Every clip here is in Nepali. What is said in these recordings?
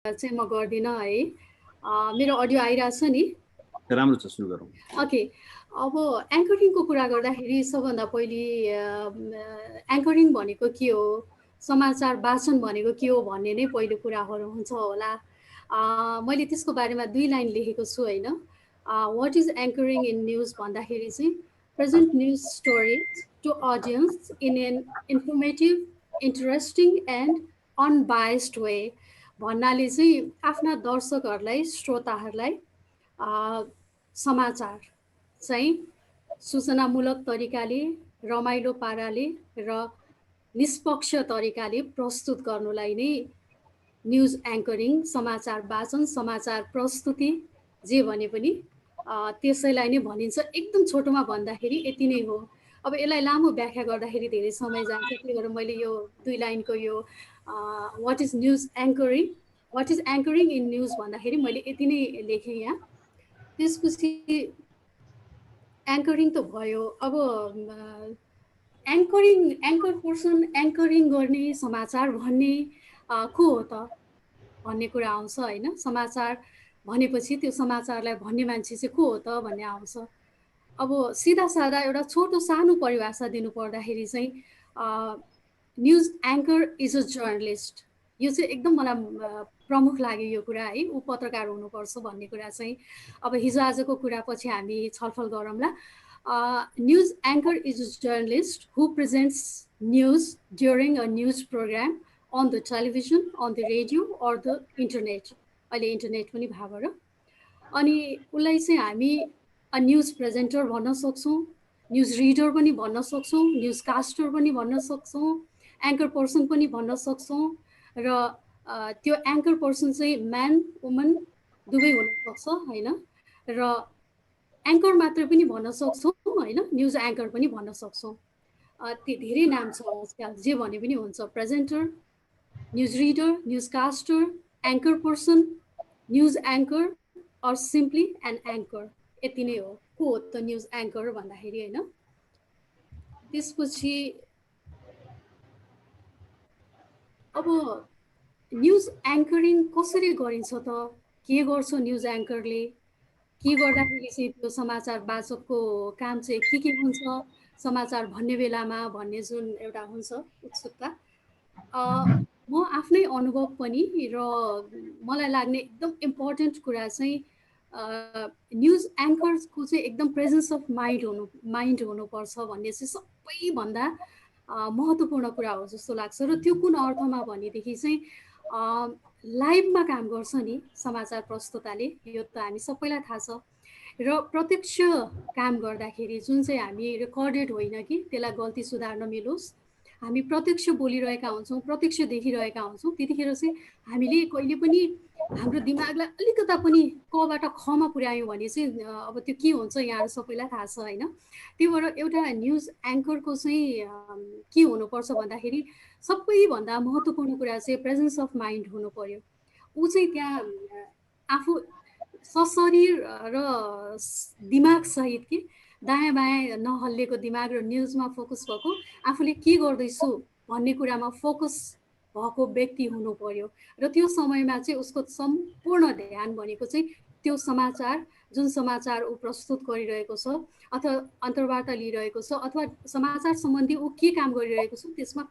चाहिँ म गर्दिनँ है। मेरो अडियो आइरहेछ नि? राम्रो छ, सुरु गरौँ। ओके, अब एङ्करिङको कुरा गर्दाखेरि सबभन्दा पहिले एङ्करिङ भनेको के हो, समाचार वाचन भनेको के हो भन्ने नै पहिलो कुराहरू हुन्छ होला। मैले त्यसको बारेमा 2 लाइन लेखेको छु होइन। What is anchoring in news भन्दाखेरि चाहिँ present news stories to audience in an informative, interesting and unbiased way भन्नाले चाहिँ आफ्ना दर्शकहरूलाई, श्रोताहरूलाई समाचार चाहिँ सूचनामूलक तरिकाले, रमाइलो पाराले र निष्पक्ष तरिकाले प्रस्तुत गर्नुलाई नै न्युज एङ्करिङ, समाचार वाचन, समाचार प्रस्तुति जे भने पनि त्यसैलाई नै भनिन्छ। एकदम छोटोमा भन्दाखेरि यति नै हो। अब यसलाई लामो व्याख्या गर्दाखेरि धेरै समय जान्छ, त्यही भएर मैले यो 2 लाइनको यो what is news anchoring, what is anchoring in news भन्दाखेरि मैले यति नै लेखेँ यहाँ। त्यसपछि एङ्करिङ त भयो। अब एङ्कर पर्सन, एङ्करिङ गर्ने, समाचार भन्ने को हो त भन्ने कुरा आउँछ होइन। समाचार भनेपछि त्यो समाचारलाई भन्ने मान्छे चाहिँ को हो त भन्ने आउँछ। अब सिधा सादा एउटा छोटो सानो परिभाषा दिनु पर्दाखेरि चाहिँ news anchor is a journalist. यो चाहिँ एकदम मलाई प्रमुख लाग्यो यो कुरा है। ऊ पत्रकार हुनुपर्छ भन्ने कुरा चाहिँ अब हिजो आजको कुरा पछि हामी छलफल गरौँला। News anchor is a journalist who presents news during a news programme on the television, on the radio or the internet. अहिले इन्टरनेट पनि भयो भएर अनि उसलाई चाहिँ हामी न्युज प्रेजेन्टर भन्न सक्छौँ, न्युज रिडर पनि भन्न सक्छौँ, न्युज कास्टर पनि भन्न सक्छौँ, एङ्कर पर्सन पनि भन्न सक्छौँ। र त्यो एङ्कर पर्सन चाहिँ म्यान वुमन दुवै हुनसक्छ होइन। र एङ्कर मात्र पनि भन्न सक्छौँ होइन, न्युज एङ्कर पनि भन्न सक्छौँ। त्यो धेरै नाम छ आजकल, जे भने पनि हुन्छ। Presenter, news reader, newscaster, anchor person, news anchor or simply an anchor. यति नै हो को हो त न्युज एङ्कर भन्दाखेरि होइन। त्यसपछि अब न्युज एङ्करिङ कसरी गरिन्छ त, के गर्छ न्युज एङ्करले, के गर्दाखेरि चाहिँ त्यो समाचार वाचकको काम चाहिँ के हुन्छ समाचार भन्ने बेलामा भन्ने जुन एउटा हुन्छ उत्सुकता। म आफ्नै अनुभव पनि र मलाई लाग्ने एकदम इम्पोर्टेन्ट कुरा चाहिँ न्युज एङ्करको चाहिँ एकदम प्रेजेन्स अफ माइन्ड हुनुपर्छ भन्ने चाहिँ सबैभन्दा महत्त्वपूर्ण कुरा हो जस्तो लाग्छ। र त्यो कुन अर्थमा भनेदेखि चाहिँ लाइभमा काम गर्छ नि समाचार प्रस्तुताले, यो त हामी सबैलाई थाहा छ। र प्रत्यक्ष काम गर्दाखेरि जुन चाहिँ हामी रेकर्डेड होइन कि त्यसलाई गल्ती सुधार्न मिलोस्, हामी प्रत्यक्ष बोलिरहेका हुन्छौँ, प्रत्यक्ष देखिरहेका हुन्छौँ, त्यतिखेर चाहिँ हामीले कहिले पनि हाम्रो दिमागलाई अलिकता पनि कबाट खमा पुर्यायौँ भने चाहिँ अब त्यो के हुन्छ यहाँहरू सबैलाई थाहा छ होइन। त्यही भएर एउटा न्युज एङ्करको चाहिँ के हुनुपर्छ भन्दाखेरि सबैभन्दा महत्त्वपूर्ण कुरा चाहिँ प्रेजेन्स अफ माइन्ड हुनु पर्यो। ऊ चाहिँ त्यहाँ आफू सशरीर र दिमागसहित कि दायाँ बायाँ नहल्लिएको दिमाग र न्युजमा फोकस भएको, आफूले के गर्दैछु भन्ने कुरामा फोकस भएको व्यक्ति हुनु पर्यो। र त्यो समयमा चाहिँ उसको सम्पूर्ण ध्यान भनेको चाहिँ त्यो समाचार, जुन समाचार ऊ प्रस्तुत गरिरहेको छ अथवा अन्तर्वार्ता लिइरहेको छ अथवा समाचार सम्बन्धी ऊ के काम गरिरहेको छ त्यसमा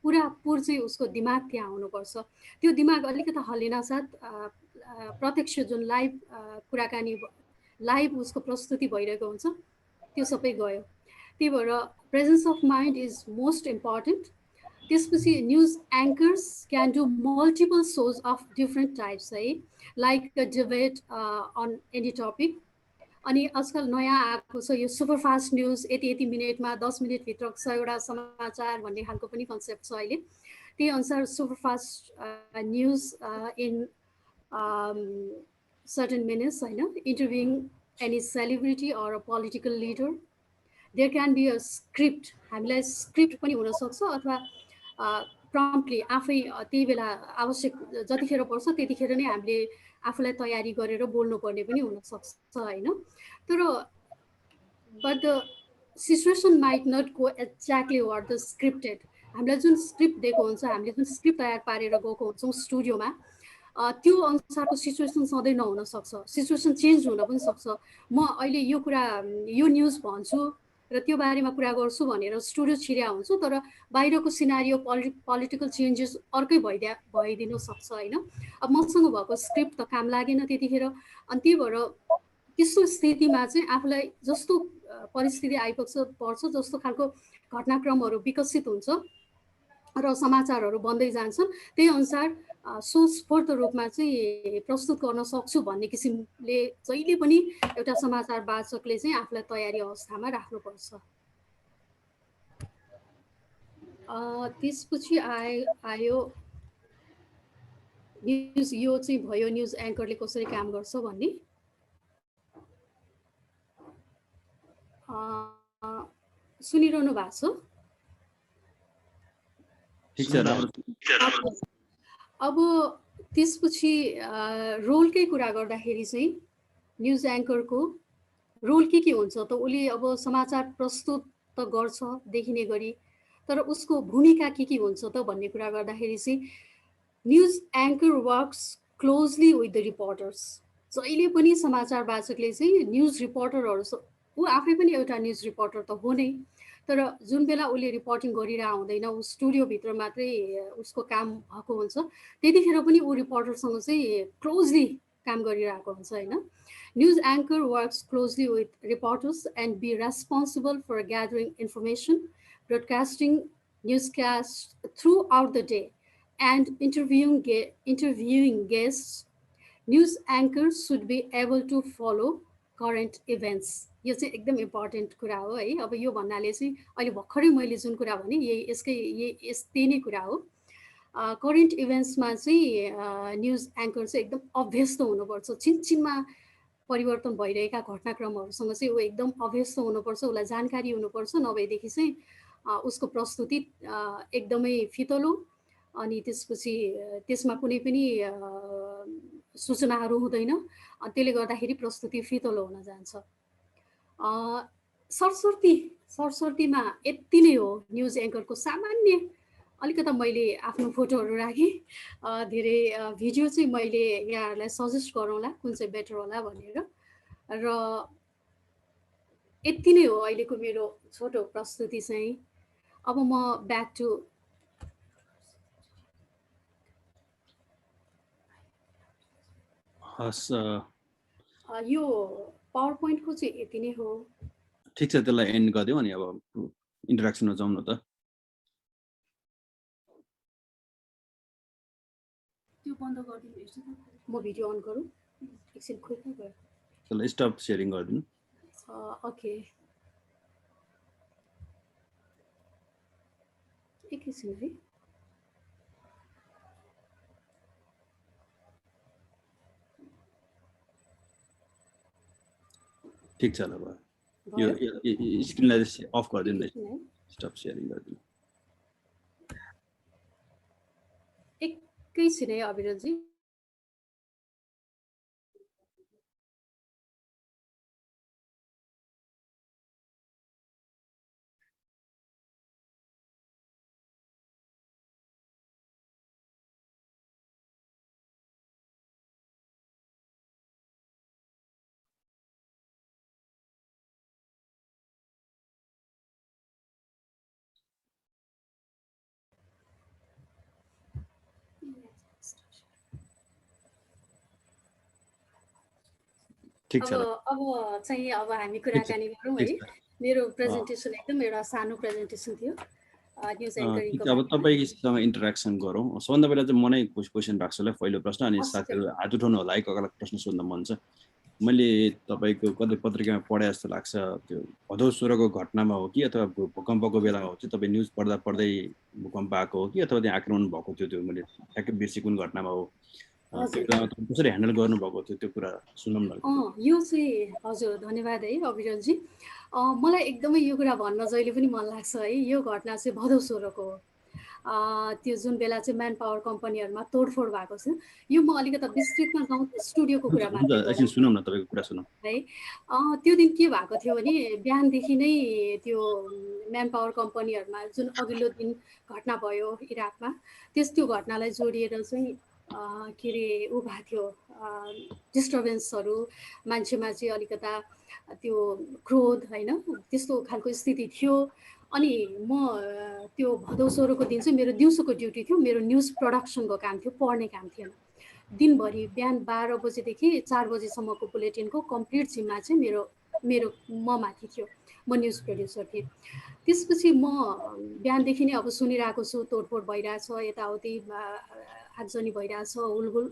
पुरापुर चाहिँ उसको दिमाग त्यहाँ हुनुपर्छ। त्यो दिमाग अलिकति हल्लिन साथ प्रत्यक्ष जुन लाइभ कुराकानी, लाइभ उसको प्रस्तुति भइरहेको हुन्छ त्यो सबै गयो। त्यही भएर presence of mind is most important. त्यसपछि news anchors can do multiple shows of different types है, like a debate on any topic. अनि आजकल नयाँ आएको छ यो सुपरफास्ट न्युज, यति मिनटमा 10 मिनटभित्र 100वटा समाचार भन्ने खालको पनि कन्सेप्ट छ अहिले। त्यही अनुसार superfast news in certain minutes होइन, interviewing any celebrity or a political leader. There can be a script, हामीलाई स्क्रिप्ट पनि हुनसक्छ अथवा प्रम्प्टली आफै त्यही बेला आवश्यक जतिखेर पर्छ त्यतिखेर नै हामीले आफूलाई तयारी गरेर बोल्नुपर्ने पनि हुनसक्छ होइन। तर but the situation might not go exactly what the scripted. हामीलाई जुन स्क्रिप्ट दिएको हुन्छ, हामीले जुन स्क्रिप्ट तयार पारेर गएको हुन्छौँ स्टुडियोमा, त्यो अनुसारको सिचुएसन सधैँ नहुन सक्छ, सिचुएसन चेन्ज हुन पनि सक्छ। म अहिले यो कुरा यो न्युज भन्छु र त्यो बारेमा कुरा गर्छु भनेर स्टुडियो छिर्या हुन्छु, तर बाहिरको सिनारियो पोलिटिकल चेन्जेस अर्कै भइदिन सक्छ होइन। अब मसँग भएको स्क्रिप्ट त काम लागेन त्यतिखेर, अनि त्यही भएर त्यस्तो स्थितिमा चाहिँ आफूलाई जस्तो परिस्थिति पर्छ, जस्तो खालको घटनाक्रमहरू विकसित हुन्छ र समाचारहरू बन्दै जान्छन्, त्यही अनुसार सोचस्फूर्त रूपमा चाहिँ प्रस्तुत गर्न सक्छु भन्ने किसिमले जहिले पनि एउटा समाचार वाचकले चाहिँ आफूलाई तयारी अवस्थामा राख्नुपर्छ। त्यसपछि आयो न्युज, यो चाहिँ भयो न्युज एङ्करले कसरी काम गर्छ भन्ने। सुनिरहनु भएको छ? ठिक छ, राम्रो। अब त्यसपछि रोलकै कुरा गर्दाखेरि चाहिँ न्युज एङ्करको रोल के हुन्छ त, उसले अब समाचार प्रस्तुत त गर्छ देखिने गरी, तर उसको भूमिका के हुन्छ त भन्ने कुरा गर्दाखेरि चाहिँ news anchor works closely with the reporters. जहिले पनि समाचार वाचकले चाहिँ न्युज रिपोर्टरहरू, ऊ आफै पनि एउटा न्युज रिपोर्टर त हो नै, तर जुन बेला उसले रिपोर्टिङ गरिरहेको हुँदैन, ऊ स्टुडियोभित्र मात्रै उसको काम भएको हुन्छ, त्यतिखेर पनि ऊ रिपोर्टरसँग चाहिँ क्लोजली काम गरिरहेको हुन्छ होइन। News anchor works closely with reporters and be responsible for gathering information, broadcasting newscast throughout the day and interviewing guests. News anchors should be able to follow current events. यो चाहिँ एकदम इम्पोर्टेन्ट कुरा हो है। अब यो भन्नाले चाहिँ अहिले भर्खरै मैले जुन कुरा भने यस्तै नै कुरा हो। करेन्ट इभेन्ट्समा चाहिँ न्युज एङ्कर चाहिँ एकदम अभ्यस्त हुनुपर्छ, छिनछिनमा परिवर्तन भइरहेका घटनाक्रमहरूसँग चाहिँ ऊ एकदम अभ्यस्त हुनुपर्छ, उसलाई जानकारी हुनुपर्छ, नभएदेखि चाहिँ उसको प्रस्तुति एकदमै फितलो, अनि त्यसपछि त्यसमा कुनै पनि सूचनाहरू हुँदैन, त्यसले गर्दाखेरि प्रस्तुति फितलो हुन जान्छ। सरसर्तीमा यति नै हो न्युज एङ्करको सामान्य। अलिकता मैले आफ्नो फोटोहरू राखेँ, धेरै भिडियो चाहिँ मैले यहाँहरूलाई सजेस्ट गरौँला कुन चाहिँ बेटर होला भनेर, र यति नै हो अहिलेको मेरो छोटो प्रस्तुति चाहिँ। अब म ब्याक टु यो पावर पोइन्टको चाहिँ यति नै हो। ठिक छ, त्यसलाई एन्ड गरिदिउँ अनि अब इन्टरेक्सनमा जाउँ न त। त्यो बन्द गरिदिनु हेर्छु, म भिडियो अन गरौँ एकछिन, खोइ कहाँ गयो। त्यसलाई स्टप सेयरिङ गरिदिनु। ओके, एकैछिन है। ठिक छ, ल यो स्क्रिनलाई अफ गरिदिनु न, स्टप सेयरिङ गरिदिनु। एकैछिन है अविरलजी। ठिक छ, अब चाहिँ अब हामी कुराकानी गरौँ है। मेरो प्रेजेन्टेसन एकदम एउटा सानो प्रेजेन्टेसन थियो न्युज एङ्करिङको। अब तपाईँसँग इन्टरेक्सन गरौँ। सबभन्दा पहिला चाहिँ म नै क्वेसन राख्छु होला, पहिलो प्रश्न, अनि साथीहरू हात उठाउनु होला है, कसैलाई प्रश्न सोध्न मन छ। मैले तपाईँको कतै पत्रिकामा पढे जस्तो लाग्छ, त्यो भदौ 16को घटनामा हो कि अथवा भूकम्पको बेलामा हो कि, तपाईँ न्युज पढ्दा पढ्दै भूकम्प आएको हो कि अथवा त्यहाँ आक्रमण भएको थियो, त्यो मैले ठ्याक्कै बिर्सेँ कुन घटनामा हो, कसरी ह्यान्डल गर्नुभएको थियो त्यो कुरा सुनौँ न। यो चाहिँ हजुर धन्यवाद है अविरलजी। मलाई एकदमै यो कुरा भन्न जहिले पनि मन लाग्छ है। यो घटना चाहिँ भदौ 16को हो। त्यो जुन बेला चाहिँ म्यान पावर कम्पनीहरूमा तोडफोड भएको छ, यो म अलिकति विस्तृतमा जाउँ स्टुडियोको कुरा मात्रै सुनौँ न, तपाईँको कुरा सुनौँ है। त्यो दिन के भएको थियो भने बिहानदेखि नै त्यो म्यान पावर कम्पनीहरूमा जुन अघिल्लो दिन घटना भयो इराकमा, त्यो घटनालाई जोडिएर चाहिँ के अरे ऊ भएको थियो डिस्टर्बेन्सहरू, मान्छेमा चाहिँ अलिकता त्यो क्रोध होइन त्यस्तो खालको स्थिति थियो। अनि म त्यो भदौ 16को दिन चाहिँ मेरो दिउँसोको ड्युटी थियो, मेरो न्युज प्रडक्सनको काम थियो, पढ्ने काम थिएन। दिनभरि बिहान 12 बजेदेखि 4 बजेसम्मको बुलेटिनको कम्प्लिट जिम्मा चाहिँ मेरो मेरो म माथि थियो। म न्युज प्रड्युसर थिएँ। त्यसपछि म बिहानदेखि नै अब सुनिरहेको छु तोडफोड भइरहेछ, यताउति आगजनी भइरहेछ,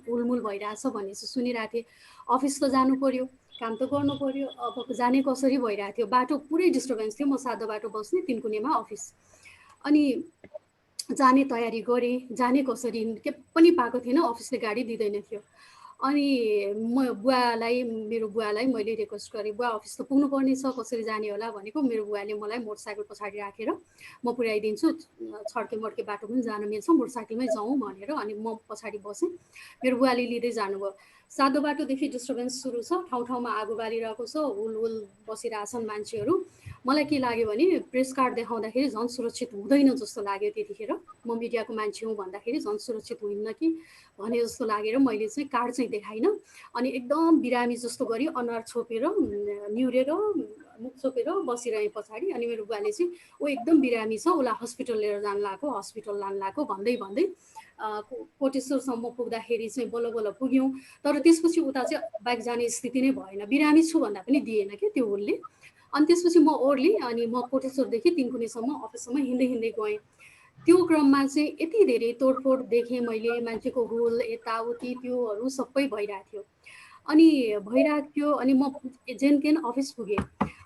हुलमुल भइरहेछ भन्ने चाहिँ सुनिरहेको थिएँ। अफिस त जानु पर्यो, काम त गर्नु पर्यो, अब जाने कसरी भइरहेको थियो। बाटो पुरै डिस्टर्बेन्स थियो। म सातो बाटो बस्ने, तिनकुनेमा अफिस। अनि जाने तयारी गरेँ, जाने कसरी के पनि पाएको थिएन, अफिसले गाडी दिँदैन थियो। अनि म बुवालाई, मेरो बुवालाई मैले रिक्वेस्ट गरेँ, बुवा अफिस त पुग्नुपर्ने छ, कसरी जाने होला भनेको। मेरो बुवाले मलाई मोटरसाइकल पछाडि राखेर म पुर्याइदिन्छु, छड्के मड्के बाटो पनि जानु मिल्छ, मोटरसाइकलमै जाउँ भनेर अनि म पछाडि बसेँ। मेरो बुवाले लिँदै जानुभयो। सातो बाटोदेखि डिस्टर्बेन्स सुरु छ, ठाउँ ठाउँमा आगो बालिरहेको छ, हुल बसिरहेछन् मान्छेहरू। मलाई के लाग्यो भने प्रेस कार्ड देखाउँदाखेरि झन् सुरक्षित हुँदैन जस्तो लाग्यो त्यतिखेर। म मिडियाको मान्छे हुँ भन्दाखेरि झन् सुरक्षित हुन्न कि भने जस्तो लागेर मैले चाहिँ कार्ड चाहिँ देखाइनँ। अनि एकदम बिरामी जस्तो गरी अनुहार छोपेर निहुरेर मुख छोपेर बसिरहेँ पछाडि। अनि मेरो बुवाले चाहिँ ऊ एकदम बिरामी छ, उसलाई हस्पिटल लिएर जानु लाएको, हस्पिटल लानु लाएको भन्दै भन्दै कोटेश्वरसम्म पुग्दाखेरि चाहिँ बल्ल बल्ल पुग्यौँ। तर त्यसपछि उता चाहिँ बाइक जाने स्थिति नै भएन, बिरामी छु भन्दा पनि दिएन क्या त्यो हुलले। अनि त्यसपछि म ओर्लेँ अनि म कोटेश्वरदेखि तिनकुनेसम्म अफिससम्म हिँड्दै हिँड्दै गएँ। त्यो क्रममा चाहिँ यति धेरै तोडफोड देखेँ मैले, मान्छेको हुल यताउति त्योहरू सबै भइरहेको थियो। अनि भइरहेको थियो अनि म जेनकेन अफिस पुगेँ।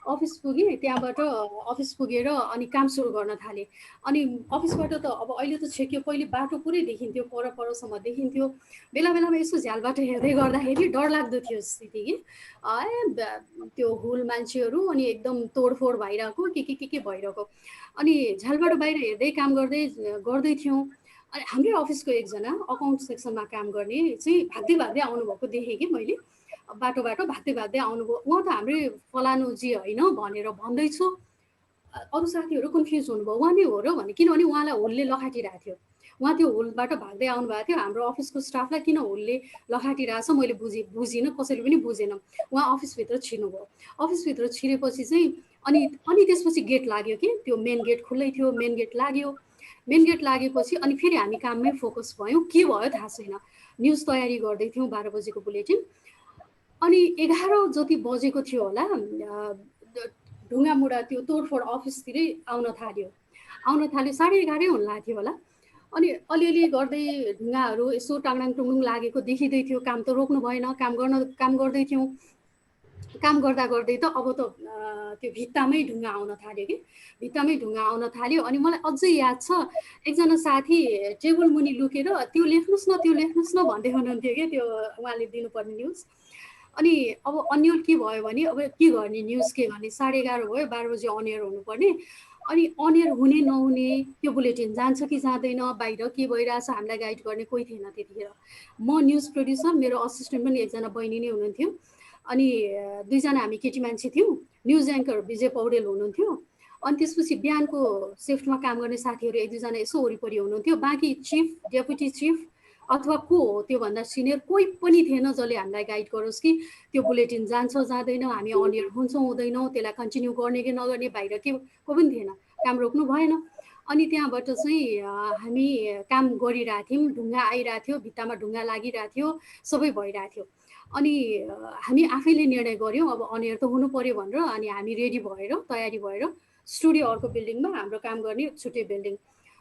अफिस पुगेँ, त्यहाँबाट अफिस पुगेर अनि काम सुरु गर्न थालेँ। अनि अफिसबाट त अब अहिले त छेक्यो, पहिले बाटो पुरै देखिन्थ्यो, परसम्म देखिन्थ्यो। बेला बेलामा यसो झ्यालबाट हेर्दै गर्दाखेरि डरलाग्दो थियो स्थिति कि त्यो हुल मान्छेहरू अनि एकदम तोडफोड भइरहेको के भइरहेको। अनि झ्यालबाट बाहिर हेर्दै काम गर्दै थियौँ। अनि हाम्रै अफिसको एकजना अकाउन्ट सेक्सनमा काम गर्ने चाहिँ भाग्दै भाग्दै आउनुभएको देखेँ कि मैले। बाटो भाग्दै भाग्दै आउनुभयो। उहाँ त हाम्रै फलानुजी होइन भनेर भन्दैछु। अरू साथीहरू कन्फ्युज हुनुभयो, उहाँ नै हो र भने, किनभने उहाँलाई हुलले लखाटिरहेको थियो। उहाँ त्यो हुलबाट भाग्दै आउनुभएको थियो। हाम्रो अफिसको स्टाफलाई किन हुलले लखाटिरहेछ मैले बुझिनँ, कसैले पनि बुझेन। उहाँ अफिसभित्र छिर्नुभयो। अफिसभित्र छिरेपछि चाहिँ अनि त्यसपछि गेट लाग्यो कि त्यो मेन गेट खुल्लै थियो, मेन गेट लाग्यो। मेन गेट लागेपछि अनि फेरि हामी काममै फोकस भयौँ। के भयो थाहा छैन। न्युज तयारी गर्दै थियौँ 12 बजेको बुलेटिन। अनि 11 जति बजेको थियो होला, ढुङ्गामुढा त्यो तोडफोड अफिसतिरै आउन थाल्यो। 11:30 हुन लाग्थ्यो होला। अनि अलिअलि गर्दै ढुङ्गाहरू यसो टाङडाङ टुङडुङ लागेको देखिँदै थियो। काम त रोक्नु भएन, काम गर्दै थियौँ। काम गर्दा गर्दै त अब त त्यो भित्तामै ढुङ्गा आउन थाल्यो कि, भित्तामै ढुङ्गा आउन थाल्यो। अनि मलाई अझै याद छ, एकजना साथी टेबल मुनि लुकेर त्यो लेख्नुहोस् न भन्दै हुनुहुन्थ्यो कि, त्यो उहाँले दिनुपर्ने न्युज। अनि अब अन्यल के भयो भने अब के गर्ने, न्युज के गर्ने, 11:30 भयो, 12 बजी अनियर हुनुपर्ने। अनि अनियर हुने नहुने, त्यो बुलेटिन जान्छ कि जाँदैन, बाहिर के भइरहेछ हामीलाई गाइड गर्ने कोही थिएन त्यतिखेर। म न्युज प्रड्युसर, मेरो असिस्टेन्ट पनि एकजना बहिनी नै हुनुहुन्थ्यो। अनि दुईजना हामी केटी मान्छे थियौँ। न्युज एङ्कर विजय पौडेल हुनुहुन्थ्यो। अनि त्यसपछि बिहानको सिफ्टमा काम गर्ने साथीहरू एक दुईजना यसो वरिपरि हुनुहुन्थ्यो। बाँकी चिफ, डेपुटी चिफ अथवा को हो त्योभन्दा सिनियर कोही पनि थिएन जसले हामीलाई गाइड गरोस् कि त्यो बुलेटिन जान्छ जाँदैन, हामी अनियर हुन्छौँ हुँदैनौँ, त्यसलाई कन्टिन्यू गर्ने कि नगर्ने, बाहिर के को पनि थिएन। काम रोक्नु भएन। अनि त्यहाँबाट चाहिँ हामी काम गरिरहेको थियौँ। ढुङ्गा आइरहेको थियो, भित्तामा ढुङ्गा लागिरहेको थियो, सबै भइरहेको थियो। अनि हामी आफैले निर्णय गऱ्यौँ अब अनियर त हुनु पर्यो भनेर। अनि हामी रेडी भएर तयारी भएर स्टुडियो अर्को बिल्डिङमा, हाम्रो काम गर्ने छुट्टै बिल्डिङ,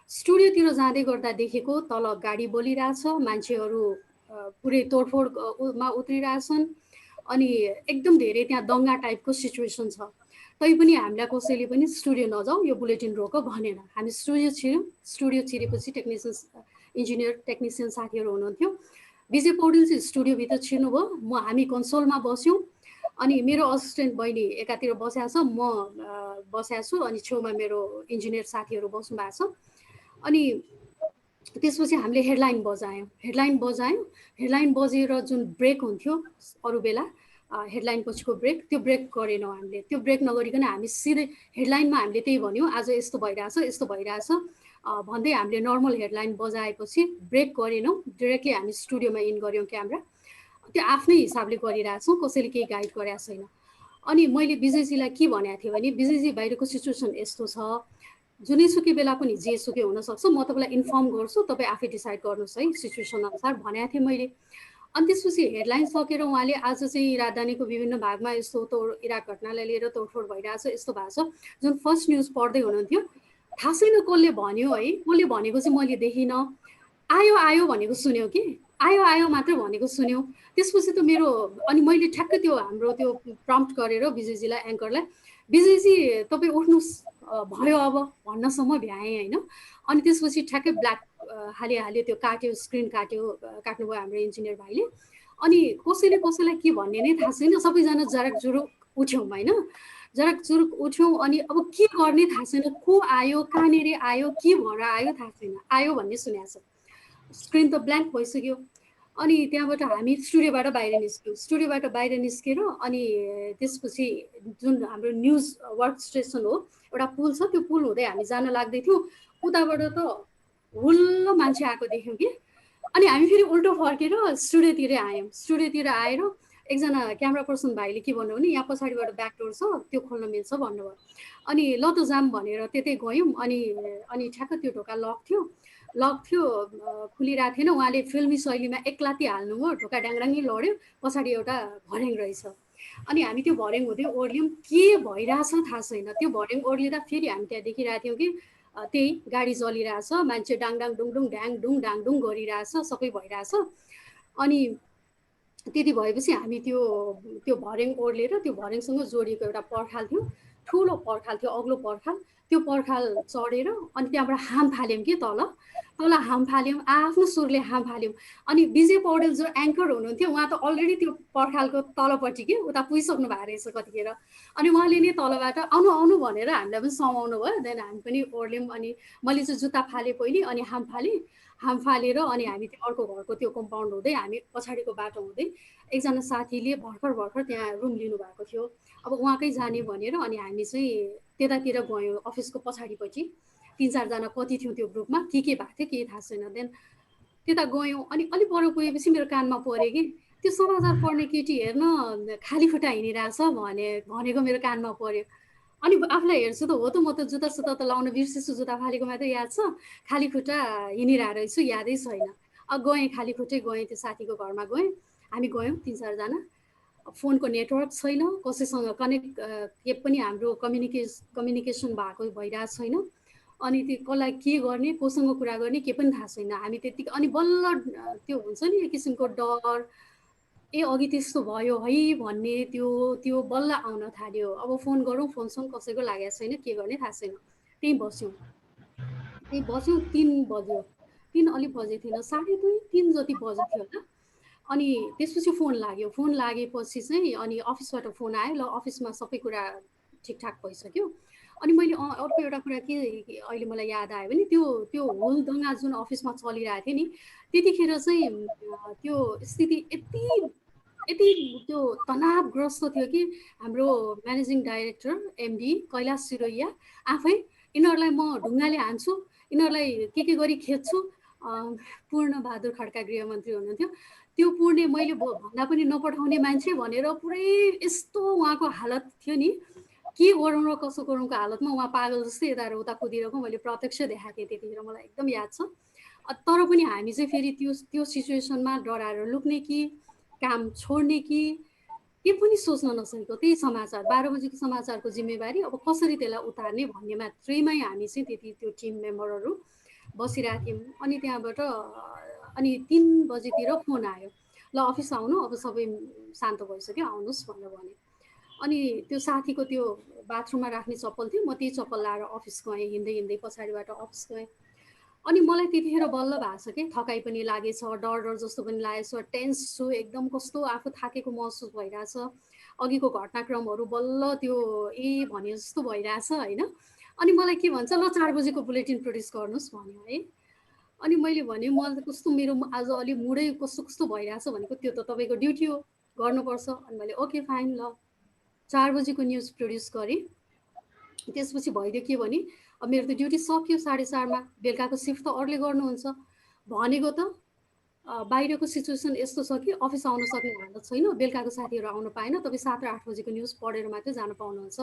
स्टुडियोतिर जाँदै गर्दा देखेको तल गाडी बोलिरहेछ, मान्छेहरू पुरै तोडफोडमा उत्रिरहेछन्। अनि एकदम धेरै त्यहाँ दङ्गा टाइपको सिचुएसन छ। तैपनि हामीलाई कसैले पनि स्टुडियो नजाऊ, यो बुलेटिन रोक भनेन। हामी स्टुडियो छिर्यौँ। स्टुडियो छिरेपछि इन्जिनियर टेक्निसियन साथीहरू हुनुहुन्थ्यो। विजय पौडेल चाहिँ स्टुडियोभित्र छिर्नुभयो, हामी कन्सोलमा बस्यौँ। अनि मेरो असिस्टेन्ट बहिनी एकातिर बसेको छ, म बसेको छु, अनि छेउमा मेरो इन्जिनियर साथीहरू बस्नु भएको छ। अनि त्यसपछि हामीले हेडलाइन बजायौँ। हेडलाइन बजेर जुन ब्रेक हुन्थ्यो अरू बेला, हेडलाइन पछिको ब्रेक, त्यो ब्रेक गरेनौँ हामीले। त्यो ब्रेक नगरिकन हामी सिधै हेडलाइनमा हामीले त्यही भन्यौँ, आज यस्तो भइरहेछ, भन्दै हामीले नर्मल हेडलाइन बजाएपछि ब्रेक गरेनौँ, डिरेक्टली हामी स्टुडियोमा इन गऱ्यौँ क्यामेरा। त्यो आफ्नै हिसाबले गरिरहेछौँ, कसैले केही गाइड गरेको छैन। अनि मैले विजयजीलाई के भनेको थिएँ भने, विजयजी बाहिरको सिचुएसन यस्तो छ, जुनैसुकै बेला पनि जेसुकै हुनसक्छ, म तपाईँलाई इन्फर्म गर्छु, तपाईँ आफै डिसाइड गर्नुहोस् है सिचुएसन अनुसार भनेको थिएँ मैले। अनि त्यसपछि हेडलाइन सकेर उहाँले आज चाहिँ राजधानीको विभिन्न भागमा यस्तो इराक घटनालाई लिएर तोडफोड भइरहेछ, यस्तो भएको छ, जुन फर्स्ट न्युज पढ्दै हुनुहुन्थ्यो। थाहा छैन कसले भन्यो है, कसले भनेको चाहिँ मैले देखिनँ, आयो आयो भनेको सुन्यो कि, आयो आयो मात्र भनेको सुन्यो। त्यसपछि त मेरो, अनि मैले ठ्याक्कै त्यो हाम्रो त्यो प्रम्प्ट गरेर विजयजीलाई, एङ्करलाई, विजयजी तपाईँ उठ्नुहोस् भयो अब भन्नसम्म भ्याएँ होइन। अनि त्यसपछि ठ्याक्कै ब्ल्याक हाल्यो, त्यो काट्यो, स्क्रिन काट्नुभयो हाम्रो इन्जिनियर भाइले। अनि कसैले कसैलाई के भन्ने नै थाहा छैन, सबैजना जरक जुरुक उठ्यौँ होइन, जरक जुरुक उठ्यौँ। अनि अब के गर्ने थाहा छैन, को आयो, कहाँनिर आयो, के भएर आयो थाहा छैन, आयो भन्ने सुनेको छ, स्क्रिन त ब्ल्याङ्क भइसक्यो। अनि त्यहाँबाट हामी स्टुडियोबाट बाहिर निस्केर अनि त्यसपछि जुन हाम्रो न्युज वर्क स्टेसन हो, एउटा पुल छ, त्यो पुल हुँदै हामी जान लाग्दै थियौँ। उताबाट त हुल्ल मान्छे आएको देख्यौँ कि। अनि हामी फेरि उल्टो फर्केर स्टुडियोतिर आयौँ। स्टुडियोतिर आएर एकजना क्यामेरा पर्सन भाइले के भन्नुभयो भने, यहाँ पछाडिबाट ब्याकडोर छ, त्यो खोल्न मिल्छ भन्नुभयो। अनि ल त जाम भनेर त्यतै गयौँ। अनि ठ्याक्क त्यो ढोका लक थियो, खुलिरहेको थिएन। उहाँले फिल्मी शैलीमा एकलाती हाल्नुभयो, ढोका ड्याङड्याङै लड्यो, पछाडि एउटा भर्याङ रहेछ। अनि हामी त्यो भर्याङ हुँदै ओर्ल्यौँ, के भइरहेछ थाहा छैन। त्यो भर्याङ ओर्लिँदा फेरि हामी त्यहाँ देखिरहेको थियौँ कि त्यही गाडी चलिरहेछ, मान्छे डाङडाङ डुङडुङ ड्याङडुङ डाङडुङ गरिरहेछ, सबै भइरहेछ। अनि त्यति भएपछि हामी त्यो भर्याङ ओर्लेर त्यो भर्याङसँग जोडिएको एउटा पर्खाल थियो, ठुलो पर्खाल थियो, अग्लो पर्खाल, त्यो पर्खाल चढेर अनि त्यहाँबाट हाम फाल्यौँ कि तल हाम फाल्यौँ, आफ्नो सुरले हाम फाल्यौँ। अनि विजय पौडेल जो एङ्कर हुनुहुन्थ्यो, उहाँ त अलरेडी त्यो पर्खालको तलपट्टि कि उता पुगिसक्नु भएको रहेछ कतिखेर। अनि उहाँले नै तलबाट आउनु आउनु भनेर हामीलाई पनि समाउनु भयो। देन हामी पनि ओर्ल्यौँ। अनि मैले चाहिँ जुत्ता फालेँ पहिले, अनि हाम फालेर अनि हामी त्यो अर्को घरको त्यो कम्पाउन्ड हुँदै हामी पछाडिको बाटो हुँदै एकजना साथीले भर्खर त्यहाँ रुम लिनुभएको थियो, अब उहाँकै जाने भनेर अनि हामी चाहिँ त्यतातिर गयौँ, अफिसको पछाडिपट्टि 3-4जना कति थियौँ त्यो ग्रुपमा, के भएको थियो केही थाहा छैन। देन त्यता गयौँ। अनि अलिक पर गएपछि मेरो कानमा पऱ्यो कि त्यो समाचार पढ्ने केटी हेर्न खाली खुट्टा हिँडिरहेछ भनेको मेरो कानमा पऱ्यो। अनि आफूलाई हेर्छु त हो त, म त जुत्ता त लाउन बिर्सेछु, जुत्ता फालेको मात्रै याद छ, खाली खुट्टा हिँडिरहेको रहेछु यादै छैन। गएँ, खाली खुट्टै गएँ, त्यो साथीको घरमा गएँ। हामी गयौँ 3-4जना, फोनको नेटवर्क छैन, कसैसँग कनेक्ट के पनि हाम्रो कम्युनिकेसन भएको भइरहेको छैन। अनि त्यो कसलाई के गर्ने, कोसँग कुरा गर्ने, के पनि थाहा छैन। हामी त्यतिकै अनि बल्ल त्यो हुन्छ नि एक किसिमको डर, अघि त्यस्तो भयो है भन्ने त्यो बल्ल आउन थाल्यो। अब फोन गरौँ, फोनसँग कसैको लागेको छैन, के गर्ने थाहा छैन। त्यहीँ बस्यौँ 3 बज्यो, 3 अलिक बजेको थिएन, 2:30 3 जति बजेको थियो होला। अनि त्यसपछि फोन लागेपछि चाहिँ अनि अफिसबाट फोन आयो, ल अफिसमा सबै कुरा ठिकठाक भइसक्यो। अनि मैले अर्को एउटा कुरा के अहिले मलाई याद आयो भने, त्यो हुलदङ्गा जुन अफिसमा चलिरहेको थियो नि, त्यतिखेर चाहिँ त्यो स्थिति यति त्यो तनावग्रस्त थियो कि हाम्रो managing director MD Kailash Sirohia आफै, यिनीहरूलाई म ढुङ्गाले हान्छु, यिनीहरूलाई के गरी खेद्छु। पूर्ण बहादुर खड्का गृहमन्त्री हुनुहुन्थ्यो, त्यो पूर्णे मैले भन्दा पनि नपठाउने मान्छे भनेर पुरै यस्तो उहाँको हालत थियो नि, के गरौँ र कसो गरौँको हालतमा उहाँ पागल जस्तै यता र उता कुदिरहेको मैले प्रत्यक्ष देखाएको थिएँ, त्यतिखेर मलाई एकदम याद छ। तर पनि हामी चाहिँ फेरि त्यो सिचुएसनमा डराएर लुक्ने कि काम छोड्ने कि के पनि सोच्न नसकेको, त्यही समाचार 12 बजीको समाचारको जिम्मेवारी अब कसरी त्यसलाई उतार्ने भन्ने मात्रैमै हामी चाहिँ त्यो टिम मेम्बरहरू बसिरहेको थियौँ। अनि त्यहाँबाट अनि 3 बजीतिर फोन आयो, ल अफिस आउनु, अब सबै शान्त भइसक्यो, आउनुहोस् भनेर भने। अनि त्यो साथीको त्यो बाथरुममा राख्ने चप्पल थियो, म त्यही चप्पल लाएर अफिस गएँ, हिँड्दै पछाडिबाट अफिस गएँ। अनि मलाई त्यतिखेर बल्ल भएको छ कि थकाइ पनि लागेछ, डर जस्तो पनि लागेछ, टेन्स छु एकदम, कस्तो आफू थाकेको महसुस भइरहेछ, अघिको घटनाक्रमहरू बल्ल त्यो भने जस्तो भइरहेछ होइन। अनि मलाई के भन्छ, ल 4 बजीको बुलेटिन प्रड्युस गर्नुहोस् भन्यो है। अनि मैले भने मलाई त कस्तो मेरो आज अलि मुडै कस्तो भइरहेछ भनेको, त्यो त तपाईँको ड्युटी हो, गर्नुपर्छ। अनि मैले ओके फाइन, ल 4 बजीको न्युज प्रड्युस गरेँ। त्यसपछि भइदियो के भने अब मेरो त ड्युटी सक्यो 4:30 बेलुकाको सिफ्ट त अरूले गर्नुहुन्छ भनेको त बाहिरको सिचुएसन यस्तो छ कि अफिस आउन सक्ने हालत छैन, बेलुकाको साथीहरू आउन पाएन, तपाईँ 7 र 8 बजेको न्युज पढेर मात्रै जान पाउनुहुन्छ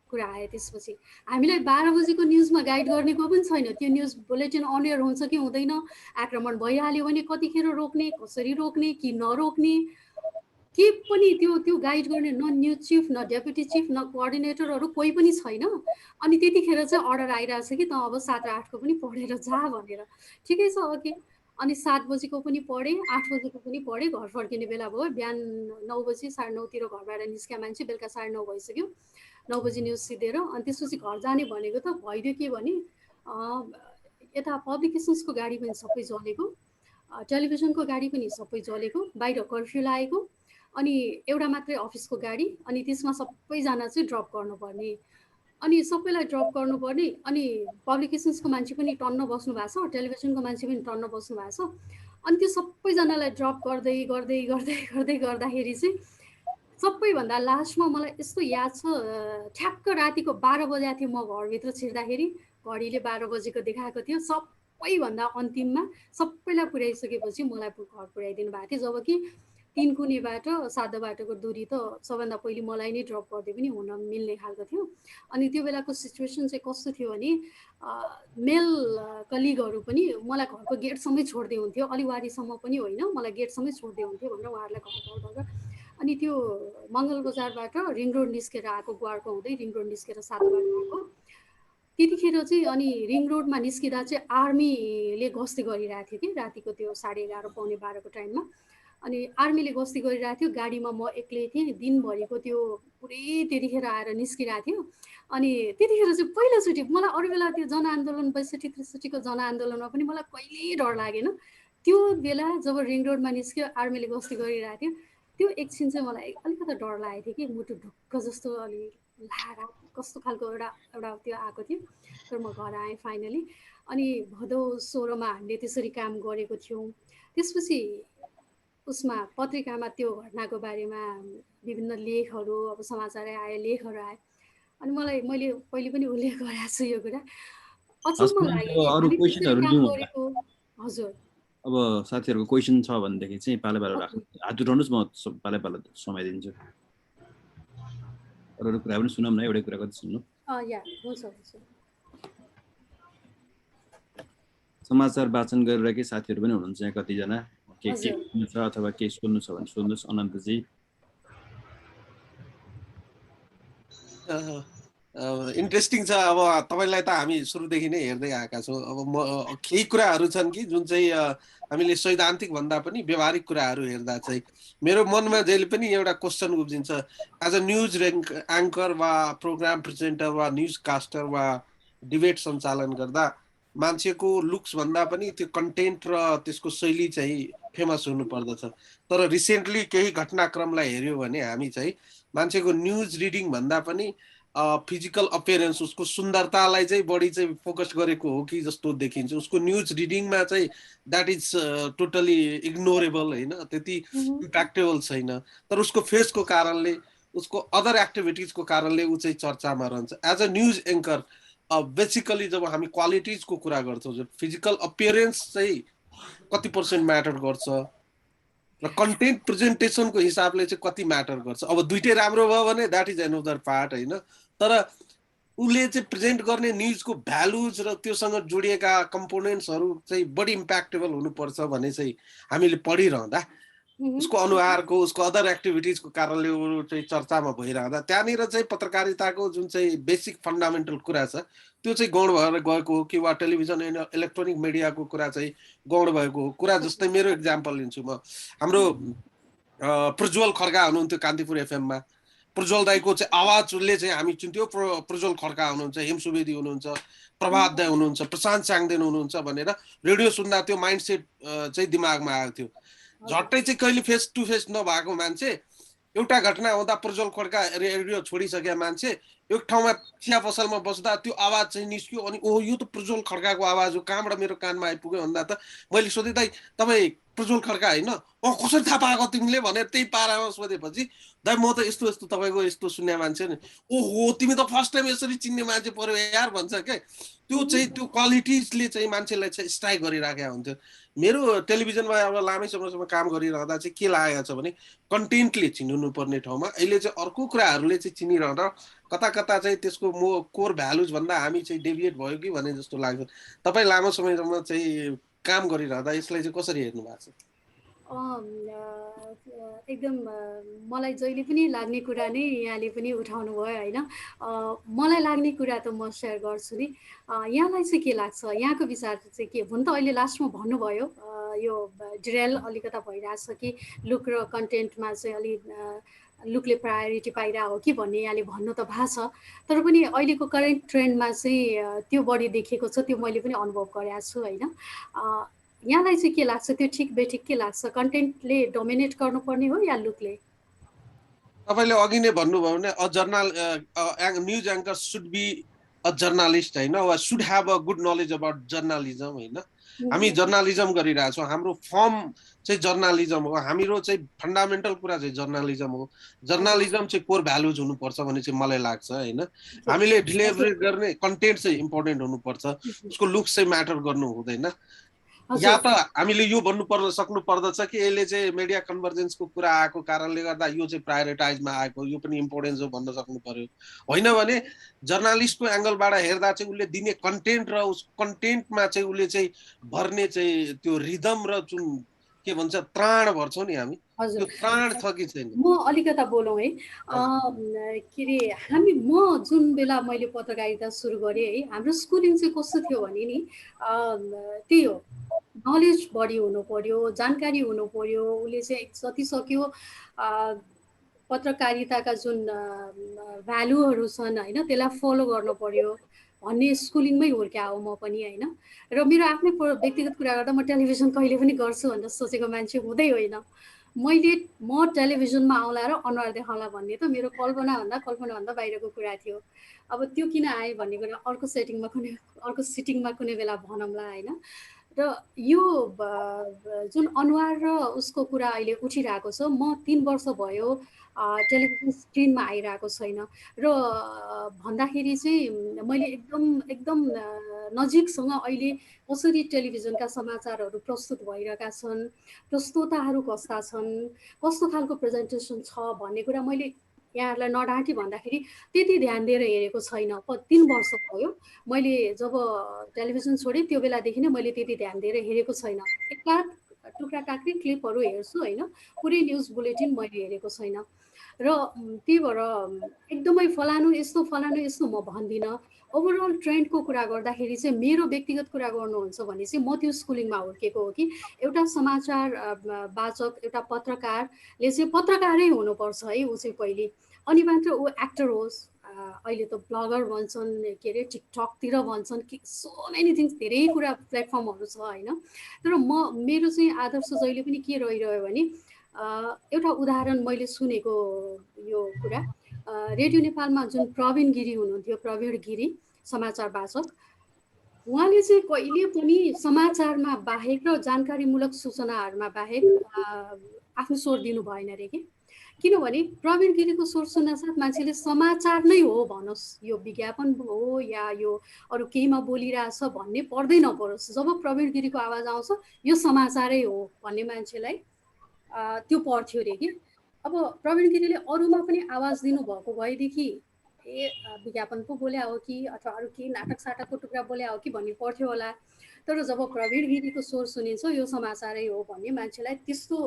कुरा आयो। त्यसपछि हामीलाई 12 बजेको न्युजमा गाइड गर्ने को पनि छैन, त्यो न्युज बुलेटिन अन एयर हुन्छ कि हुँदैन, आक्रमण भइहाल्यो भने कतिखेर रोक्ने, कसरी रोक्ने, कि नरोक्ने, के पनि त्यो त्यो गाइड गर्ने न न्युज चिफ, न डेपुटी चिफ, न कोअर्डिनेटरहरू कोही पनि छैन। अनि त्यतिखेर चाहिँ अर्डर आइरहेछ कि त अब 7 र 8को पनि पढेर जा भनेर। ठिकै छ ओके। अनि 7 बजेको पनि पढेँ, 8 बजेको पनि पढेँ, घर फर्किने बेला भयो, बिहान 9 बजी 9:30 घरबाट निस्किया मान्छे, बेलुका 9:30 भइसक्यो, 9 बजी न्युज सिधेर। अनि त्यसपछि घर जाने भनेको त भइदियो के भने यता पब्लिकेसन्सको गाडी पनि सबै जलेको, टेलिभिजनको गाडी पनि सबै जलेको, बाहिर कर्फ्यू लागेको, अनि एउटा मात्रै अफिसको गाडी, अनि त्यसमा सबैजना चाहिँ ड्रप गर्नुपर्ने, अनि सबैलाई ड्रप गर्नुपर्ने, अनि पब्लिकेसन्सको मान्छे पनि टन्न बस्नु भएको छ, टेलिभिजनको मान्छे पनि टन्न बस्नु भएको छ। अनि त्यो सबैजनालाई ड्रप गर्दै गर्दै गर्दै गर्दै गर्दाखेरि चाहिँ सबैभन्दा लास्टमा मलाई यस्तो याद छ, ठ्याक्क रातिको 12 बजेको थियो म घरभित्र छिर्दाखेरि, घडीले 12 बजेको देखाएको थियो। सबैभन्दा अन्तिममा सबैलाई पुर्याइसकेपछि मलाई घर पुर्याइदिनु भएको थियो, जबकि 3 कुनेबाट 7 बाटोको दूरी त सबभन्दा पहिले मलाई नै ड्रप गर्दै पनि हुन मिल्ने खालको थियो। अनि त्यो बेलाको सिचुएसन चाहिँ कस्तो थियो भने मेल कलिगहरू पनि मलाई घरको गेटसम्मै छोड्दै हुन्थ्यो, अलिवारीसम्म पनि होइन, मलाई गेटसम्मै छोड्दै हुन्थ्यो भनेर उहाँहरूलाई घर। अनि त्यो मङ्गल बजारबाट रिङ रोड निस्केर आएको, गुवारको हुँदै रिङ रोड निस्केर 7 बाटो आएको, त्यतिखेर चाहिँ अनि रिङ रोडमा निस्किँदा चाहिँ आर्मीले गस्ती गरिरहेको थियो कि रातिको त्यो 11:30 पौने 12को टाइममा। अनि आर्मीले गस्ती गरिरहेको थियो, गाडीमा म एक्लै थिएँ, दिनभरिको त्यो पुरै त्यतिखेर आएर निस्किरहेको थियो। अनि त्यतिखेर चाहिँ पहिलोचोटि मलाई, अरू बेला त्यो जनआन्दोलन 62-63को जनआन्दोलनमा पनि मलाई कहिल्यै डर लागेन, त्यो बेला जब रिङ रोडमा निस्क्यो आर्मीले गस्ती गरिरहेको थियो, त्यो एकछिन चाहिँ मलाई अलिकति डर लागेको थियो कि, मुटु ढुक्क जस्तो अलि लारा कस्तो खालको एउटा त्यो आएको थियो। तर म घर आएँ फाइनली। अनि भदौ 16मा हामीले त्यसरी काम गरेको थियौँ। त्यसपछि उसमा पत्रिकामा त्यो घटनाको बारेमा विभिन्न लेखहरू, अब समाचार आए, लेखहरू आए, अनि मैले पहिले पनि उल्लेख गरेको छु यो कुरा, अचम्म लाग्यो कि अरू हामी त्यसरी क्वेसनहरू काम लिउँ गरेको। हजुर, अब साथीहरूको क्वेसन छ भनेदेखि चाहिँ पाले पालो राख्नु, हात उठाउनुहोस्, म पाले पालो समय दिन्छु। अरू कुरा पनि सुनौँ न, एउटै कुरा कति सुन्नु। या हुन्छ हुन्छ। समाचार वाचन गरिरहेकै साथीहरू पनि हुनुहुन्छ यहाँ कतिजना, के सुन्नु छ अथवा के सोध्नु छ भने सोध्नुहोस् अनन्तजी। इन्ट्रेस्टिङ छ। अब तपाईँलाई त हामी सुरुदेखि नै हेर्दै आएका छौँ। अब म केही कुराहरू छन् कि जुन चाहिँ हामीले सैद्धान्तिक भन्दा पनि व्यवहारिक कुराहरू हेर्दा चाहिँ मेरो मनमा जहिले पनि एउटा क्वेसन उब्जिन्छ, एज अ न्युज एङ्कर वा प्रोग्राम प्रेजेन्टर वा न्युज कास्टर वा डिबेट सञ्चालन गर्दा मान्छेको लुक्स भन्दा पनि त्यो कन्टेन्ट र त्यसको शैली चाहिँ फेमस हुनु पर्दछ। तर रिसेन्टली केही घटनाक्रमलाई हेऱ्यो भने हामी चाहिँ मान्छेको न्युज रिडिङ भन्दा पनि फिजिकल अपियरेन्स, उसको सुन्दरतालाई चाहिँ बढी चाहिँ फोकस गरेको हो कि जस्तो देखिन्छ। उसको न्युज रिडिङमा चाहिँ द्याट इज टोटली इग्नोरेबल, होइन, त्यति इम्प्याक्टेबल छैन। तर उसको फेसको कारणले, उसको अदर एक्टिभिटिजको कारणले ऊ चाहिँ चर्चामा रहन्छ। As a news anchor basically जब हामी क्वालिटिजको कुरा गर्छौँ, फिजिकल अपियरेन्स चाहिँ कति % म्याटर गर्छ र कन्टेन्ट प्रेजेन्टेसनको हिसाबले चाहिँ कति म्याटर गर्छ। अब दुइटै राम्रो भयो भने द्याट इज एनदर पार्ट, होइन। तर उसले चाहिँ प्रेजेन्ट गर्ने न्युजको भ्यालुज र त्योसँग जोडिएका कम्पोनेन्ट्सहरू चाहिँ बढी इम्प्याक्टेबल हुनुपर्छ भने चाहिँ हामीले पढिरहँदा उसको अनुहारको, उसको अदर एक्टिभिटिजको कारणले ऊ चाहिँ चर्चामा भइरहँदा त्यहाँनिर चाहिँ पत्रकारिताको जुन चाहिँ बेसिक फन्डामेन्टल कुरा छ त्यो चाहिँ गौण भएर गएको हो कि वा टेलिभिजन इलेक्ट्रोनिक मिडियाको कुरा चाहिँ गौण भएको हो। कुरा जस्तै मेरो इक्जाम्पल लिन्छु म। हाम्रो प्रज्वल खड्का हुनुहुन्थ्यो कान्तिपुर एफएममा। प्रज्वल दाईको चाहिँ आवाजले चाहिँ हामी चिन्थ्यौँ, प्रज्वल खड्का हुनुहुन्छ, हेम सुवेदी हुनुहुन्छ, प्रभात दाई हुनुहुन्छ, प्रशान्त स्याङदेन हुनुहुन्छ भनेर रेडियो सुन्दा त्यो माइन्डसेट चाहिँ दिमागमा आएको थियो। झट्टै चाहिँ कहिले फेस टु फेस नभएको मान्छे, एउटा घटना हुँदा प्रज्वल खड्का रेडियो छोडिसकेका मान्छे एक ठाउँमा चिया पसलमा बस्दा त्यो आवाज चाहिँ निस्क्यो, अनि ओहो यो त प्रज्वल खड्काको आवाज हो, कहाँबाट मेरो कानमा आइपुग्यो भन्दा त मैले सोधेँ दाइ तपाईँ प्रज्वल खड्का होइन कसरी थाहा पाएको तिमीले भनेर त्यही पारामा सोधेपछि दाइ म त यस्तो यस्तो तपाईँको यस्तो सुन्ने मान्छे नि ओहो तिमी त फर्स्ट टाइम यसरी चिन्ने मान्छे पर्यो यार भन्छ क्या त्यो चाहिँ त्यो क्वालिटिजले चाहिँ मान्छेलाई चाहिँ स्ट्राइक गरिराखेको हुन्थ्यो मेरो टेलिभिजनमा अब लामै समयसम्म काम गरिरहँदा चाहिँ के लागेको छ भने कन्टेन्टले चिनिनु पर्ने ठाउँमा अहिले चाहिँ अर्को कुराहरूले चाहिँ चिनिरहँदा कता कता चाहिँ त्यसको कोर भ्यालुज भन्दा हामी चाहिँ डेभिएट भयो कि भने जस्तो लाग्छ तपाईँ लामो समयसम्म चाहिँ काम गरिरहँदा यसलाई चाहिँ कसरी हेर्नु भएको छ एकदम मलाई जहिले पनि लाग्ने कुरा नै यहाँले पनि उठाउनु भयो होइन मलाई लाग्ने कुरा त म सेयर गर्छु नि यहाँलाई चाहिँ के लाग्छ यहाँको विचार चाहिँ के हुन त अहिले लास्टमा भन्नुभयो यो डिरेल अलिकता भइरहेछ कि लुक र कन्टेन्टमा चाहिँ अलि लुकले प्रायोरिटी पाइरहेको हो कि भन्ने यहाँले भन्नु त भएको छ तर पनि अहिलेको करेन्ट ट्रेन्डमा चाहिँ त्यो बढी देखेको छ त्यो मैले पनि अनुभव गरेको छु होइन यहाँलाई चाहिँ के लाग्छ त्यो ठिक बेठिक के लाग्छ कन्टेन्टले डोमिनेट गर्नुपर्ने हो या लुकले तपाईँले अघि नै भन्नुभयो भने news anchor should be a journalist होइन वा should have a good knowledge about journalism होइन हामी जर्नलिजम गरिरहेछौँ हाम्रो फर्म चाहिँ जर्नलिजम हो हाम्रो चाहिँ फन्डामेन्टल कुरा चाहिँ जर्नलिजम हो जर्नलिजम चाहिँ कोर भ्यालुज हुनुपर्छ भन्ने चाहिँ मलाई लाग्छ होइन हामीले डेलिभरी गर्ने कन्टेन्ट चाहिँ इम्पोर्टेन्ट हुनुपर्छ उसको लुक्स चाहिँ म्याटर गर्नु हुँदैन या त हामीले यो भन्नु सक्नु पर्दछ कि यसले चाहिँ मिडिया कन्भर्जेन्सको कुरा आएको कारणले गर्दा यो चाहिँ प्रायोरिटाइजमा आएको यो पनि इम्पोर्टेन्स हो भन्न सक्नु पर्यो होइन भने जर्नलिस्टको एङ्गलबाट हेर्दा चाहिँ उसले दिने कन्टेन्ट र उस कन्टेन्टमा चाहिँ उसले चाहिँ भर्ने चाहिँ त्यो रिदम र जुन के भन्छ त्राण भर्छौँ नि हामी त्यो त्राण छ कि छैन म अलिकता बोलौँ है के अरे म जुन बेला मैले पत्रकारिता सुरु गरेँ है हाम्रो स्कुलिङ चाहिँ कस्तो थियो भने नि त्यही हो नलेज बढी हुनु पर्यो जानकारी हुनु पर्यो उसले चाहिँ जति सक्यो पत्रकारिताका जुन भ्यालुहरू छन् होइन त्यसलाई फलो गर्नु पर्यो भन्ने स्कुलिङमै हुर्क्या हो म पनि होइन र मेरो आफ्नै व्यक्तिगत कुरा गर्दा म टेलिभिजन कहिले पनि गर्छु भनेर सोचेको मान्छे हुँदै होइन म टेलिभिजनमा आउँला र अनुहार देखाउँला भन्ने त मेरो कल्पनाभन्दा बाहिरको कुरा थियो अब त्यो किन आएँ भन्ने कुरा अर्को सिटिङमा कुनै बेला भनौँला होइन र यो जुन अनुहार र उसको कुरा अहिले उठिरहेको छ म 3 वर्ष भयो टेलिभिजन स्क्रिनमा आइरहेको छैन र भन्दाखेरि चाहिँ मैले एकदम नजिकसँग अहिले कसरी टेलिभिजनका समाचारहरू प्रस्तुत भइरहेका छन् प्रस्तोताहरू कस्ता छन् कस्तो खालको प्रेजेन्टेसन छ भन्ने कुरा मैले यहाँहरूलाई नडाँटी भन्दाखेरि त्यति ध्यान दिएर हेरेको छैन 3 वर्ष भयो मैले जब टेलिभिजन छोडेँ त्यो बेलादेखि नै मैले त्यति ध्यान दिएर हेरेको छैन एकाध टुक्रा टाक्री क्लिपहरू हेर्छु होइन पुरै न्युज बुलेटिन मैले हेरेको छैन र त्यही भएर एकदमै फलानु यस्तो म भन्दिनँ ओभरअल ट्रेन्डको कुरा गर्दाखेरि चाहिँ मेरो व्यक्तिगत कुरा गर्नुहुन्छ भने चाहिँ म त्यो स्कुलिङमा हुर्केको हो कि एउटा समाचार वाचक एउटा पत्रकारले चाहिँ पत्रकारै हुनुपर्छ है ऊ चाहिँ पहिले अनि मात्र ऊ एक्टर होस् अहिले त ब्लगर भन्छन् के अरे टिकटकतिर भन्छन् कि सो मेनी थिङ्स धेरै कुरा प्लेटफर्महरू छ होइन तर मेरो चाहिँ आदर्श जहिले पनि के रहिरह्यो भने एउटा उदाहरण मैले सुनेको यो कुरा रेडियो नेपालमा जुन प्रवीण गिरी हुनुहुन्थ्यो प्रवीण गिरी समाचार वाचक उहाँले चाहिँ कहिले पनि समाचारमा बाहेक र जानकारीमूलक सूचनाहरूमा बाहेक आफ्नो स्वर दिनु भएन अरे कि किनभने प्रवीण गिरीको स्वर सुन्नासाथ मान्छेले समाचार नै हो भनोस् यो विज्ञापन हो या यो अरू केहीमा बोलिरहेछ भन्ने पर्दै नपरोस् जब प्रवीण गिरीको आवाज आउँछ यो समाचारै हो भन्ने मान्छेलाई त्यो पर्थ्यो अरे कि अब प्रवीण गिरीले अरूमा पनि आवाज दिनुभएको भएदेखि विज्ञापन पो बोल्या हो कि अथवा अरू केही नाटक साटकको टुक्रा बोल्या हो कि भन्ने पर्थ्यो होला तर जब प्रवीण गिरीको स्वर सुनिन्छ यो समाचारै हो भन्ने मान्छेलाई त्यस्तो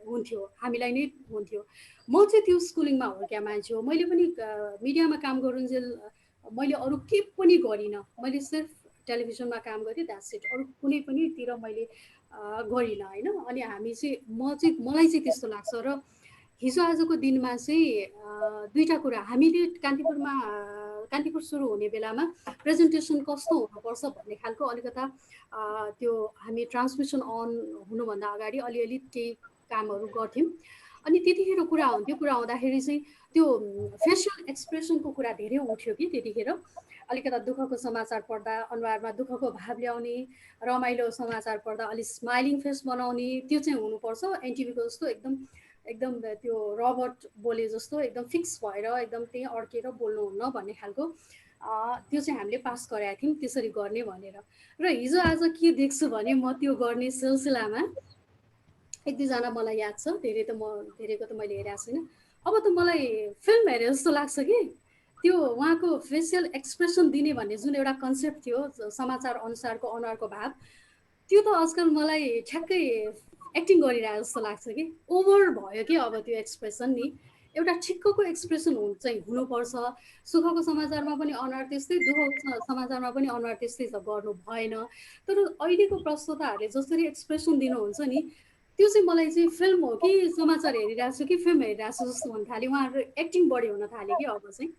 हुन्थ्यो हामीलाई नै हुन्थ्यो म चाहिँ त्यो स्कुलिङमा हुर्किया मान्छे हो मैले पनि मिडियामा काम गरुन्जेल मैले अरू के पनि गरिनँ मैले सिर्फ टेलिभिजनमा काम गरेँ द्याट्स इट अरू कुनै पनि तिर मैले गरिनँ होइन अनि मलाई चाहिँ त्यस्तो लाग्छ र हिजो आजको दिनमा चाहिँ दुईटा कुरा हामीले कान्तिपुर सुरु हुने बेलामा प्रेजेन्टेसन कस्तो हुनुपर्छ भन्ने खालको अलिकता त्यो हामी ट्रान्समिसन अन हुनुभन्दा अगाडि अलिअलि केही कामहरू गर्थ्यौँ अनि त्यतिखेर कुरा हुँदाखेरि चाहिँ त्यो फेसियल एक्सप्रेसनको कुरा धेरै उठ्यो कि त्यतिखेर। अलिकता दुःखको समाचार पढ्दा अनुहारमा दुःखको भाव ल्याउने, रमाइलो समाचार पढ्दा अलिक स्माइलिङ फेस बनाउने, त्यो चाहिँ हुनुपर्छ। एनटिभीको जस्तो एकदम एकदम त्यो रबर्ट बोले जस्तो एकदम फिक्स भएर एकदम त्यही अड्केर बोल्नुहुन्न भन्ने खालको त्यो चाहिँ हामीले पास गराएका थियौँ त्यसरी गर्ने भनेर। र हिजो आज के देख्छु भने म त्यो गर्ने सिलसिलामा एक दुईजना मलाई याद छ, धेरैको त मैले हेरेको छैन। अब त मलाई फिल्म हेरे जस्तो लाग्छ कि त्यो उहाँको फेसियल एक्सप्रेसन दिने भन्ने जुन एउटा कन्सेप्ट थियो समाचार अनुसारको अनुहारको भाव, त्यो त आजकल मलाई ठ्याक्कै एक्टिङ गरिरहेको जस्तो लाग्छ कि ओभर भयो कि अब त्यो एक्सप्रेसन नि। एउटा ठिक्कको एक्सप्रेसन चाहिँ हुनुपर्छ। सुखको समाचारमा पनि अनुहार त्यस्तै, दुःखको समाचारमा पनि अनुहार त्यस्तै त गर्नु भएन। तर अहिलेको प्रस्तोताहरूले जसरी एक्सप्रेसन दिनुहुन्छ नि, त्यो चाहिँ मलाई चाहिँ फिल्म हो कि समाचार हेरिरहेको छु कि फिल्म हेरिरहेको छु जस्तो हुन थाल्यो। उहाँहरू एक्टिङ बढी हुन थाल्यो कि अब चाहिँ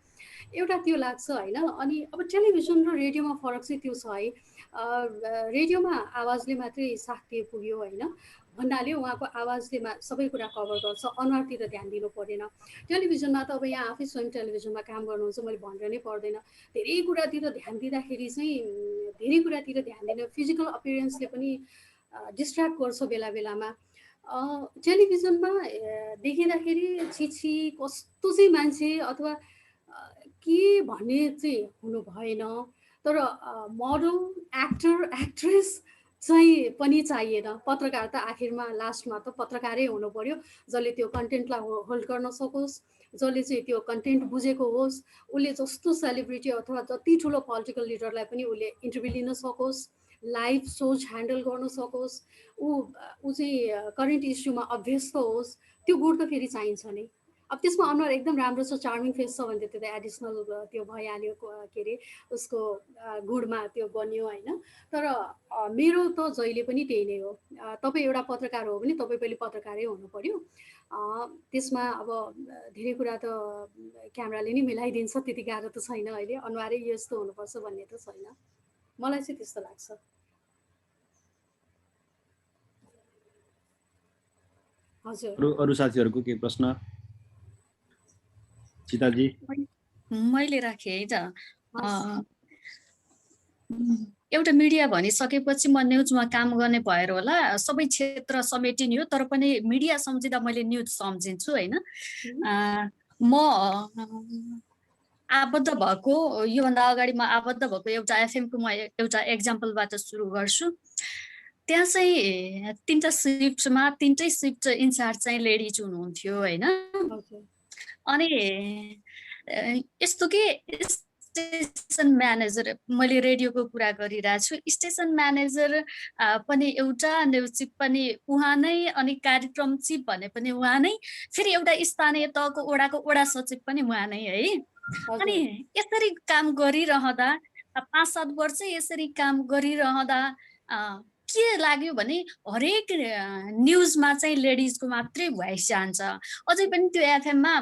एउटा त्यो लाग्छ होइन। अनि अब टेलिभिजन र रेडियोमा फरक चाहिँ त्यो छ है। रेडियोमा आवाजले मात्रै साक्य पुग्यो होइन भन्नाले उहाँको आवाजले सबै कुरा कभर गर्छ, अनुहारतिर ध्यान दिनु पर्दैन। टेलिभिजनमा त अब यहाँ आफै स्वयं टेलिभिजनमा काम गर्नुहुन्छ, मैले भनेर नै पर्दैन। धेरै कुरातिर ध्यान दिँदाखेरि चाहिँ धेरै कुरातिर ध्यान दिन फिजिकल अपियरेन्सले पनि डिस्ट्र्याक्ट गर्छ बेला बेलामा। टेलिभिजनमा देखिँदाखेरि छिछि कस्तो चाहिँ मान्छे अथवा के भन्ने चाहिँ हुनु भएन। तर मोडल एक्टर एक्ट्रेस चाहिँ पनि चाहिएन। पत्रकार त आखिरमा लास्टमा त पत्रकारै हुनु पर्यो, जसले त्यो कन्टेन्टलाई होल्ड गर्न सकोस्, जसले चाहिँ त्यो कन्टेन्ट बुझेको होस्, उसले जस्तो सेलिब्रिटी अथवा जति ठुलो पोलिटिकल लिडरलाई पनि उसले इन्टरभ्यू लिन सकोस्, लाइभ सोच ह्यान्डल गर्न सकोस्, ऊ चाहिँ करेन्ट इस्युमा अभ्यस्त होस्, त्यो गुण त फेरि चाहिन्छ नै। अब त्यसमा अनुहार एकदम राम्रो छ, चार्मिङ फेस छ भने त्यो त एडिसनल त्यो भइहाल्यो, के अरे उसको गुणमा त्यो बन्यो होइन। तर मेरो त जहिले पनि त्यही नै हो। तपाईँ एउटा पत्रकार हो भने तपाईँ पनि पत्रकारै हुनु पर्यो। त्यसमा अब धेरै कुरा त क्यामेराले नै मिलाइदिन्छ, त्यति गाह्रो त छैन अहिले। अनुहारै यस्तो हुनुपर्छ भन्ने त छैन, मलाई चाहिँ त्यस्तो लाग्छ। हजुर, अरू साथीहरूको के प्रश्न? सीताजी मैले राखेँ है त। एउटा मिडिया भनिसकेपछि म न्युजमा काम गर्ने भएर होला सबै क्षेत्र समेटिने हो, तर पनि मिडिया सम्झिँदा मैले न्युज सम्झिन्छु होइन। म आबद्ध भएको योभन्दा अगाडि म आबद्ध भएको एउटा एफएमको म एउटा एक्जाम्पलबाट सुरु गर्छु। त्यहाँ चाहिँ तिनवटा सिफ्टमा तिनटै सिफ्ट इन्चार्ज चाहिँ लेडिज हुनुहुन्थ्यो होइन। अनि यस्तो के स्टेसन म्यानेजर, मैले रेडियोको कुरा गरिरहेको छु, स्टेसन म्यानेजर पनि एउटा, न्युज चिफ पनि उहाँ नै, अनि कार्यक्रम चिफ भने पनि उहाँ नै, फेरि एउटा स्थानीय तहको वडाको वडा सचिव पनि उहाँ नै है। अनि यसरी काम गरिरहँदा 5-7 वर्ष यसरी काम गरिरहँदा के लाग्यो भने हरेक न्युजमा चाहिँ लेडिजको मात्रै भोइस जान्छ। अझै पनि त्यो एफएममा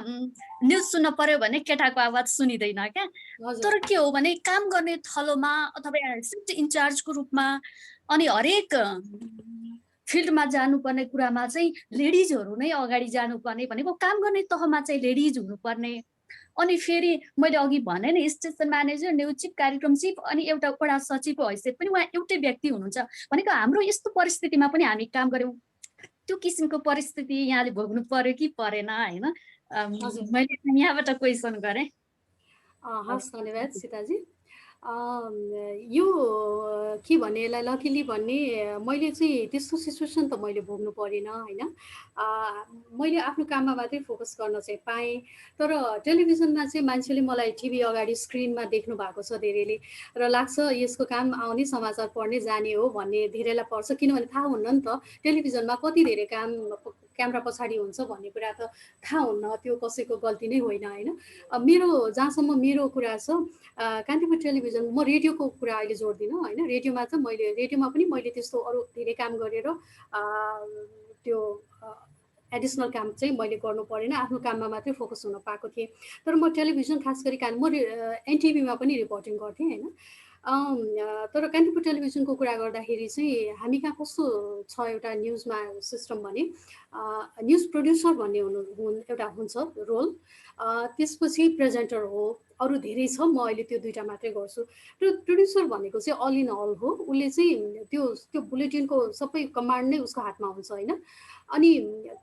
न्युज सुन्न पर्यो भने केटाको आवाज सुनिँदैन क्या। तर के हो भने काम गर्ने थलोमा अथवा सिफ्ट इन्चार्जको रूपमा अनि हरेक फिल्डमा जानुपर्ने कुरामा चाहिँ लेडिजहरू नै अगाडि जानुपर्ने भनेको, काम गर्ने तहमा चाहिँ लेडिज हुनुपर्ने। अनि फेरि मैले अघि भने नि स्टेसन म्यानेजर, न्युज चिफ, कार्यक्रम चिफ अनि एउटा वडा सचिवको हैसियत पनि उहाँ एउटै व्यक्ति हुनुहुन्छ भनेको हाम्रो यस्तो परिस्थितिमा पनि हामी काम गर्यौँ। त्यो किसिमको परिस्थिति यहाँले भोग्नु पर्यो कि परेन होइन। मैले यहाँबाट क्वेसन गरेँ। हस्, धन्यवाद सीताजी। यो के भन्ने, यसलाई लकिली भन्ने, मैले चाहिँ त्यस्तो सिचुएसन त मैले भोग्नु परेन होइन। मैले आफ्नो काममा मात्रै फोकस गर्न चाहिँ पाएँ। तर टेलिभिजनमा चाहिँ मान्छेले मलाई टिभी अगाडि स्क्रिनमा देख्नु भएको छ धेरैले, र लाग्छ यसको काम आउने समाचार पढ्ने जाने हो भन्ने धेरैलाई पर्छ। किनभने थाहा हुन्न नि त टेलिभिजनमा कति धेरै काम क्यामेरा पछाडि हुन्छ भन्ने कुरा त थाहा हुन्न, त्यो कसैको गल्ती नै होइन होइन। मेरो जहाँसम्म मेरो कुरा छ, कान्तिपुर टेलिभिजन, म रेडियोको कुरा अहिले जोड्दिनँ होइन। रेडियोमा त रेडियोमा पनि मैले त्यस्तो अरू धेरै काम गरेर त्यो एडिसनल काम चाहिँ मैले गर्नु परेन, आफ्नो काममा मात्रै फोकस हुन पाएको थिएँ। तर म टेलिभिजन खास गरी म एनटिभीमा पनि रिपोर्टिङ गर्थेँ होइन। तर कान्तिपुर टेलिभिजनको कुरा गर्दाखेरि चाहिँ हामी कहाँ कस्तो छ एउटा न्युजमा सिस्टम भने न्युज प्रड्युसर भन्ने एउटा हुन्छ रोल, त्यसपछि प्रेजेन्टर हो, अरू धेरै छ, म अहिले त्यो दुईवटा मात्रै गर्छु। र प्रड्युसर भनेको चाहिँ अल इन अल हो, उसले चाहिँ त्यो त्यो बुलेटिनको सबै कमान्ड नै उसको हातमा हुन्छ होइन। अनि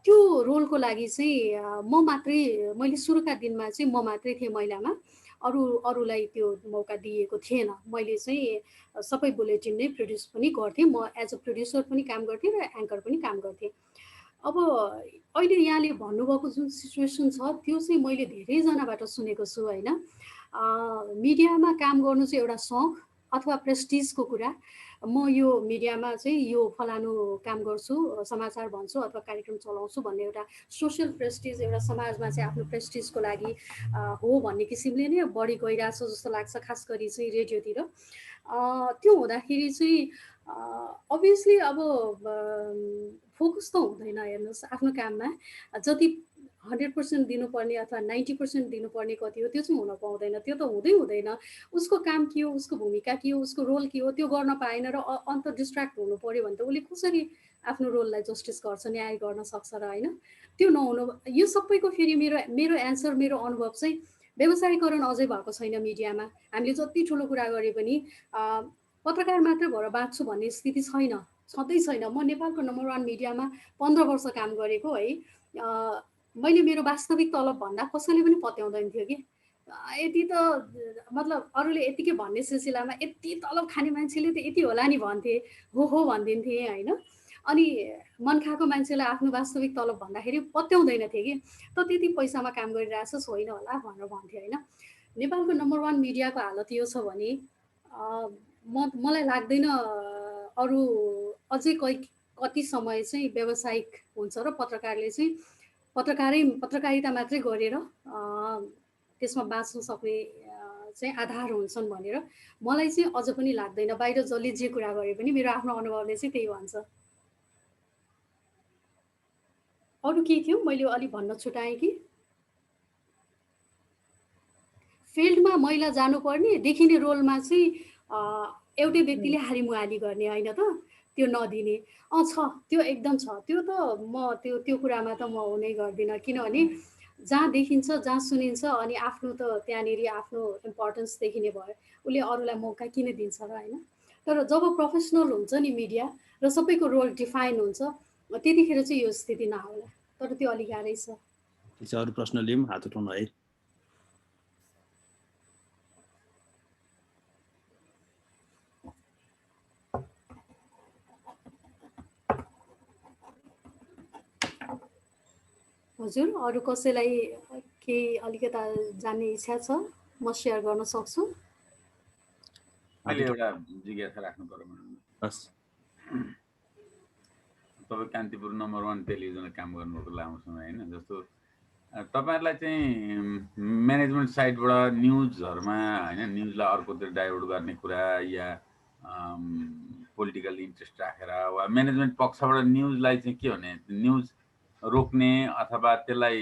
त्यो रोलको लागि चाहिँ म मात्रै, मैले सुरुका दिनमा चाहिँ म मात्रै थिएँ महिलामा, अरूलाई त्यो मौका दिएको थिएन। मैले चाहिँ सबै बुलेटिन नै प्रड्युस पनि गर्थेँ, म एज अ प्रड्युसर पनि काम गर्थेँ र एङ्कर पनि काम गर्थेँ। अब अहिले यहाँले भन्नुभएको जुन सिचुएसन छ त्यो चाहिँ मैले धेरैजनाबाट सुनेको छु होइन। मिडियामा काम गर्नु चाहिँ एउटा सौख अथवा प्रेस्टिजको कुरा। म यो मिडियामा चाहिँ यो फलानु काम गर्छु, समाचार भन्छु अथवा कार्यक्रम चलाउँछु भन्ने एउटा सोसियल प्रेस्टिज, एउटा समाजमा चाहिँ आफ्नो प्रेस्टिजको लागि हो भन्ने किसिमले नै बढी गइरहेछ जस्तो लाग्छ, खास गरी चाहिँ रेडियोतिर। त्यो हुँदाखेरि चाहिँ अभियसली अब फोकस त हुँदैन। हेर्नुहोस् आफ्नो काममा जति 100% दिनुपर्ने अथवा 90% दिनुपर्ने कति हो त्यो चाहिँ हुन पाउँदैन, त्यो त हुँदैन। उसको काम के हो, उसको भूमिका के हो, उसको रोल के हो त्यो गर्न पाएन र अन्त डिस्ट्र्याक्ट हुनु पऱ्यो भने त उसले कसरी आफ्नो रोललाई जस्टिस गर्छ, न्याय गर्न सक्छ र होइन। त्यो नहुनु, यो सबैको फेरि मेरो एन्सर, मेरो अनुभव चाहिँ व्यवसायीकरण अझै भएको छैन मिडियामा। हामीले जति ठुलो कुरा गरे पनि पत्रकार मात्र भएर बाँच्छु भन्ने स्थिति छैन, छँदै छैन। म नेपालको नम्बर 1 मिडियामा 15 वर्ष काम गरेको है। मैले मेरो वास्तविक तलब भन्दा कसैले पनि पत्याउँदैन थियो कि। यति त मतलब अरूले यतिकै भन्ने सिलसिलामा यति तलब खाने मान्छेले त यति होला नि भन्थे, हो भनिदिन्थे होइन। अनि मन खाएको मान्छेलाई आफ्नो वास्तविक तलब भन्दाखेरि पत्याउँदैन थियो कि, त त्यति पैसामा काम गरिरहेछस् होइन होला भनेर भन्थ्यो होइन। नेपालको नम्बर 1 मिडियाको हालत यो छ भने मलाई लाग्दैन अरू अझै कति समय चाहिँ व्यावसायिक हुन्छ र पत्रकारले चाहिँ पत्रकारिता मात्रै गरेर त्यसमा बाँच्न सक्ने चाहिँ आधार हुन्छन् भनेर मलाई चाहिँ अझ पनि लाग्दैन। बाहिर जसले जे कुरा गरे पनि मेरो आफ्नो अनुभवले चाहिँ त्यही भन्छ। अरू के थियो मैले अलि भन्न छुटाएँ कि? फिल्डमा महिला जानुपर्ने देखिने रोलमा चाहिँ एउटै व्यक्तिले हालिमुहाली गर्ने होइन त, त्यो नदिने छ, त्यो एकदम छ। त्यो त म त्यो कुरामा त म हुनै गर्दिनँ, किनभने जहाँ देखिन्छ, जहाँ सुनिन्छ अनि आफ्नो त त्यहाँनिर आफ्नो इम्पोर्टेन्स देखिने भयो, उसले अरूलाई मौका किन दिन्छ र होइन। तर जब प्रोफेसनल हुन्छ नि मिडिया र सबैको रोल डिफाइन हुन्छ त्यतिखेर चाहिँ यो स्थिति नहोला, तर त्यो अलिक गाह्रै छ। अरू प्रश्न लिउँ, हात उठाउनु है। हजुर, अरू कसैलाई केही अलिकता जान्ने इच्छा छ म सेयर गर्न सक्छु। मैले एउटा जिज्ञासा राख्नु पर्यो भने तपाईँ कान्तिपुर नम्बर 1 टेलिभिजनमा काम गर्नुको लामो समय होइन, जस्तो तपाईँहरूलाई चाहिँ म्यानेजमेन्ट साइडबाट न्युजहरूमा होइन, न्युजलाई अर्कोतिर डाइभर्ट गर्ने कुरा या पोलिटिकल इन्ट्रेस्ट राखेर वा म्यानेजमेन्ट पक्षबाट न्युजलाई चाहिँ के भने न्युज रोक्ने अथवा त्यसलाई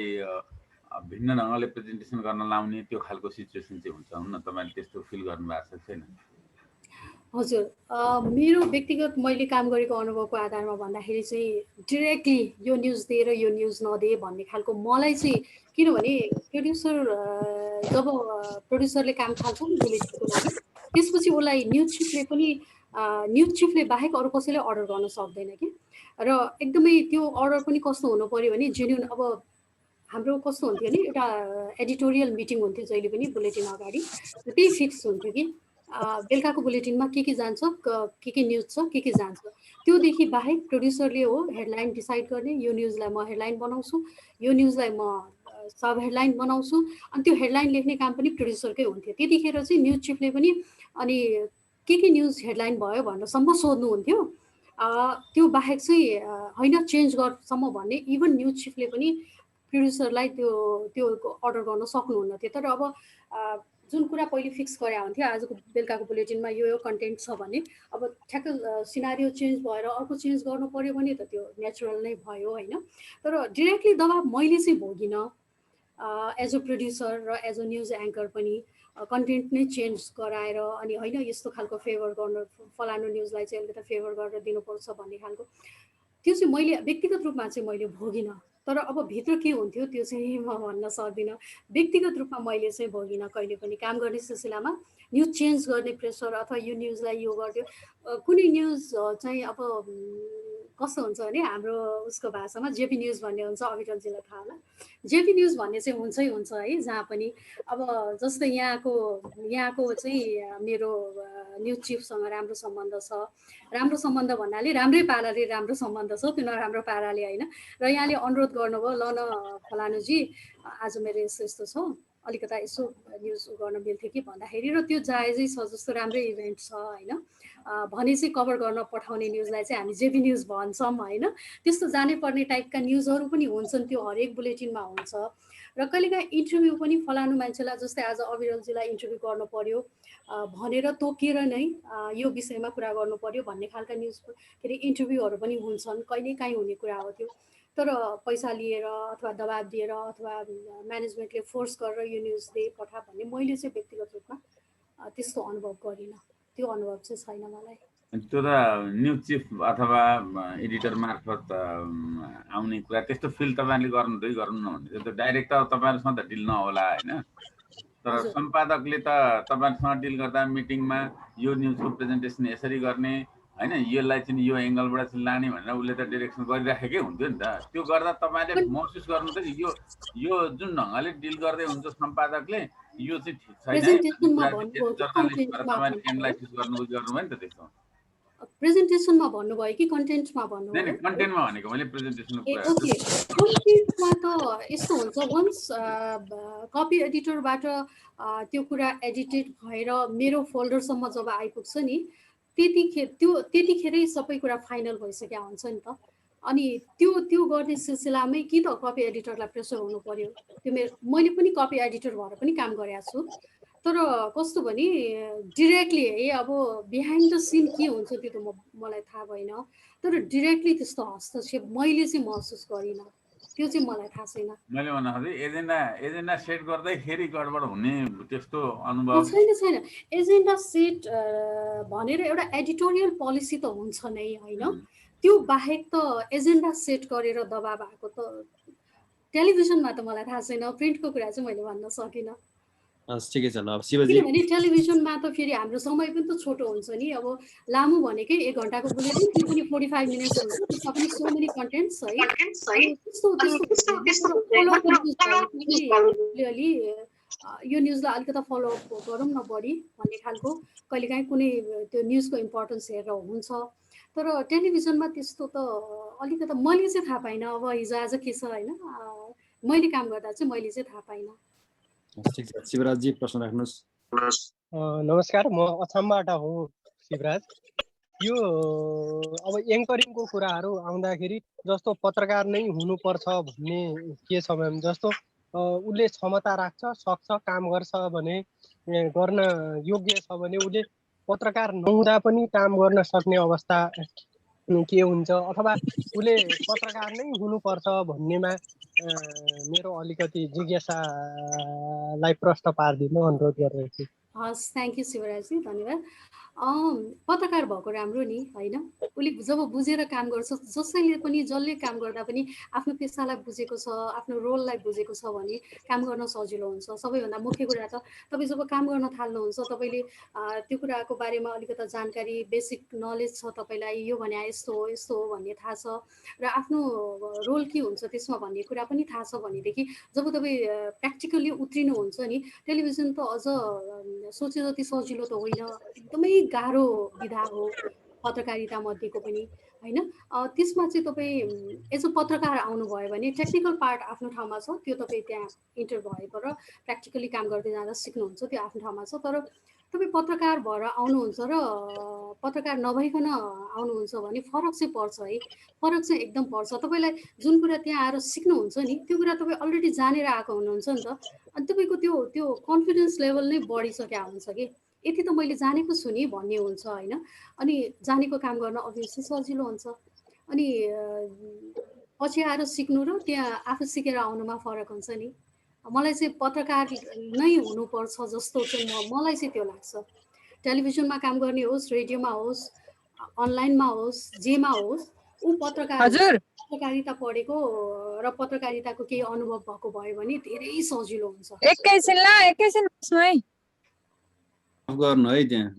भिन्न ढङ्गले प्रेजेन्टेसन गर्न लाउने त्यो खालको सिचुएसन चाहिँ हुन्छ हुन्न, तपाईँले त्यस्तो फिल गर्नुभएको छ छैन? हजुर, मेरो व्यक्तिगत मैले काम गरेको अनुभवको आधारमा भन्दाखेरि चाहिँ डिरेक्टली यो न्युज दे र यो न्युज नदे भन्ने खालको मलाई चाहिँ, किनभने प्रड्युसर जब प्रड्युसरले काम थाल्छ नि बुलेटिनको लागि त्यसपछि उसलाई न्युज चिफले बाहेक अरू कसैले अर्डर गर्न सक्दैन कि। र एकदमै त्यो अर्डर पनि कस्तो हुनु पऱ्यो भने जेन्युन। अब हाम्रो कस्तो हुन्थ्यो नि, एउटा एडिटोरियल मिटिङ हुन्थ्यो जहिले पनि बुलेटिन अगाडि, त्यही फिक्स हुन्थ्यो कि बेलुकाको बुलेटिनमा के जान्छ, के न्युज छ, के जान्छ। त्योदेखि बाहेक प्रड्युसरले हो हेडलाइन डिसाइड गर्ने, यो न्युजलाई म हेडलाइन बनाउँछु, यो न्युजलाई म सब हेडलाइन बनाउँछु, अनि त्यो हेडलाइन लेख्ने काम पनि प्रड्युसरकै हुन्थ्यो। त्यतिखेर चाहिँ न्युज चिफले पनि अनि के न्युज हेडलाइन भयो भन्नसम्म सोध्नुहुन्थ्यो। त्यो बाहेक चाहिँ होइन चेन्ज गर्सम्म भन्ने इभन न्युज चिफले पनि प्रड्युसरलाई त्यो अर्डर गर्न सक्नुहुन्न थियो। तर अब जुन कुरा पहिले फिक्स गरे हुन्थ्यो आजको बेलुकाको बुलेटिनमा यो कन्टेन्ट छ भने अब ठ्याक्क सिनारियो चेन्ज भएर अर्को चेन्ज गर्नु पऱ्यो भने त त्यो नेचुरल नै भयो होइन। तर डिरेक्टली दबाब मैले चाहिँ भोगिनँ, एज अ प्रड्युसर र एज अ न्युज एङ्कर पनि कन्टेन्ट नै चेन्ज गराएर अनि होइन यस्तो खालको फेभर गर्नु फलानु न्युजलाई चाहिँ अलिकति फेभर गरेर दिनुपर्छ भन्ने खालको त्यो चाहिँ मैले व्यक्तिगत रूपमा चाहिँ मैले भोगिनँ। तर अब भित्र के हुन्थ्यो त्यो चाहिँ म भन्न सक्दिनँ। व्यक्तिगत रूपमा मैले चाहिँ भोगिनँ कहिले पनि। काम गर्ने सिलसिलामा न्युज चेन्ज गर्ने प्रेसर अथवा यो न्युजलाई यो गरिदियो कुनै न्युज चाहिँ अब कस्तो हुन्छ भने हाम्रो उसको भाषामा जेपी न्युज भन्ने हुन्छ, अविरलजीलाई थाहा होला। जेपी न्युज भन्ने चाहिँ हुन्छै हुन्छ है जहाँ पनि। अब जस्तै यहाँको चाहिँ मेरो न्युज चिफसँग राम्रो सम्बन्ध छ। राम्रो सम्बन्ध भन्नाले राम्रै पाराले राम्रो सम्बन्ध छ, त्यो नराम्रो पाराले होइन। र यहाँले अनुरोध गर्नुभयो ल न फलानुजी आज मेरो यस्तो यस्तो छ अलिकता यसो न्युज गर्न मिल्थ्यो कि भन्दाखेरि र त्यो जायजै छ जस्तो राम्रै इभेन्ट छ होइन भने चाहिँ कभर गर्न पठाउने न्युजलाई चाहिँ हामी जेपी न्युज भन्छौँ होइन। त्यस्तो जानै पर्ने टाइपका न्युजहरू पनि हुन्छन्, त्यो हरेक बुलेटिनमा हुन्छ। र कहिलेकाहीँ इन्टरभ्यू पनि फलानु मान्छेलाई जस्तै आज अविरलजीलाई इन्टरभ्यू गर्नु पर्यो भनेर तोकेर नै यो विषयमा कुरा गर्नु पर्यो भन्ने खालका न्युज के अरे इन्टरभ्यूहरू पनि हुन्छन्, कहिलेकाहीँ हुने कुरा हो त्यो। तर पैसा लिएर अथवा दबाब दिएर अथवा म्यानेजमेन्टले फोर्स गरेर यो न्युज दे पठा भन्ने मैले चाहिँ व्यक्तिगत रूपमा त्यस्तो अनुभव गरिनँ। त्यो अनुभव चाहिँ छैन मलाई। त्यो त न्युज चिफ अथवा एडिटर मार्फत आउने कुरा त्यस्तो फिल तपाईँले गर्नुहुँदै गर्नु भने त्यो डाइरेक्ट त तपाईँहरूसँग त डिल नहोला होइन। तर सम्पादकले त तपाईँहरूसँग डिल गर्दा मिटिङमा यो न्युजको प्रेजेन्टेसन यसरी गर्ने होइन, यसलाई चाहिँ यो एङ्गलबाट चाहिँ लाने भनेर उसले त डिरेक्सन गरिराखेकै हुन्थ्यो नि त। त्यो गर्दा तपाईँले महसुस गर्नु त यो जुन ढङ्गले डिल गर्दै हुन्छ सम्पादकले यो चाहिँ ठिक छैन, तपाईँले एनालाइसिस गर्नुभयो नि त त्यसो। प्रेजेन्टेसनमा भन्नुभयो कि कन्टेन्टमा भन्नुभयो? कन्टेन्टमा भनेको मैले प्रेजेन्टेसनको कुरा। ओके, कन्टेन्टमा त यस्तो हुन्छ वन्स कपी एडिटरबाट त्यो कुरा एडिटेड भएर मेरो फोल्डरसम्म जब आइपुग्छ नि त्यतिखेरै सबै कुरा फाइनल भइसकेको हुन्छ नि त। अनि त्यो गर्ने सिलसिलामै कि त कपी एडिटरलाई प्रेसर हुनु पर्यो। त्यो मैले पनि कपी एडिटर भएर पनि काम गरेको छु। तर कस्तो भने डिरेक्टली है अब बिहाइन्ड द सिन के हुन्छ त्यो त मलाई थाहा भएन। तर डिरेक्टली त्यस्तो हस्तक्षेप मैले चाहिँ महसुस गरिनँ, त्यो चाहिँ मलाई थाहा छैन। मैले भन्नु खोजेँ एजेन्डा सेट गर्दैखेरि गडबड हुने त्यस्तो अनुभव छैन। एजेन्डा सेट भनेर एउटा एडिटोरियल पोलिसी त हुन्छ नै होइन। त्यो बाहेक त एजेन्डा सेट गरेर दबाब आएको त टेलिभिजनमा त मलाई थाहा छैन। प्रिन्टको कुरा चाहिँ मैले भन्न सकिनँ। ठिकै छ ल शिवजी। किनभने टेलिभिजनमा त फेरि हाम्रो समय पनि त छोटो हुन्छ नि। अब लामो भनेकै 1 घन्टाको बुलेटिन त्यो पनि 45 मिनट्स हुन्छ, त्यसमा पनि सो मेनी कन्टेन्ट्स है। अलि यो न्युजलाई अलिकति फलोअप गरौँ न बढी भन्ने खालको कहिलेकाहीँ कुनै त्यो न्युजको इम्पोर्टेन्स हेरेर हुन्छ। तर टेलिभिजनमा त्यस्तो त अलिकति मैले चाहिँ थाहा पाइनँ। अब हिजो आज के छ होइन, मैले काम गर्दा चाहिँ मैले चाहिँ थाहा पाइनँ। ठिक छ शिवराजजी प्रश्न राख्नुहोस्। नमस्कार, म अछामबाट हो शिवराज। यो अब एङ्करिङको कुराहरू आउँदाखेरि जस्तो पत्रकार नै हुनुपर्छ भन्ने के छ भने जस्तो उसले क्षमता राख्छ, सक्छ, काम गर्छ भने गर्न योग्य छ भने उसले पत्रकार नहुँदा पनि काम गर्न सक्ने अवस्था के हुन्छ, अथवा उसले पत्रकार नै हुनुपर्छ भन्नेमा मेरो अलिकति जिज्ञासालाई प्रश्न पारिदिनु अनुरोध गरिरहेको छु। हस्, थ्याङ्क यू शिवराजजी, धन्यवाद। पत्रकार भएको राम्रो नि होइन। उसले जब बुझेर काम गर्छ, जसैले पनि जसले काम गर्दा पनि आफ्नो पेसालाई बुझेको छ, आफ्नो रोललाई बुझेको छ भने काम गर्न सजिलो हुन्छ। सबैभन्दा मुख्य कुरा त तपाईँ जब काम गर्न थाल्नुहुन्छ तपाईँले त्यो कुराको बारेमा अलिकति जानकारी बेसिक नलेज छ तपाईँलाई, यो भने यस्तो हो भन्ने थाहा छ र आफ्नो रोल के हुन्छ त्यसमा भन्ने कुरा पनि थाहा छ भनेदेखि जब तपाईँ प्र्याक्टिकल्ली उत्रिनुहुन्छ नि, टेलिभिजन त अझ सोचे जति सजिलो त होइन, एकदमै गाह्रो विधा हो पत्रकारिता मध्येको पनि होइन। त्यसमा चाहिँ तपाईँ एज अ पत्रकार आउनुभयो भने टेक्निकल पार्ट आफ्नो ठाउँमा छ, त्यो तपाईँ त्यहाँ इन्टर भएको र प्र्याक्टिकली काम गर्दै जाँदा सिक्नुहुन्छ, त्यो आफ्नो ठाउँमा छ। तर तपाईँ पत्रकार भएर आउनुहुन्छ र पत्रकार नभइकन आउनुहुन्छ भने फरक चाहिँ पर्छ है। फरक चाहिँ एकदम पर्छ। तपाईँलाई जुन कुरा त्यहाँ आएर सिक्नुहुन्छ नि त्यो कुरा तपाईँ अलरेडी जानेर आएको हुनुहुन्छ नि त। अनि तपाईँको त्यो कन्फिडेन्स लेभल नै बढिसकेको हुन्छ कि यति त मैले जानेको छु नि भन्ने हुन्छ होइन। अनि जानेको काम गर्न अभियसली सजिलो हुन्छ। अनि पछि आएर सिक्नु र त्यहाँ आफू सिकेर आउनुमा फरक हुन्छ नि। मलाई चाहिँ पत्रकार नै हुनुपर्छ जस्तो चाहिँ मलाई चाहिँ त्यो लाग्छ। टेलिभिजनमा काम गर्ने होस्, रेडियोमा होस्, अनलाइनमा होस्, जेमा होस्, ऊ पत्रकार हजुर पत्रकारिता पढेको र पत्रकारिताको केही अनुभव भएको भयो भने धेरै सजिलो हुन्छ। एकैछिन बस्नु है। गफ गर्नु है, त्यहाँ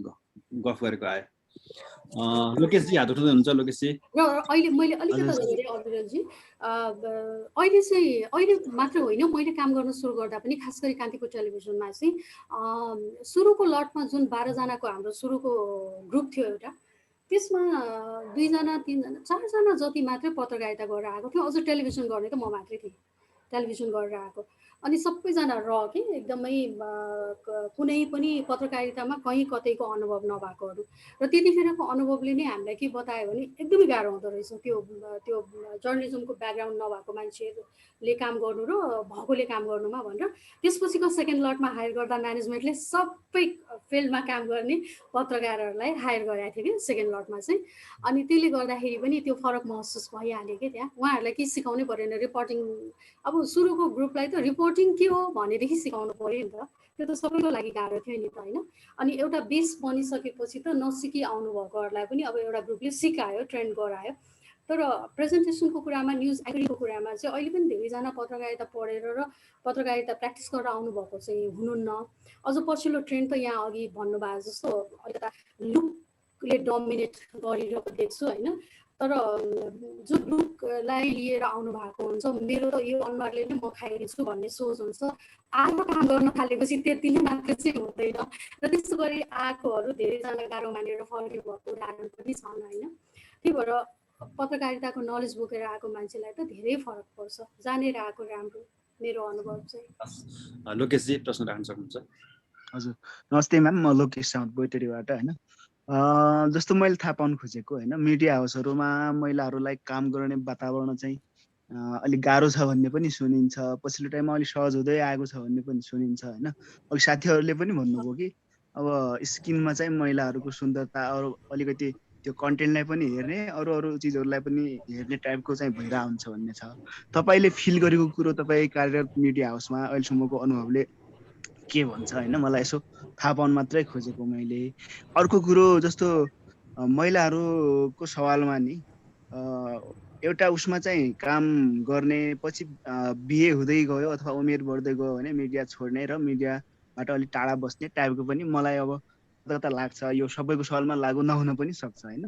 गफ गरेको आयो। लोकेशजी हात उठाउँदै हुनुहुन्छ। लोकेशजी र अहिले मैले अलिकति गरेँ अविरलजी, अहिले मात्र होइन, मैले काम गर्न सुरु गर्दा पनि खास गरी कान्तिपुर टेलिभिजनमा चाहिँ सुरुको लटमा जुन 12 जनाको हाम्रो सुरुको ग्रुप थियो एउटा, त्यसमा 2 जना 3 जना 4 जना जति मात्रै पत्रकारिता गरेर आएको थियो। अझ टेलिभिजन गर्ने त म मात्रै थिएँ, टेलिभिजन गरेर आएको। अनि सबैजना के एकदमै कुनै पनि पत्रकारितामा कहीँ कतैको अनुभव नभएकोहरू, र त्यतिखेरको अनुभवले नै हामीलाई के बतायो भने एकदमै गाह्रो हुँदो रहेछ त्यो जर्नलिजमको ब्याकग्राउन्ड नभएको मान्छेले काम गर्नु र भएकोले काम गर्नुमा भनेर। त्यसपछिको सेकेन्ड लटमा हायर गर्दा म्यानेजमेन्टले सबै फिल्डमा काम गर्ने पत्रकारहरूलाई हायर गरेको थियो कि सेकेन्ड लटमा चाहिँ। अनि त्यसले गर्दाखेरि पनि त्यो फरक महसुस भइहाल्यो कि त्यहाँ उहाँहरूलाई केही सिकाउनै परेन। रिपोर्टिङ, अब सुरुको ग्रुपलाई त रिपोर्टिङ के हो भनेदेखि सिकाउनु पऱ्यो नि त, त्यो त सबैको लागि गाह्रो थियो नि त होइन। अनि एउटा बेस बनिसकेपछि त नसिकी आउनुभएकोहरूलाई पनि अब एउटा ग्रुपले सिकायो, ट्रेन गरायो। तर प्रेजेन्टेसनको कुरामा, न्युज एङ्करिङको कुरामा चाहिँ अहिले पनि धेरैजना पत्रकारिता पढेर र पत्रकारिता प्र्याक्टिस गरेर आउनुभएको चाहिँ हुनुहुन्न। अझ पछिल्लो ट्रेन्ड त यहाँ अघि भन्नुभएको जस्तो अलिकता लुकले डोमिनेट गरिरहेको देख्छु होइन। तर जो लुकलाई लिएर आउनु भएको हुन्छ, मेरो त यो अनुहारले नै म खाइदिन्छु भन्ने सोच हुन्छ। आएको काम गर्न थालेपछि त्यतिले मात्र चाहिँ हुँदैन, र त्यस्तो गरी आएकोहरू धेरैजना गाह्रो मानेर फर्किनु भएको उदाहरण पनि छन् होइन। त्यही भएर पत्रकारिताको नलेज बोकेर आएको मान्छेलाई त धेरै फरक पर्छ, जानेर आएको राम्रो, मेरो अनुभव चाहिँ। लोकेशजी प्रश्न राख्न सक्नुहुन्छ। हजुर नमस्ते म्याम, म लोकेश साउन्ट बैतडीबाट होइन। जस्तो मैले थाहा पाउनु खोजेको होइन, मिडिया हाउसहरूमा महिलाहरूलाई काम गर्ने वातावरण चाहिँ अलिक गाह्रो छ भन्ने पनि सुनिन्छ। पछिल्लो टाइममा अलिक सहज हुँदै आएको छ भन्ने पनि सुनिन्छ होइन। अघि साथीहरूले पनि भन्नुभयो कि अब स्किनमा चाहिँ महिलाहरूको सुन्दरता अरू अलिकति त्यो कन्टेन्टलाई पनि हेर्ने, अरू चिजहरूलाई पनि हेर्ने टाइपको चाहिँ भइरहेको हुन्छ भन्ने छ। तपाईँले फिल गरेको कुरो, तपाईँ कार्यरत मिडिया हाउसमा अहिलेसम्मको अनुभवले के भन्छ होइन, मलाई यसो थाहा पाउनु मात्रै खोजेको मैले। अर्को कुरो जस्तो महिलाहरूको सवालमा नि एउटा उसमा चाहिँ काम गर्ने पछि बिहे हुँदै गयो अथवा उमेर बढ्दै गयो भने मिडिया छोड्ने र मिडियाबाट अलिक टाढा बस्ने टाइपको पनि मलाई अब कता लाग्छ। यो सबैको सवालमा लागु नहुन पनि सक्छ होइन।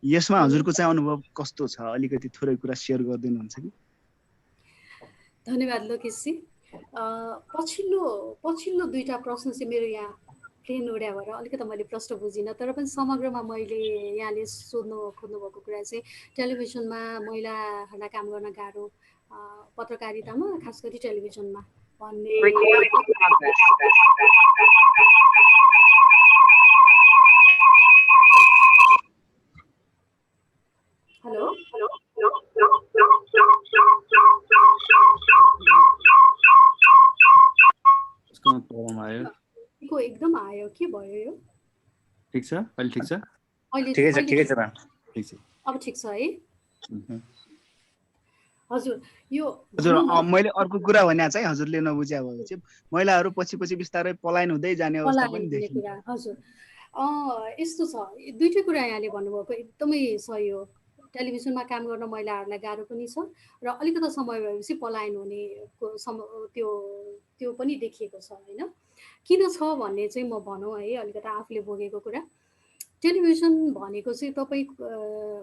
यसमा हजुरको चाहिँ अनुभव कस्तो छ, अलिकति थोरै कुरा सेयर गरिदिनुहुन्छ कि? धन्यवाद लोकेशजी। पछिल्लो दुईटा प्रश्न चाहिँ मेरो यहाँ प्लेन उड्या भएर अलिकति मैले प्रश्न बुझिनँ, तर पनि समग्रमा मैले यहाँले सोध्नु खोज्नुभएको कुरा चाहिँ टेलिभिजनमा महिलाहरूलाई काम गर्न गाह्रो, पत्रकारितामा खास गरी टेलिभिजनमा भन्ने। हेलो एकदम आयो, के भयो यो? ठिक छ अहिले? ठिक छ अहिले? ठिकै छ म्याम, ठिक छ। अब ठिक छ है? हजुर मैले अर्को कुरा भने चाहिँ हजुरले नबुझ्या भयो चाहिँ महिलाहरू पछि बिस्तारै पलायन हुँदै जाने अवस्था पनि देखिन्छ। हजुर यस्तो छ, दुईटै कुरा यहाँले भन्नुभएको एकदमै सही हो। टेलिभिजनमा काम गर्न महिलाहरूलाई गाह्रो पनि छ र अलिकति समय भएपछि पलायन हुनेको त्यो पनि देखिएको छ होइन। किन छ भन्ने चाहिँ म भनौँ है, अलिकति आफूले भोगेको कुरा। टेलिभिजन भनेको चाहिँ तपाईँ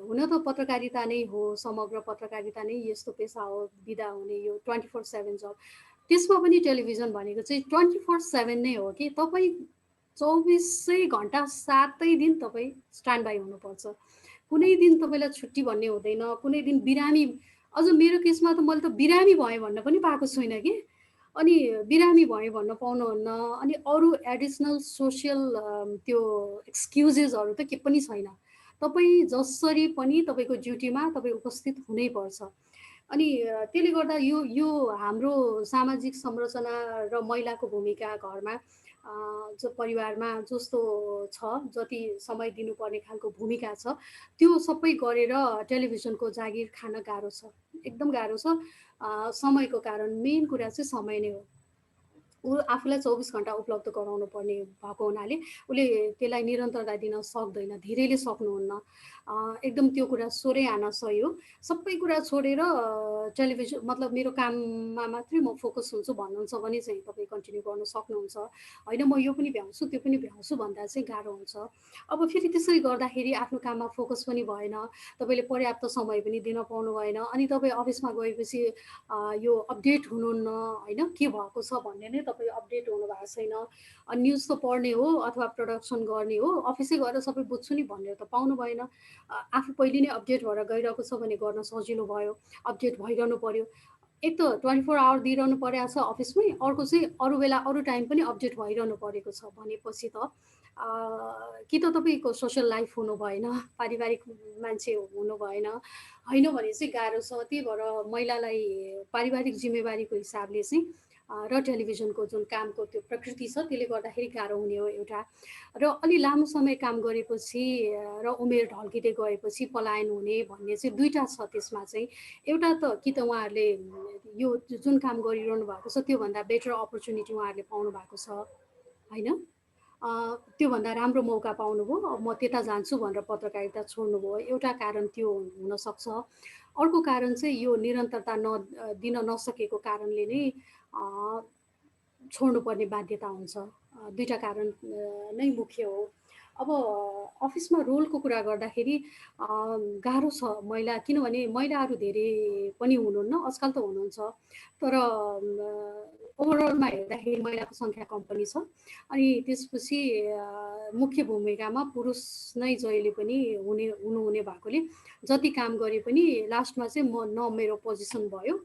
हुन त पत्रकारिता नै हो, समग्र पत्रकारिता नै यस्तो पेसा हो, बिदा हुने यो 24/7 जब। त्यसमा पनि टेलिभिजन भनेको चाहिँ 24/7 नै हो कि तपाईँ 24 घन्टा 7 दिन तपाईँ स्ट्यान्ड बाई हुनुपर्छ। कुनै दिन तपाईँलाई छुट्टी भन्ने हुँदैन, कुनै दिन बिरामी। अझ मेरो केसमा त मैले त बिरामी भएँ भन्न पनि पाएको छुइनँ कि। अनि बिरामी भएँ भन्न पाउनुहुन्न, अनि अरू एडिसनल सोसियल त्यो एक्सक्युजेसहरू त के पनि छैन। तपाईँ जसरी पनि तपाईँको ड्युटीमा तपाईँ उपस्थित हुनैपर्छ। अनि त्यसले गर्दा यो हाम्रो सामाजिक संरचना र महिलाको भूमिका घरमा जो परिवारमा जस्तो छ, जति समय दिनुपर्ने खालको भूमिका छ, त्यो सबै गरेर टेलिभिजनको जागिर खान गाह्रो छ, एकदम गाह्रो छ। समयको कारण, मेन कुरा चाहिँ समय नै हो। ऊ आफूलाई 24 घण्टा उपलब्ध गराउनु पर्ने भएको हुनाले उसले त्यसलाई निरन्तरता दिन सक्दैन, धेरैले सक्नुहुन्न। एकदम त्यो कुरा सोरै आन सही हो। सबै कुरा छोडेर टेलिभिजन मतलब मेरो काममा मात्रै म फोकस हुन्छु भन्नुहुन्छ भने चाहिँ तपाईँ कन्टिन्यू गर्न सक्नुहुन्छ। होइन म यो पनि भ्याउँछु त्यो पनि भ्याउँछु भन्दा चाहिँ गाह्रो हुन्छ। अब फेरि त्यसरी गर्दाखेरि आफ्नो काममा फोकस पनि भएन, तपाईँले पर्याप्त समय पनि दिन पाउनु भएन, अनि तपाईँ अफिसमा गएपछि यो अपडेट हुनुहुन्न, होइन के भएको छ भन्ने नै तपाईँ अपडेट हुनु भएको छैन। अनि न्युज त पढ्ने हो अथवा प्रडक्सन गर्ने हो, अफिसै गएर सबै बुझ्छु नि भनेर त पाउनु भएन। आफू पहिले नै अपडेट भएर गइरहेको छ भने गर्न सजिलो भयो, अपडेट भइरहनु पर्यो। एक त 24 आवर दिइरहनु परेको छ अफिसमै, अर्को चाहिँ अरू बेला अरू टाइम पनि अपडेट भइरहनु परेको छ भनेपछि त कि त तपाईँको सोसियल लाइफ हुनु भएन, पारिवारिक मान्छे हुनु भएन, होइन भने चाहिँ गाह्रो छ। त्यही भएर महिलालाई पारिवारिक जिम्मेवारीको हिसाबले चाहिँ र टेलिभिजनको जुन कामको त्यो प्रकृति छ त्यसले गर्दाखेरि गाह्रो हुने हो एउटा। र अलि लामो समय काम गरेपछि र उमेर ढल्किँदै गएपछि पलायन हुने भन्ने चाहिँ दुईवटा छ त्यसमा चाहिँ। एउटा त कि त उहाँहरूले यो जुन काम गरिरहनु भएको छ त्योभन्दा बेटर अपर्च्युनिटी उहाँहरूले पाउनु भएको छ, होइन, त्योभन्दा राम्रो मौका पाउनुभयो, म त्यता जान्छु भनेर पत्रकारिता छोड्नुभयो, एउटा कारण त्यो हुनसक्छ। अर्को कारण चाहिँ यो निरन्तरता दिन नसकेको कारणले नै छोड्नुपर्ने बाध्यता हुन्छ। दुईवटा कारण नै मुख्य हो। अब अफिसमा रोलको कुरा गर्दाखेरि गाह्रो छ महिला, किनभने महिलाहरू धेरै पनि हुनुहुन्न, आजकल त हुनुहुन्छ, तर ओभरअलमा हेर्दाखेरि महिलाको सङ्ख्या कम पनि छ। अनि त्यसपछि मुख्य भूमिकामा पुरुष नै जहिले पनि हुनुहुने भएकोले जति काम गरे पनि लास्टमा चाहिँ न मेरो पोजिसन भयो,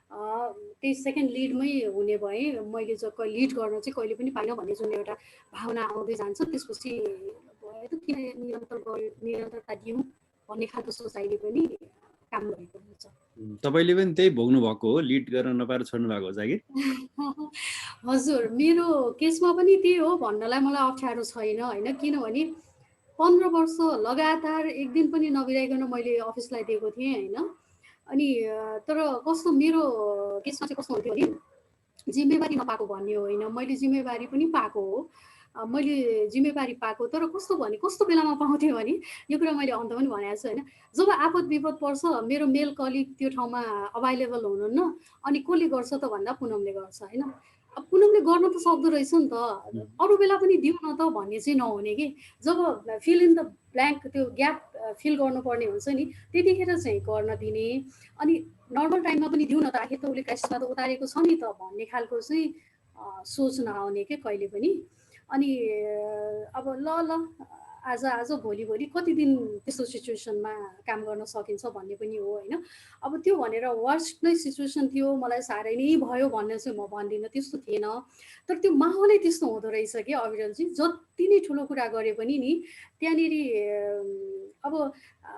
त्यही सेकेन्ड लिडमै हुने भए, मैले लिड गर्न चाहिँ कहिले पनि पाइनँ भन्ने जुन एउटा भावना आउँदै जान्छ। त्यसपछि भयो त किन निरन्तरता दिउँ भन्ने खालको सोचाइले पनि काम गरेको हुन्छ। तपाईँले पनि त्यही भोग्नु भएको हो, लिड गर्न नपाएर छोड्नु भएको हो जागिर? हजुर, मेरो केसमा पनि त्यही हो भन्नलाई मलाई अप्ठ्यारो छैन, होइन, किनभने 15 वर्ष लगातार एक दिन पनि नबिराइकन मैले अफिसलाई दिएको थिएँ, होइन। अनि तर कस्तो मेरो केसमा चाहिँ कस्तो हुन्थ्यो भने जिम्मेवारी नपाएको भन्ने होइन, मैले जिम्मेवारी पनि पाएको हो। मैले जिम्मेवारी पाएको, तर कस्तो भने कस्तो बेलामा पाउँथेँ भने यो कुरा मैले अन्त पनि भनेको छु, होइन, जब आपद विपद पर्छ मेरो मेल कलिग त्यो ठाउँमा अभाइलेबल हुनुहुन्न, अनि कसले गर्छ त भन्दा पुनमले गर्छ, होइन। अब पुनमले गर्न त सक्दो रहेछ नि त, अरू बेला पनि दिउँ न त भन्ने चाहिँ नहुने कि। जब फिल इन द ब्ल्याङ्क त्यो ग्याप फिल गर्नुपर्ने हुन्छ नि त्यतिखेर चाहिँ गर्न दिने, अनि नर्मल टाइममा पनि दिउँ न त, आखिर त उसले क्राइसिसमा त उतारेको छ नि त भन्ने खालको चाहिँ सोच नआउने के कहिले पनि। अनि अब ल आज भोलि कति दिन त्यस्तो सिचुएसनमा काम गर्न सकिन्छ भन्ने पनि हो, होइन। अब त्यो भनेर वर्स्ट नै सिचुएसन थियो, मलाई साह्रै नै भयो भन्ने चाहिँ म भन्दिनँ, त्यस्तो थिएन। तर त्यो माहौलै त्यस्तो हुँदो रहेछ कि अविरलजी, जति नै ठुलो कुरा गरे पनि नि त्यहाँनिर अब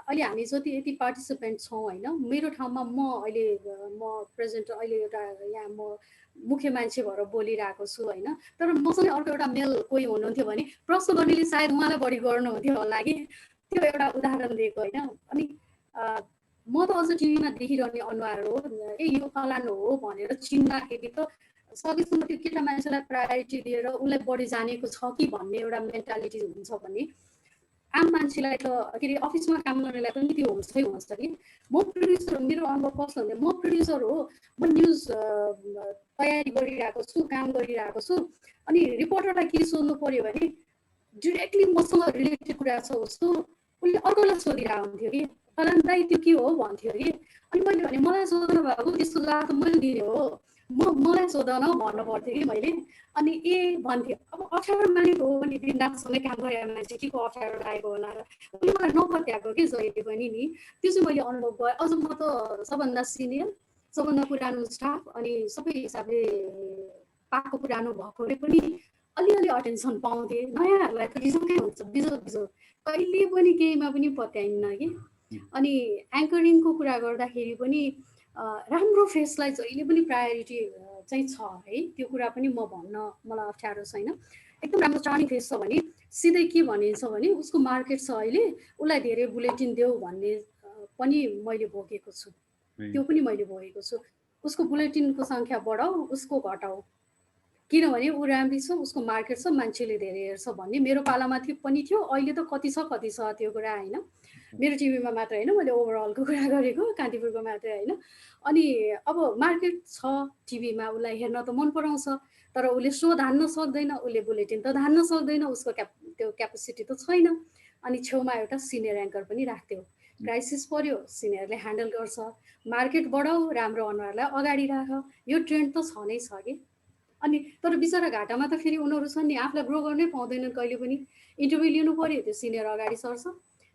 अहिले हामी जति यति पार्टिसिपेन्ट छौँ, होइन, मेरो ठाउँमा म प्रेजेन्ट अहिले एउटा यहाँ म मुख्य मान्छे भएर बोलिरहेको छु, होइन। तर मसँगै अर्को एउटा मेल कोही हुनुहुन्थ्यो भने प्रश्न गर्नेले सायद उहाँलाई बढी गर्नुहुन्थ्यो होला कि, त्यो एउटा उदाहरण दिएको, होइन। अनि म त अझ टिभीमा देखिरहने अनुहार हो, ए यो फलानु हो भनेर चिन्दाखेरि त सकेसम्म त्यो केटा मान्छेलाई प्रायोरिटी दिएर उसलाई बढी जानेको छ कि भन्ने एउटा मेन्टालिटी हुन्छ भने आम मान्छेलाई त के अरे अफिसमा काम गर्नेलाई पनि त्यो हुन्छै हुन्छ कि। म प्रड्युसर, मेरो अनुभव कस्तो भने म प्रड्युसर हो, म न्युज तयारी गरिरहेको छु, काम गरिरहेको छु, अनि रिपोर्टरलाई के सोध्नु पर्यो भने डिरेक्टली मसँग रिलेटेड कुरा छ उसको, उसले अर्कोलाई सोधिरहेको हुन्थ्यो कि फलाना दाइ त्यो के हो भन्थ्यो कि। अनि मैले भने मलाई सोध्नु भएको त्यस्तो जवाब त मैले दिने हो, मलाई सोधन भन्नु पर्थ्यो कि मैले। अनि ए भन्थ्यो, अब अप्ठ्यारो मानेको हो भने दिनरातसँगै काम गरेर मान्छे के को अप्ठ्यारो लागेको होला र उसले मलाई नपत्याएको कि जहिले पनि नि। त्यो चाहिँ मैले अनुभव गरेँ। अझ म त सबभन्दा सिनियर, सबभन्दा पुरानो स्टाफ, अनि सबै हिसाबले पाएको पुरानो भएकोले पनि अलिअलि अटेन्सन पाउँथेँ। नयाँहरूलाई त रिजोकै हुन्छ, बिजो कहिले पनि केहीमा पनि पत्याइन्न कि। अनि एङ्करिङको कुरा गर्दाखेरि पनि राम्रो फेसलाई जहिले पनि प्रायोरिटी चाहिँ छ है, त्यो कुरा पनि म भन्न मलाई अप्ठ्यारो छैन। एकदम राम्रो चार्मिङ फेस छ भने सिधै के भनिन्छ भने उसको मार्केट छ अहिले, उसलाई धेरै बुलेटिन देऊ भन्ने पनि मैले भोगेको छु, त्यो पनि मैले भोगेको छु। उसको बुलेटिनको सङ्ख्या बढाऊ, उसको घटाऊ, किनभने ऊ राम्री छ, उसको मार्केट छ, मान्छेले धेरै हेर्छ भन्ने मेरो पालामा पनि थियो। अहिले त कति छ त्यो कुरा होइन, मेरो टिभीमा मात्र होइन, मैले ओभरअलको कुरा गरेको, कान्तिपुरको मात्रै होइन। अनि अब मार्केट छ टिभीमा, उसलाई हेर्न त मन पराउँछ, तर उसले सो धान्न सक्दैन, उसले बुलेटिन त धान्न सक्दैन, उसको त्यो क्यापेसिटी त छैन। अनि छेउमा एउटा सिनियर एङ्कर पनि राख्थ्यो, क्राइसिस पर्यो सिनियरले ह्यान्डल गर्छ, मार्केट बढाऊ, राम्रो अनुहारलाई अगाडि राख, यो ट्रेन्ड त छ नै छ कि। अनि तर बिचरा घाटामा त फेरि उनीहरू छन् नि, आफूलाई ग्रो गर्नै पाउँदैनन्, कहिले पनि इन्टरभ्यू लिनु पर्यो, त्यो सिनियर अगाडि सर्छ,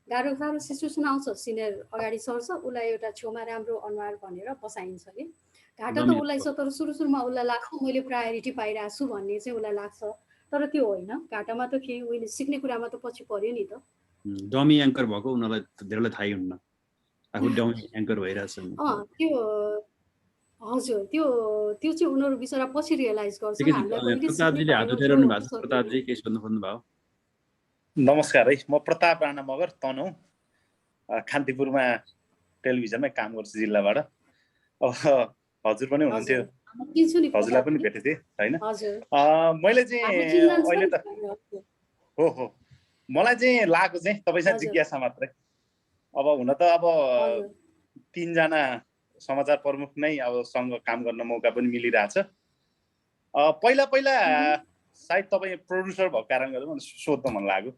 गाह्रो सिचुएसन आउँछ, सिनियर अगाडि सर्छ, उसलाई एउटा छेउमा राम्रो अनुहार भनेर बसाइन्छ कि। घाटा त उसलाई छ, तर सुरुमा उसलाई लाग्छ मैले प्रायोरिटी पाइरहेको छु भन्ने चाहिँ उसलाई लाग्छ, तर त्यो होइन। घाटामा त केही उहिले सिक्ने कुरामा त पछि पर्यो नि त। डमी एङ्कर भएको उनीहरूलाई धेरैलाई थाहै हुन्न, आफू डमी एङ्कर भइरहेछ। त्यो हजुर, त्यो चाहिँ उनीहरू बिचरा पछि रियलाइज गर्छन्। प्रतापजीले हात उठाइरहनु भएको छ, प्रतापजी केही सोध्नु खोज्नु भयो? नमस्कार है, म प्रताप राणा मगर, तनहुँ, कान्तिपुरमा टेलिभिजनमै काम गर्छु जिल्लाबाट। अब हजुर पनि हुनुहुन्थ्यो, हजुरलाई पनि भेटेको थिएँ होइन। मैले चाहिँ अहिले त हो मलाई चाहिँ लागेको चाहिँ तपाईँसँग जिज्ञासा मात्रै। अब हुन त अब 3 जना समाचार प्रमुख नै अब सँग काम गर्न मौका पनि मिलिरहेछ। पहिला सायद तपाईँ प्रोड्युसर भएको कारणले गर्दा मलाई सोध्न मन लाग्यो,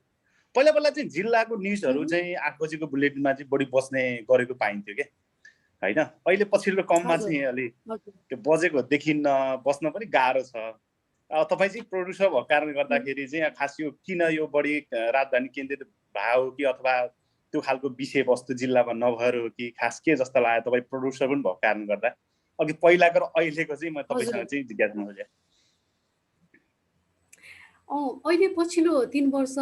पहिला चाहिँ जिल्लाको न्युजहरू चाहिँ 8 बजेको बुलेटिनमा चाहिँ बढी बस्ने गरेको पाइन्थ्यो के होइन। अहिले पछिल्लो क्रममा चाहिँ अलि त्यो बजेको देखिन्न, बस्न पनि गाह्रो छ। तपाईँ चाहिँ प्रोड्युसर भएको कारणले गर्दाखेरि चाहिँ खास यो किन यो बढी राजधानी केन्द्रित भयो कि अथवा त्यो खालको विषयवस्तु जिल्लामा नभएर हो कि खास के जस्तो लाग्यो? तपाईँ प्रोड्युसर पनि भएको कारणले गर्दा अघि पहिलाको र अहिलेको चाहिँ म तपाईँसँग चाहिँ जिज्ञासा खोजेँ। अहिले पछिल्लो 3 वर्ष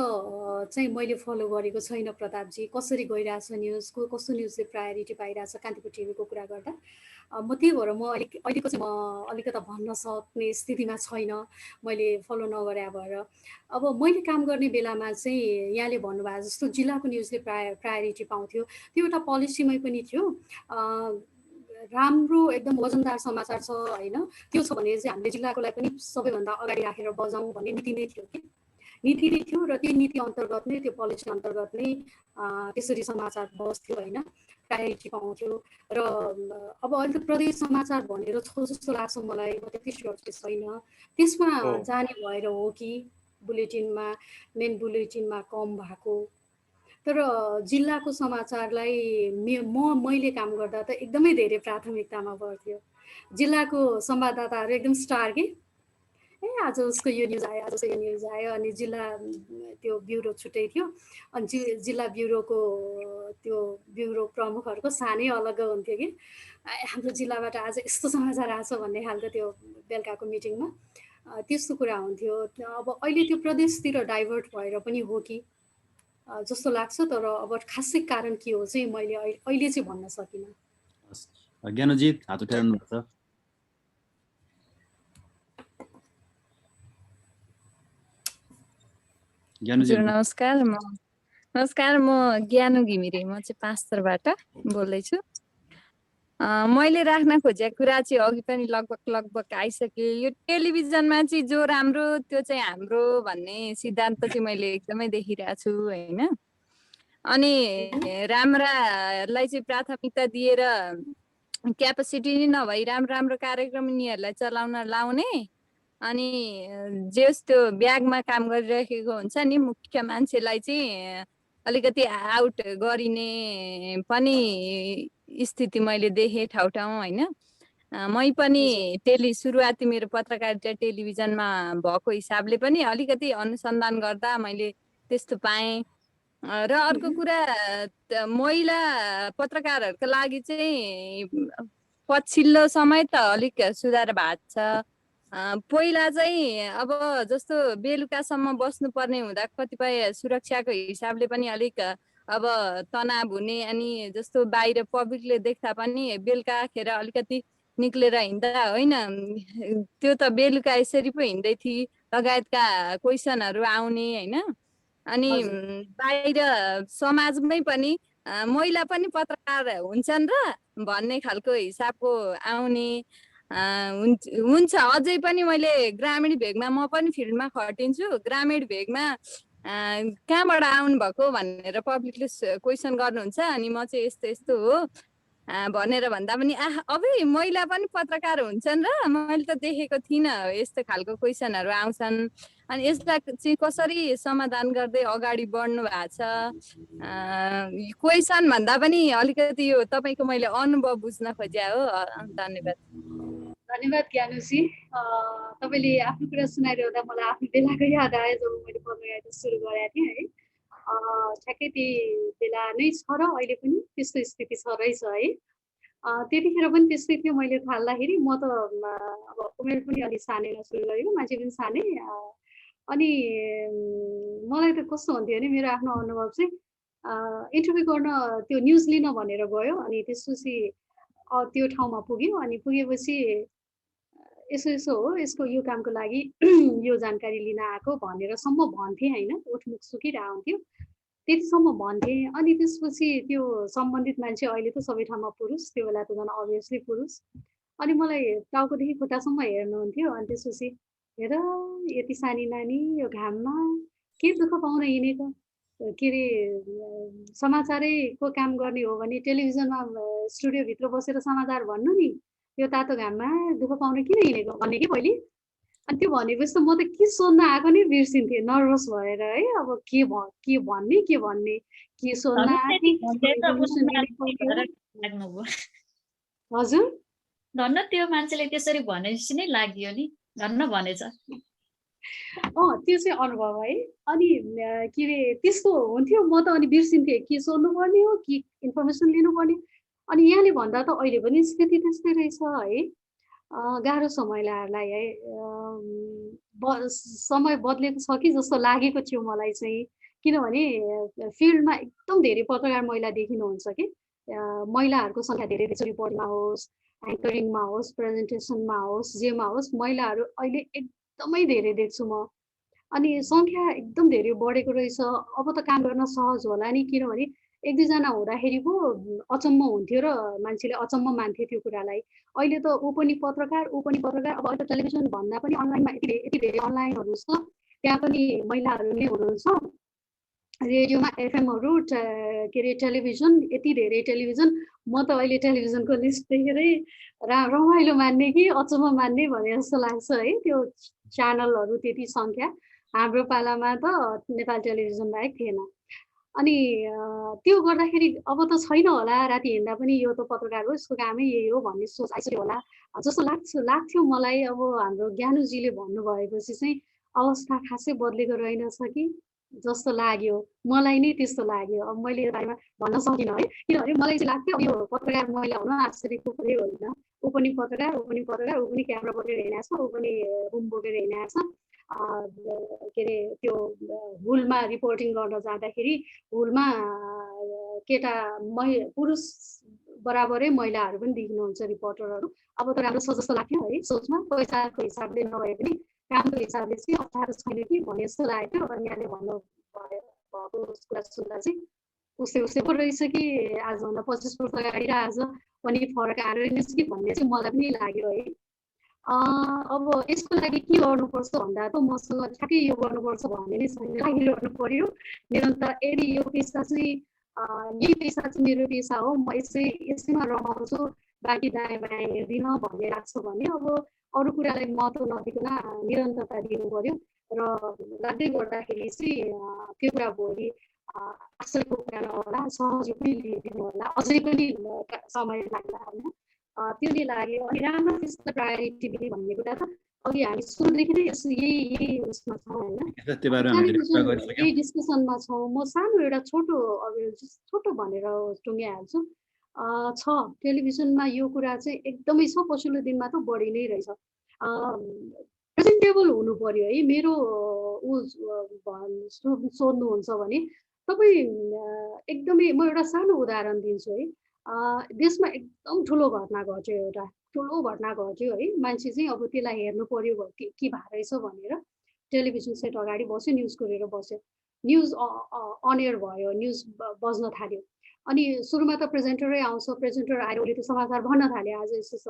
चाहिँ मैले फलो गरेको छैन प्रतापजी, कसरी गइरहेछ न्युज, कस्तो न्युजले प्रायोरिटी पाइरहेछ कान्तिपुर टिभीको कुरा गर्दा। म त्यही भएर म अहिलेको चाहिँ म अलिकता भन्न सक्ने स्थितिमा छैन, मैले फलो नगरे भएर। अब मैले काम गर्ने बेलामा चाहिँ यहाँले भन्नुभएको जस्तो जिल्लाको न्युजले प्रायोरिटी पाउँथ्यो, त्यो एउटा पोलिसीमै पनि थियो। राम्रो एकदम वजनदार समाचार छ होइन, त्यो छ भने चाहिँ हामीले जिल्लाको लागि पनि सबैभन्दा अगाडि राखेर बजाउँ भन्ने नीति नै थियो कि, नीति नै थियो। र त्यो नीति अन्तर्गत नै, त्यो पोलिसी अन्तर्गत नै त्यसरी समाचार बस्थ्यो होइन, प्रायोरिटी पाउँथ्यो। र अब अहिले त प्रदेश समाचार भनेर छ जस्तो लाग्छ मलाई, म त्यति स्योर छैन त्यसमा जाने भएर हो कि बुलेटिनमा, मेन बुलेटिनमा कम भएको। तर जिल्लाको समाचारलाई मैले काम गर्दा त एकदमै धेरै प्राथमिकतामा बढ्थ्यो। जिल्लाको संवाददाताहरू एकदम स्टार के, आज उसको यो न्युज आयो, आज उसको यो न्युज आयो। अनि जिल्ला त्यो ब्युरो छुट्टै थियो, अनि जिल्ला ब्युरोको त्यो ब्युरो प्रमुखहरूको सानै अलग हुन्थ्यो कि, हाम्रो जिल्लाबाट आज यस्तो समाचार आएको छ भन्ने खालको त्यो बेलुकाको मिटिङमा त्यस्तो कुरा हुन्थ्यो। अब अहिले त्यो प्रदेशतिर डाइभर्ट भएर पनि हो कि जस्तो लाग्छ, तर अब खासै कारण के हो चाहिँ मैले अहिले चाहिँ भन्न सकिनँ। ज्ञानजी हात उठाइरहनु भएको छ। नमस्कार, म ज्ञानु घिमिरे, म चाहिँ पाँचथरबाट बोल्दैछु। मैले राख्न खोजेको कुरा चाहिँ अघि पनि लगभग आइसक्यो। यो टेलिभिजनमा चाहिँ जो राम्रो त्यो चाहिँ हाम्रो भन्ने सिद्धान्त चाहिँ मैले एकदमै देखिरहेको छु होइन। अनि राम्रालाई चाहिँ प्राथमिकता दिएर क्यापेसिटी नै नभई राम्रो कार्यक्रम यिनीहरूलाई चलाउन लाउने, अनि त्यो ब्यागमा काम गरिरहेको हुन्छ नि मुख्य मान्छेलाई चाहिँ अलिकति आउट गरिने पनि स्थिति मैले देखेँ ठाउँ होइन। मै पनि सुरुवाती मेरो पत्रकारिता टेलिभिजनमा भएको हिसाबले पनि अलिकति अनुसन्धान गर्दा मैले त्यस्तो पाएँ। र अर्को कुरा, महिला पत्रकारहरूको लागि चाहिँ पछिल्लो समय त अलिक सुधार भएको छ। पहिला चाहिँ अब जस्तो बेलुकासम्म बस्नुपर्ने हुँदा कतिपय सुरक्षाको हिसाबले पनि अलिक अब तनाव हुने, अनि जस्तो बाहिर पब्लिकले देख्दा पनि बेलुकाखेर अलिकति निक्लेर हिँड्दा होइन, त्यो त बेलुका यसरी पो हिँड्दै थिए लगायतका क्वेसनहरू आउने होइन। अनि बाहिर समाजमै पनि महिला पनि पत्रकार हुन्छन् र भन्ने खालको हिसाबको आउने। हुन्छ अझै पनि मैले ग्रामीण भेगमा म पनि फिल्डमा खटिन्छु। ग्रामीण भेगमा कहाँबाट आउनु भएको भनेर पब्लिकले क्वेसन गर्नुहुन्छ अनि म चाहिँ यस्तो यस्तो हो भनेर भन्दा पनि अबै महिला पनि पत्रकार हुन्छन् र मैले त देखेको थिइनँ यस्तो खालको क्वेसनहरू आउँछन्। अनि यसलाई चाहिँ कसरी समाधान गर्दै अगाडि बढ्नु भएको छ क्वेसन भन्दा पनि अलिकति यो तपाईँको मैले अनुभव बुझ्न खोज्या हो। धन्यवाद। धन्यवाद ज्ञानुजी। तपाईँले आफ्नो कुरा सुनाइरहँदा मलाई आफ्नो बेलाको याद आयो जब मैले पत्रकारिता सुरु गरेको थिएँ है। ठ्याक्कै त्यही बेला नै छ र अहिले पनि त्यस्तो स्थिति छ रहेछ है। त्यतिखेर पनि त्यस्तै थियो। मैले थाल्दाखेरि म त अब उमेर पनि अलिक सानैमा सुरु गरेको, मान्छे पनि सानै। अनि मलाई त कस्तो हुन्थ्यो भने मेरो आफ्नो अनुभव चाहिँ इन्टरभ्यू गर्न त्यो न्युज लिन भनेर गयो अनि त्यसपछि त्यो ठाउँमा पुग्यो। अनि पुगेपछि यसो यसो हो यसको यो कामको लागि यो जानकारी लिन आएको भनेरसम्म भन्थेँ होइन। उठमुख सुकिरहन्थ्यो त्यतिसम्म भन्थेँ। अनि त्यसपछि त्यो सम्बन्धित मान्छे अहिले त सबै ठाउँमा पुरुष, त्यो बेला त झन् अभियसली पुरुष। अनि मलाई टाउकोदेखि खुट्टासम्म हेर्नुहुन्थ्यो। अनि त्यसपछि हेर यति सानी नानी यो घाममा के दुःख पाउन हिँडेको, के अरे समाचारैको काम गर्ने हो भने टेलिभिजनमा स्टुडियोभित्र बसेर समाचार भन्नु नि, यो तातो घाममा दुःख पाउन किन हिँडेको भने कि पहिले। अनि त्यो भनेपछि त म त के सोध्न आएको नै बिर्सिन्थेँ नर्भस भएर है। अब के भन्ने के सोध्न आएँ। हजुर धन्न त्यो मान्छेले त्यसरी भनेपछि नै लाग्यो नि, धन्न भनेछ। त्यो चाहिँ अनुभव है। अनि के अरे त्यस्तो हुन्थ्यो। म त अनि बिर्सिन्थेँ के सोध्नुपर्ने हो कि इन्फर्मेसन लिनुपर्ने। अनि यहाँले भन्दा त अहिले पनि स्थिति त्यस्तै रहेछ है। गाह्रो छ महिलाहरूलाई है। समय बदलेको छ कि जस्तो लागेको थियो मलाई चाहिँ। किनभने फिल्डमा एकदम धेरै पत्रकार महिला देखिनुहुन्छ कि। महिलाहरूको सङ्ख्या धेरै देख्छु, रिपोर्टमा होस्, एङ्करिङमा होस्, प्रेजेन्टेसनमा होस्, जेमा होस्, महिलाहरू अहिले एकदमै धेरै देख्छु म। अनि सङ्ख्या एकदम धेरै बढेको रहेछ। अब त काम गर्न सहज होला नि, किनभने एक दुईजना हुँदाखेरि पो अचम्म हुन्थ्यो र मान्छेले अचम्म मान्थे त्यो कुरालाई। अहिले त ऊ पनि पत्रकार अब अहिले त टेलिभिजन भन्दा पनि अनलाइनमा यति धेरै अनलाइनहरू छ, त्यहाँ पनि महिलाहरू नै हुनुहुन्छ। रेडियोमा एफएमहरू के अरे टेलिभिजन यति धेरै टेलिभिजन। म त अहिले टेलिभिजनको लिस्ट देखेरै रमाइलो मान्ने कि अचम्म मान्ने भने जस्तो लाग्छ है। त्यो च्यानलहरू त्यति सङ्ख्या हाम्रो पालामा त नेपाल टेलिभिजन बाहेक थिएन। अनि त्यो गर्दाखेरि अब त छैन होला, राति हिँड्दा पनि यो त पत्रकार हो यसको कामै यही हो भन्ने सोच आइसक्यो होला जस्तो लाग्थ्यो मलाई। अब हाम्रो ज्ञानुजीले भन्नुभएपछि चाहिँ अवस्था खासै बदलेको रहेनछ कि जस्तो लाग्यो मलाई नै। त्यस्तो लाग्यो। अब मैले यो बारेमा भन्न सकिनँ है, किनभने मलाई चाहिँ लाग्थ्यो अब यो पत्रकार महिला हुन आश्चर्यको कुरै होइन। ऊ पनि पत्रकार, ऊ पनि क्यामेरा बोकेर हिँडेको छ, ऊ पनि बुम बोकेर हिँडेको छ। के अरे त्यो हुलमा रिपोर्टिङ गर्न जाँदाखेरि हुलमा केटा पुरुष बराबरै महिलाहरू पनि देखिनुहुन्छ रिपोर्टरहरू। अब त राम्रो छ जस्तो लाग्थ्यो है सोचमा। पैसाको हिसाबले नभए पनि कामको हिसाबले चाहिँ अप्ठ्यारो छैन कि भन्ने जस्तो लाग्यो। अनि यहाँले भन्नु भएको कुरा सुन्दा चाहिँ उसै पो रहेछ कि आजभन्दा 25 वर्ष अगाडि र आज पनि फरक आएर रहेछ कि भन्ने चाहिँ मलाई पनि लाग्यो है। अब यसको लागि के गर्नुपर्छ भन्दा त मसँग ठ्याक्कै यो गर्नुपर्छ भन्ने नै छैन, लागिरहनु पर्यो निरन्तर। यदि यो पेसा चाहिँ यही पेसा चाहिँ मेरो पेसा हो, म यसैमा रमाउँछु, बाँकी दायाँ बायाँ हेर्दिनँ भन्ने लाग्छ भने अब अरू कुरालाई महत्त्व नदिकन निरन्तरता दिनु पर्यो। र लाग्दै गर्दाखेरि चाहिँ त्यो कुरा भोलि आश्चर्यको कुरा नहोला, सहज पनि लिइदिनु होला, अझै पनि समय लाग्ला होइन। त्यो नै लाग्यो। अनि राम्रो त्यस्तो प्रायोरिटी दिने भन्ने कुरा त अघि हामी सुरुदेखि नै यही उसमा छौँ होइन, यही डिस्कसनमा छौँ। म सानो एउटा छोटो भनेर टुङ्ग्याइहाल्छु। छ टेलिभिजनमा यो कुरा चाहिँ एकदमै छ, पछिल्लो दिनमा त बढी नै रहेछ। प्रेजेन्टेबल हुनु पर्यो है। मेरो सोध्नुहुन्छ भने तपाईँ एकदमै म एउटा सानो उदाहरण दिन्छु है। देशमा एकदम ठुलो घटना घट्यो है। मान्छे चाहिँ अब त्यसलाई हेर्नु पर्यो के भएको रहेछ भनेर टेलिभिजन सेट अगाडि बस्यो, न्युज खोलेर बस्यो, न्युज अन एयर भयो, न्युज बज्न थाल्यो। अनि सुरुमा त प्रेजेन्टरै आउँछ, प्रेजेन्टर आएर उसले त्यो समाचार भन्न थाल्यो आज यसो छ।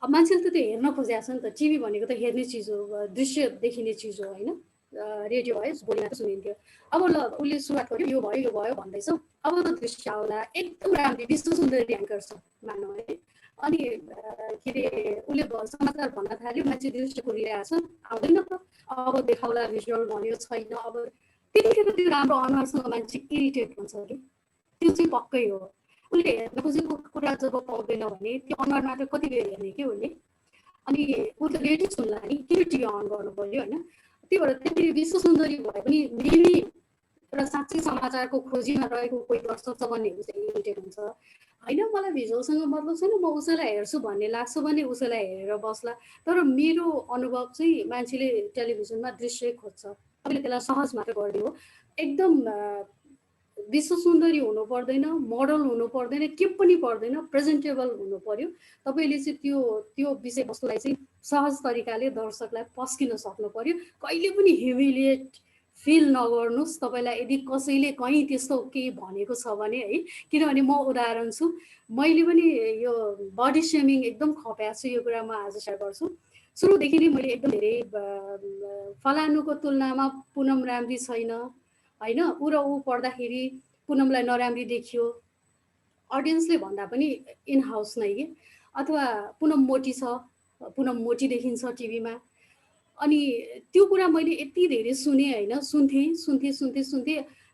अब मान्छेले त त्यो हेर्न खोजेको छ नि त। टिभी भनेको त हेर्ने चिज हो, दृश्य देखिने चिज हो होइन। रेडियो भयो बोलीमा सुनिन्थ्यो। अब ल उसले सुरुवात गर्यो, यो भयो भन्दैछ, अब त दृश्य आउला, एकदम राम्रो विश्व सुन्दरी एङ्कर छ मानौ है। अनि के अरे उसले समाचार भन्न थाल्यो, मान्छे दृश्य खोलिरहेको छ, आउँदैन त, अब देखाउला भिजुअल भन्यो छैन। अब त्यतिखेर त्यो राम्रो अनुहारसँग मान्छे इरिटेट हुन्छ कि, त्यो चाहिँ पक्कै हो। उसले हेर्न खोजेको कुरा जब पाउँदैन भने त्यो अनुहारमा कति बेर हेर्ने कि उसले। अनि ऊ त रेडियो सुन्ला नि, किन टिभी अन गर्नु पर्यो होइन। त्यही भएर त्यति विश्व सुन्दरी भए पनि मेबी एउटा साँच्चै समाचारको खोजीमा रहेको कोही दर्शक छ भन्ने चाहिँ इरिटेट हुन्छ होइन। मलाई भिजुअलसँग मतलब छैन, म उसैलाई हेर्छु भन्ने लाग्छ भने उसैलाई हेरेर बस्ला। तर मेरो अनुभव चाहिँ मान्छेले टेलिभिजनमा दृश्य खोज्छ, तपाईँले त्यसलाई सहज मात्र गरिदियो हो। एकदम विश्व सुन्दरी हुनु पर्दैन, मोडल हुनु पर्दैन, के पनि पर्दैन, प्रेजेन्टेबल हुनु पर्यो। तपाईँले चाहिँ त्यो विषयवस्तुलाई चाहिँ सहज तरिकाले दर्शकलाई पस्किन सक्नु पर्यो। कहिले पनि ह्युमिलिएट फिल नगर्नुहोस्। तपाईँलाई यदि कसैले कहीँ त्यस्तो केही भनेको छ भने है, किनभने म उदाहरण छु, मैले पनि यो बडी सेमिङ एकदम खप्या छु, यो कुरा म आज सेयर गर्छु। सुरुदेखि नै मैले एकदम धेरै फलानुको तुलनामा पुनम राम्री छैन होइन, ऊ र ऊ पढ्दाखेरि पुनमलाई नराम्री देखियो, अडियन्सले भन्दा पनि इन हाउस नै कि, अथवा पुनम मोटी छ, पुनम मोटी देखिन्छ टिभीमा। अनि त्यो कुरा मैले यति धेरै सुने होइन, सुन्थेँ।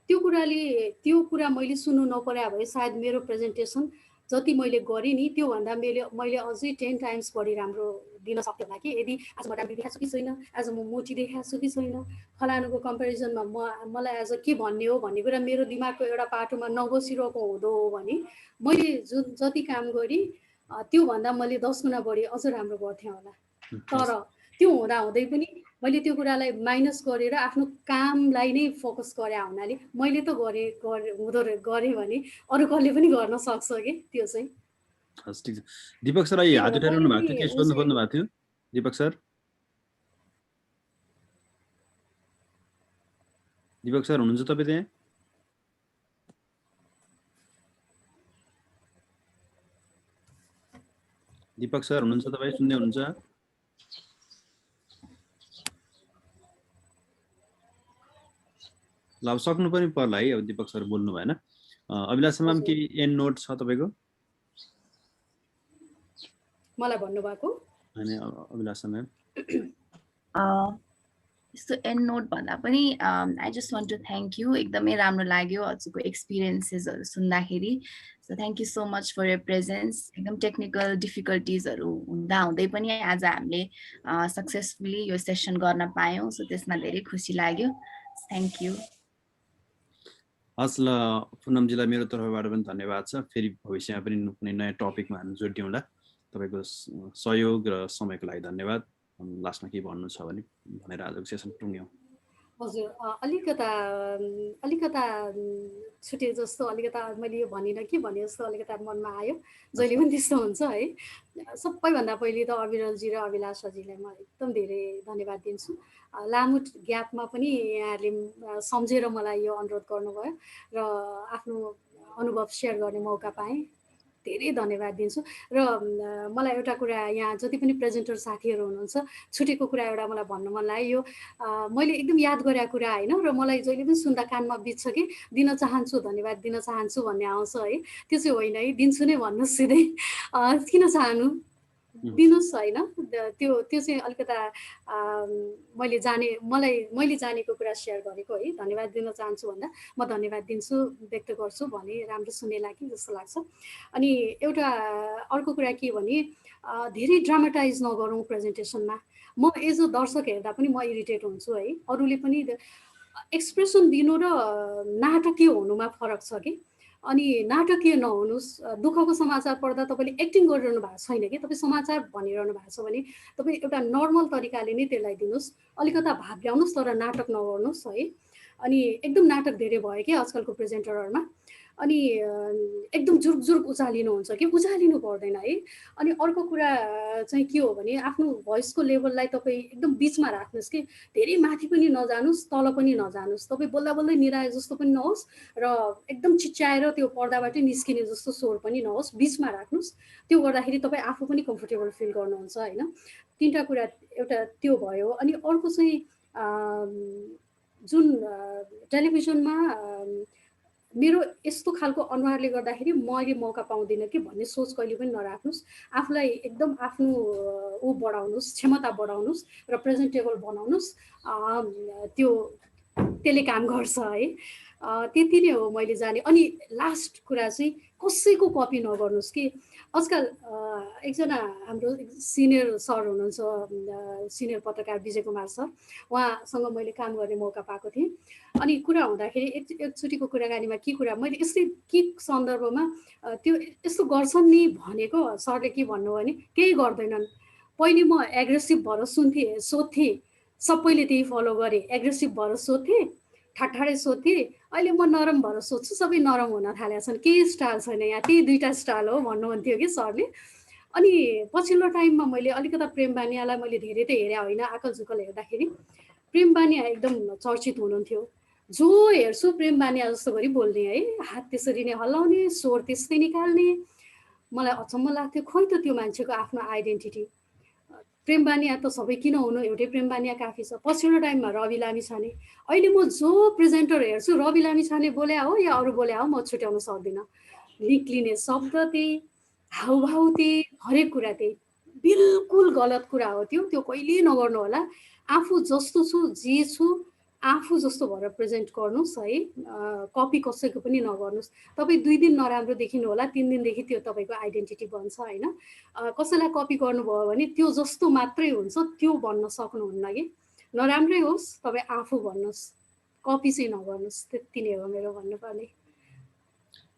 त्यो कुरा मैले सुन्नु नपरे भए सायद मेरो प्रेजेन्टेसन जति मैले गरेँ नि त्योभन्दा मैले अझै 10 टाइम्स बढी राम्रो दिन सक्थेँ होला कि, यदि आज म राम्रो देखाएको छु कि छैन, आज म मोटी देखाएको छु कि छैन, फलानुको कम्पेरिजनमा मलाई आज के भन्ने हो भन्ने कुरा मेरो दिमागको एउटा पाटोमा नबसिरहेको हुँदो हो भने मैले जति काम गरेँ त्योभन्दा मैले 10 गुणा बढी अझ राम्रो गर्थेँ होला। तर त्यो हुँदै पनि मैले त्यो कुरालाई माइनस गरेर आफ्नो कामलाई नै फोकस गरे हुनाले मैले त गरेँ भने अरू कसले पनि गर्न सक्छ कि त्यो चाहिँ। हस् ठिक छ। दीपक सर हात उठाइरहनु भएको थियो, के सोध्नु खोज्नु भएको थियो दीपक सर? दीपक सर हुनुहुन्छ तपाईँ त्यहाँ? दीपक सर हुनुहुन्छ तपाईँ, सुन्दै हुनुहुन्छ? ल अब सक्नु पनि पर्ला है, अब दीपक सर बोल्नु भएन। अभिलाषा म्याम के एन्ड नोट छ तपाईँको? मलाई भन्नुभएको हैन अभिलाषा म्याम? यस्तो एन्ड नोट भन्दा पनि I just want to thank you. एकदमै राम्रो लाग्यो हजुरको एक्सपिरियन्सेसहरू सुन्दाखेरि। So thank you so much for your presence. एकदम टेक्निकल डिफिकल्टिजहरू हुँदै पनि आज हामीले सक्सेसफुली यो सेसन गर्न पायौँ। सो त्यसमा धेरै खुसी लाग्यो। Thank you. हस् ल पुनमजीलाई मेरो तर्फबाट पनि धन्यवाद छ। फेरि भविष्यमा पनि कुनै नयाँ टपिकमा हामी जोडियौँला। तपाईँको सहयोग र समयको लागि धन्यवाद। लास्टमा के भन्नु छ भने भनेर आजको सेसन टुङ्ग्यौँ। हजुर अलिकता छुटे जस्तो, अलिकता मैले यो भनिनँ कि भने जस्तो अलिकता मनमा आयो। जहिले पनि त्यस्तो हुन्छ है। सबैभन्दा पहिले त अविरलजी र अभिलाषाजीलाई म एकदम धेरै धन्यवाद दिन्छु। लामो ग्यापमा पनि यहाँहरूले सम्झेर मलाई यो अनुरोध गर्नुभयो र आफ्नो अनुभव सेयर गर्ने मौका पाएँ। धेरै धन्यवाद दिन्छु। र मलाई एउटा कुरा, यहाँ जति पनि प्रेजेन्टर साथीहरू हुनुहुन्छ, छुटेको कुरा एउटा मलाई भन्नु मन लाग्यो। मैले एकदम याद गरेको कुरा होइन, र मलाई जहिले पनि सुन्दा कानमा बित्छ कि दिन चाहन्छु, धन्यवाद दिन चाहन्छु भन्ने आउँछ है। त्यो चाहिँ होइन है, दिन्छु नै भन्नु सिधै। किन चाहनु, दिनुहोस् होइन। त्यो चाहिँ अलिकता मैले जानेको कुरा सेयर गरेको है। धन्यवाद दिन चाहन्छु भन्दा म धन्यवाद दिन्छु व्यक्त गर्छु भने राम्रो सुन्ने लाग्यो जस्तो लाग्छ। अनि एउटा अर्को कुरा के भने, धेरै ड्रामाटाइज नगरौँ प्रेजेन्टेसनमा। म एज अ दर्शक हेर्दा पनि म इरिटेट हुन्छु है। अरूले पनि एक्सप्रेसन दिनु र नाटकीय हुनुमा फरक छ कि। अनि नाटकीय नहुनुहोस्। दुःखको समाचार पढ्दा तपाईँले एक्टिङ गरिरहनु भएको छैन कि, तपाईँ समाचार भनिरहनु भएको छ भने तपाईँ एउटा नर्मल तरिकाले नै त्यसलाई दिनुहोस्। अलिकता भाव ल्याउनुहोस् तर नाटक नगर्नुहोस् है। अनि एकदम नाटक धेरै भयो कि आजकलको प्रेजेन्टरहरूमा। अनि एकदम जुर्क उचालिनुहुन्छ कि उचालिनु पर्दैन है। अनि अर्को कुरा चाहिँ के हो भने आफ्नो भोइसको लेभललाई तपाईँ एकदम बिचमा राख्नुहोस् कि धेरै माथि पनि नजानुहोस् तल पनि नजानुहोस्, तपाईँ बोल्दा बोल्दै निराए जस्तो पनि नहोस् र एकदम चिच्याएर त्यो पर्दाबाटै निस्किने जस्तो स्वर पनि नहोस्, बिचमा राख्नुहोस्। त्यो गर्दाखेरि तपाईँ आफू पनि कम्फर्टेबल फिल गर्नुहुन्छ होइन। तिनवटा कुरा एउटा त्यो भयो। अनि अर्को चाहिँ जुन टेलिभिजनमा मेरो यस्तो खालको अनुहारले गर्दाखेरि मैले मौका पाउँदिनँ कि भन्ने सोच कहिले पनि नराख्नुहोस्। आफूलाई एकदम आफ्नो ऊ बढाउनुहोस्, क्षमता बढाउनुहोस् र प्रेजेन्टेबल बनाउनुहोस्। त्यसले काम गर्छ है। त्यति नै हो मैले जाने। अनि लास्ट कुरा चाहिँ कसैको कपी नगर्नुहोस् कि आजकल एकजना हाम्रो सिनियर सर हुनुहुन्छ, सिनियर पत्रकार विजय कुमार सर, उहाँसँग मैले काम गर्ने मौका पाएको थिएँ। अनि कुरा हुँदाखेरि एकचोटिको कुराकानीमा के कुरा मैले यस्तै के सन्दर्भमा त्यो यस्तो गर्छन् नि भनेको सरले के भन्नु भने केही गर्दैनन्। पहिले म एग्रेसिभ भएर सोध्थेँ, सबैले त्यही फलो गरेँ, एग्रेसिभ भएर सोध्थेँ, ठाडै सोध्थेँ। अहिले म नरम भएर सोध्छु, सबै नरम हुन थालेका छन्, केही स्टाइल छैन यहाँ, त्यही दुईवटा स्टाइल हो भन्नुहुन्थ्यो कि सरले। अनि पछिल्लो टाइममा मैले अलिकता प्रेम बानियालाई मैले धेरै त हेरेँ होइन, आकल झुकल हेर्दाखेरि प्रेम बानिया एकदम चर्चित हुनुहुन्थ्यो। जो हेर्छु प्रेम बानिया जस्तो गरी बोल्ने है, हात त्यसरी नै हल्लाउने, स्वर त्यस्तै निकाल्ने। मलाई अचम्म लाग्थ्यो, खोइ त त्यो मान्छेको आफ्नो आइडेन्टिटी। प्रेम बानिया त सबै किन हुनु, एउटै प्रेम बानिया काफी छ। पछिल्लो टाइममा रवि लामिछाने, अहिले म जो प्रेजेन्टर हेर्छु रवि लामिछाने बोल्या हो या अरू बोल्या हो म छुट्याउन सक्दिनँ। निक्लिने शब्द त्यही, हाउभाउ त्यही, हरेक कुरा त्यही, बिल्कुल गलत कुरा हो त्यो। त्यो कहिले नगर्नु होला। आफू जस्तो छु, जे छु, आफू जस्तो भएर प्रेजेन्ट गर्नुहोस् है। कपी कसैको पनि नगर्नुहोस्। तपाईँ 2 दिन नराम्रो देखिनु होला, 3 दिनदेखि त्यो तपाईँको आइडेन्टिटी बन्छ होइन। कसैलाई कपी गर्नुभयो भने त्यो जस्तो मात्रै हुन्छ, त्यो भन्न सक्नुहुन्न कि। नराम्रै होस् तपाईँ आफू भन्नुहोस्, कपी चाहिँ नगर्नुहोस्। त्यति नै हो मेरो भन्नुपर्ने।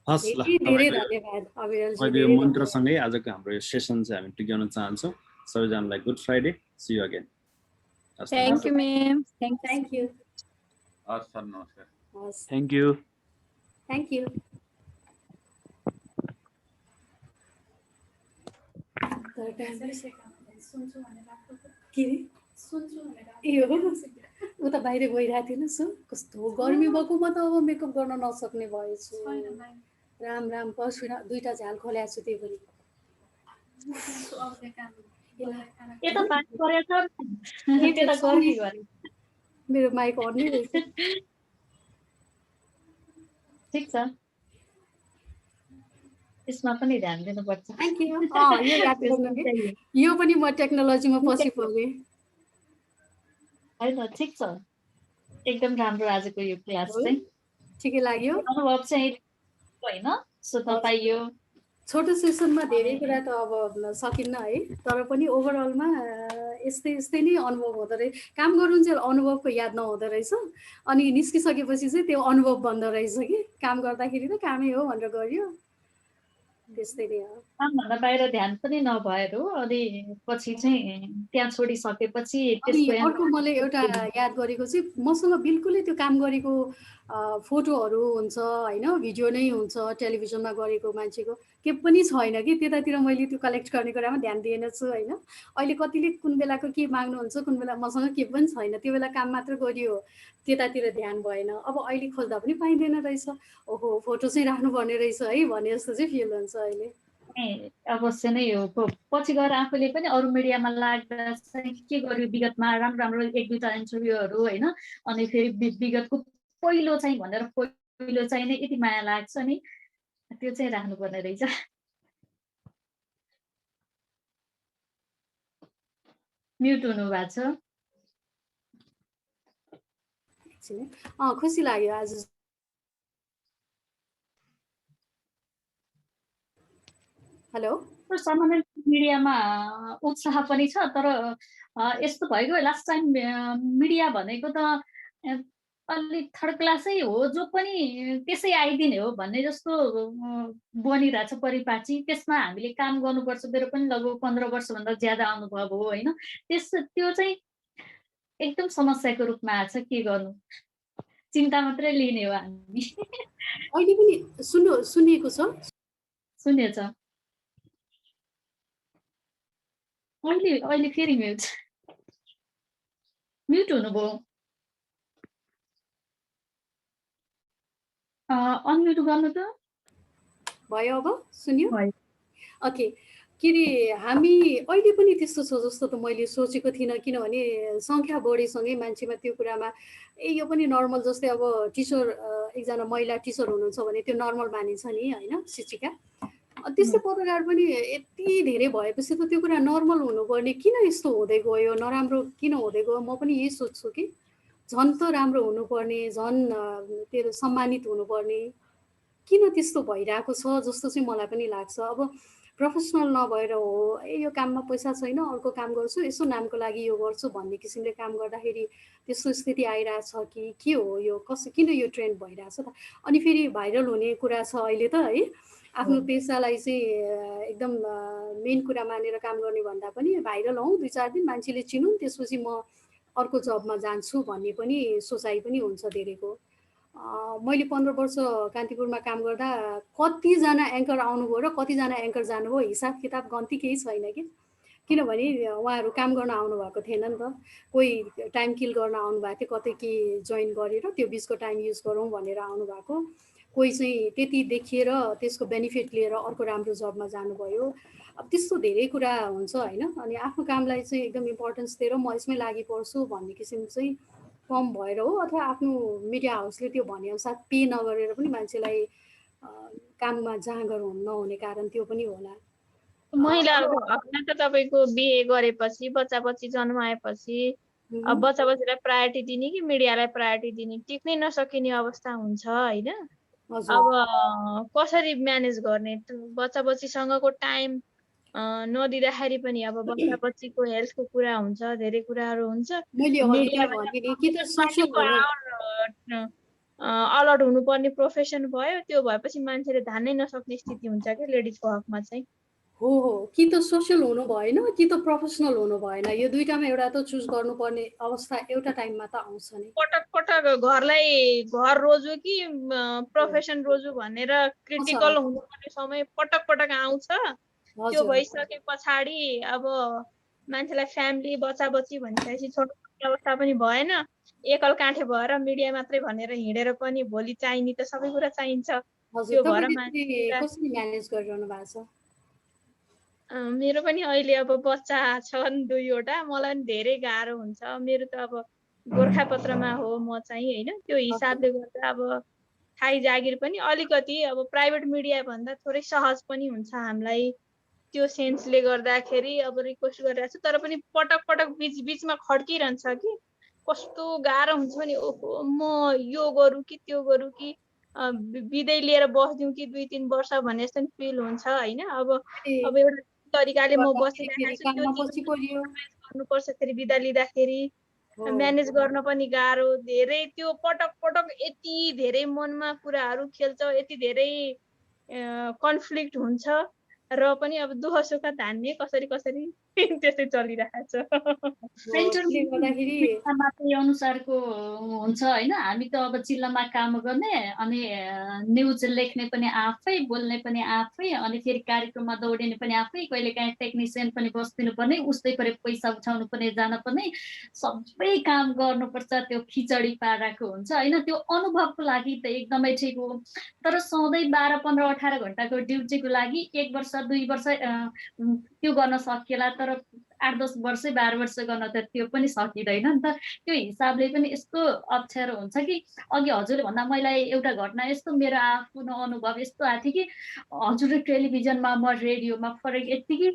धेरै धन्यवाद अविरलजी। अहिले यो मन्त्रसँगै आजको हाम्रो यो सेसन चाहिँ हामी टुक्याउन चाहन्छौँ। सबैजनालाई good Friday, see you again. Thank you ma'am. Thank you. हस् सर, नमस्कार। Thank you. Thank you. ऊ त बाहिर गइरहेको थिएन। सो कस्तो गर्मी भएको, म त अब मेकअप गर्न नसक्ने भएछु। राम राम पस्किन 2टा झ्याल खोल्याएको छु त्यही पनि। मेरो माइक अन नै रहेछ। ठिक छ, यसमा पनि ध्यान दिनुपर्छ। Thank you. यो पनि म टेक्नोलोजीमा पछि पुगेँ होइन, ठिक छ, एकदम राम्रो। आजको यो क्लास चाहिँ ठिकै लाग्यो। अनुभव चाहिँ होइन, सो तपाईँ यो छोटो सेसनमा धेरै कुरा त अब सकिन्न है, तर पनि ओभरअलमा यस्तै नै अनुभव हुँदो रहेछ। काम गर्नुन्जेल अनुभवको याद नहुँदो रहेछ, अनि निस्किसकेपछि चाहिँ त्यो अनुभव बन्दो रहेछ कि काम गर्दाखेरि त कामै हो भनेर गरियो, त्यस्तै नै हो। कामभन्दा बाहिर ध्यान पनि नभएर हो, अनि पछि चाहिँ त्यहाँ छोडिसकेपछि अर्को मैले एउटा याद गरेको चाहिँ मसँग बिल्कुलै त्यो काम गरेको फोटोहरू हुन्छ होइन, भिडियो नै हुन्छ टेलिभिजनमा गरेको मान्छेको, के पनि छैन कि त्यतातिर मैले त्यो कलेक्ट गर्ने कुरामा ध्यान दिएन छु होइन। अहिले कतिले कुन बेलाको के माग्नुहुन्छ, कुन बेला मसँग के पनि छैन, त्यो बेला काम मात्र गरियो, त्यतातिर ध्यान भएन। अब अहिले खोज्दा पनि पाइँदैन रहेछ, ओहो फोटो चाहिँ राख्नुपर्ने रहेछ है भने जस्तो चाहिँ फिल हुन्छ अहिले। अवश्य नै हो, पछि गएर आफूले पनि अरू मिडियामा लाग्दा चाहिँ के गर्यो, विगतमा राम्रो राम्रो 1-2टा इन्टरभ्यूहरू होइन, अनि फेरि विगतको पहिलो चाहिँ भनेर पहिलो चाहिँ नै यति माया लाग्छ नि, त्यो चाहिँ राख्नुपर्ने रहेछ। म्युट हुनु भएको छ। खुसी लाग्यो आज। हेलो, सामान्य मिडियामा उत्साह पनि छ, तर यस्तो भइगयो लास्ट टाइम मिडिया भनेको त अलिक थर्ड क्लासै हो, जो पनि त्यसै आइदिने हो भन्ने जस्तो बनिरहेछ परिपाटी। त्यसमा हामीले काम गर्नुपर्छ। मेरो पनि लगभग 15 वर्षभन्दा ज्यादा अनुभव हो होइन, त्यो चाहिँ एकदम समस्याको रूपमा आएको छ। के गर्नु, चिन्ता मात्रै लिने हो हामी। अहिले पनि सुनिएको छ? सुनेछ। अहिले फेरि म्युट हुनुभयो। अनम्युट गर्नु त। भयो अब सुन्यो? ओके, के अरे हामी अहिले पनि त्यस्तो छ जस्तो त मैले सोचेको थिइनँ, किनभने सङ्ख्या बढेसँगै मान्छेमा त्यो कुरामा यो पनि नर्मल, जस्तै अब टिचर एकजना महिला टिचर हुनुहुन्छ भने त्यो नर्मल मानिन्छ नि होइन, शिक्षिका। त्यस्तै पत्रकार पनि यति धेरै भएपछि त त्यो कुरा नर्मल हुनुपर्ने, किन यस्तो हुँदै गयो, नराम्रो किन हुँदै गयो? म पनि यही सोच्छु कि झन् त राम्रो हुनुपर्ने, झन् त्यो सम्मानित हुनुपर्ने, किन त्यस्तो भइरहेको छ जस्तो चाहिँ मलाई पनि लाग्छ। अब प्रोफेसनल नभएर हो, यो काममा पैसा छैन अर्को काम गर्छु, यसो नामको लागि यो गर्छु भन्ने किसिमले काम गर्दाखेरि त्यस्तो स्थिति आइरहेछ कि के हो, यो किन यो ट्रेन्ड भइरहेछ त? अनि फेरि भाइरल हुने कुरा छ अहिले त है, आफ्नो पेसालाई चाहिँ एकदम मेन कुरा मानेर काम गर्ने भन्दा पनि भाइरल हौँ 2-4 दिन मान्छेले चिनुन्, त्यसपछि म अर्को जबमा जान्छु भन्ने पनि सोचाइ पनि हुन्छ धेरैको। मैले 15 वर्ष कान्तिपुरमा काम गर्दा कतिजना एङ्कर आउनुभयो र कतिजना एङ्कर जानुभयो हिसाब किताब गन्ती केही छैन कि, किनभने उहाँहरू काम गर्न आउनुभएको थिएन नि त। कोही टाइम किल गर्न आउनुभएको थियो, कतै के जोइन गरेर त्यो बिचको टाइम युज गरौँ भनेर आउनुभएको, कोही चाहिँ त्यति देखिएर त्यसको बेनिफिट लिएर अर्को राम्रो जबमा जानुभयो। अब त्यस्तो धेरै कुरा हुन्छ होइन। अनि आफ्नो कामलाई चाहिँ एकदम इम्पोर्टेन्स दिएर म यसमै लागि पर्छु भन्ने किसिम चाहिँ कम भएर हो, अथवा आफ्नो मिडिया हाउसले त्यो भनेअनुसार पे नगरेर पनि मान्छेलाई काममा जाँगर नहुने कारण त्यो पनि होला। महिलाहरूको हकमा त तपाईँको बिहे गरेपछि बच्चा बच्ची जन्माएपछि अब बच्चा बच्चीलाई प्रायोरिटी दिने कि मिडियालाई प्रायोरिटी दिने टिक्नै नसकिने अवस्था हुन्छ होइन। अब कसरी म्यानेज गर्ने? बच्चा बच्चीसँगको टाइम नदिँदाखेरि पनि अब बच्चा बच्चीको हेल्थको कुरा हुन्छ, धेरै कुराहरू हुन्छ। अलर्ट हुनुपर्ने प्रोफेसन भयो, त्यो भएपछि मान्छेले धान्नै नसक्ने स्थिति हुन्छ क्या लेडिजको हकमा चाहिँ। हो कि त सोसल हुनु भएन कि त प्रोफेसनल हुनु भएन, यो दुईटामा एउटा त चुज गर्नुपर्ने अवस्था एउटा टाइममा त आउँछ नि। पटक पटक घरलाई घर रोजु कि प्रोफेसन रोजु भनेर क्रिटिकल हुनुपर्ने समय पटक पटक आउँछ। त्यो भइसके पछाडि अब मान्छेलाई फ्यामिली बच्चा बच्ची भनिसकेपछि छोड्ने अवस्था पनि भएन। एकल काठे भएर मिडिया मात्रै भनेर हिँडेर पनि भोलि चाहिने त सबै कुरा चाहिन्छ। त्यो भएर कसरी म्यानेज गरिरहनु भएको छ? मेरो पनि अहिले अब बच्चा छन् 2वटा, मलाई पनि धेरै गाह्रो हुन्छ। मेरो त अब गोर्खापत्रमा हो म चाहिँ होइन, त्यो हिसाबले गर्दा अब थाई जागिर पनि अलिकति अब प्राइभेट मिडिया भन्दा थोरै सहज पनि हुन्छ हामीलाई। त्यो सेन्सले गर्दाखेरि अब रिक्वेस्ट गरिरहेको छु, तर पनि पटक पटक बिचमा खड्किरहन्छ कि कस्तो गाह्रो हुन्छ भने ओहो म यो गरौँ कि त्यो गरौँ कि बिदै लिएर बस्दिउँ कि 2-3 वर्ष भन्ने जस्तो नि फिल हुन्छ होइन। अब एउटा तरिकाले म बसिरहेको छु, त्यो गर्नुपर्छ, फेरि बिदा लिँदाखेरि म्यानेज गर्न पनि गाह्रो, धेरै त्यो पटक पटक यति धेरै मनमा कुराहरू खेल्छ, यति धेरै कन्फ्लिक्ट हुन्छ र पनि अब दुःख सुख धान्ने कसरी त्यस्तै चलिरहेको छ। अनुसारको हुन्छ होइन। हामी त अब जिल्लामा काम गर्ने, अनि न्युज लेख्ने पनि आफै, बोल्ने पनि आफै, अनि फेरि कार्यक्रममा दौडिने पनि आफै, कहिले काहीँ टेक्निसियन पनि बस्दिनु पर्ने, उस्तै परे पैसा उठाउनु पर्ने, जान पर्ने, सबै काम गर्नुपर्छ। त्यो खिचडी पारेको हुन्छ होइन। त्यो अनुभवको लागि त एकदमै ठिक हो, तर सधैँ 12, 15, 18 घन्टाको ड्युटीको लागि 1 वर्ष 2 वर्ष त्यो गर्न सकिएला, तर 8-10 वर्ष 12 वर्ष गर्न त त्यो पनि सकिँदैन नि त। त्यो हिसाबले पनि यस्तो अप्ठ्यारो हुन्छ कि अघि हजुरले भन्दा मलाई एउटा घटना यस्तो मेरो आफ्नो अनुभव यस्तो आएको थियो कि हजुरले टेलिभिजनमा म रेडियोमा फरक यति कि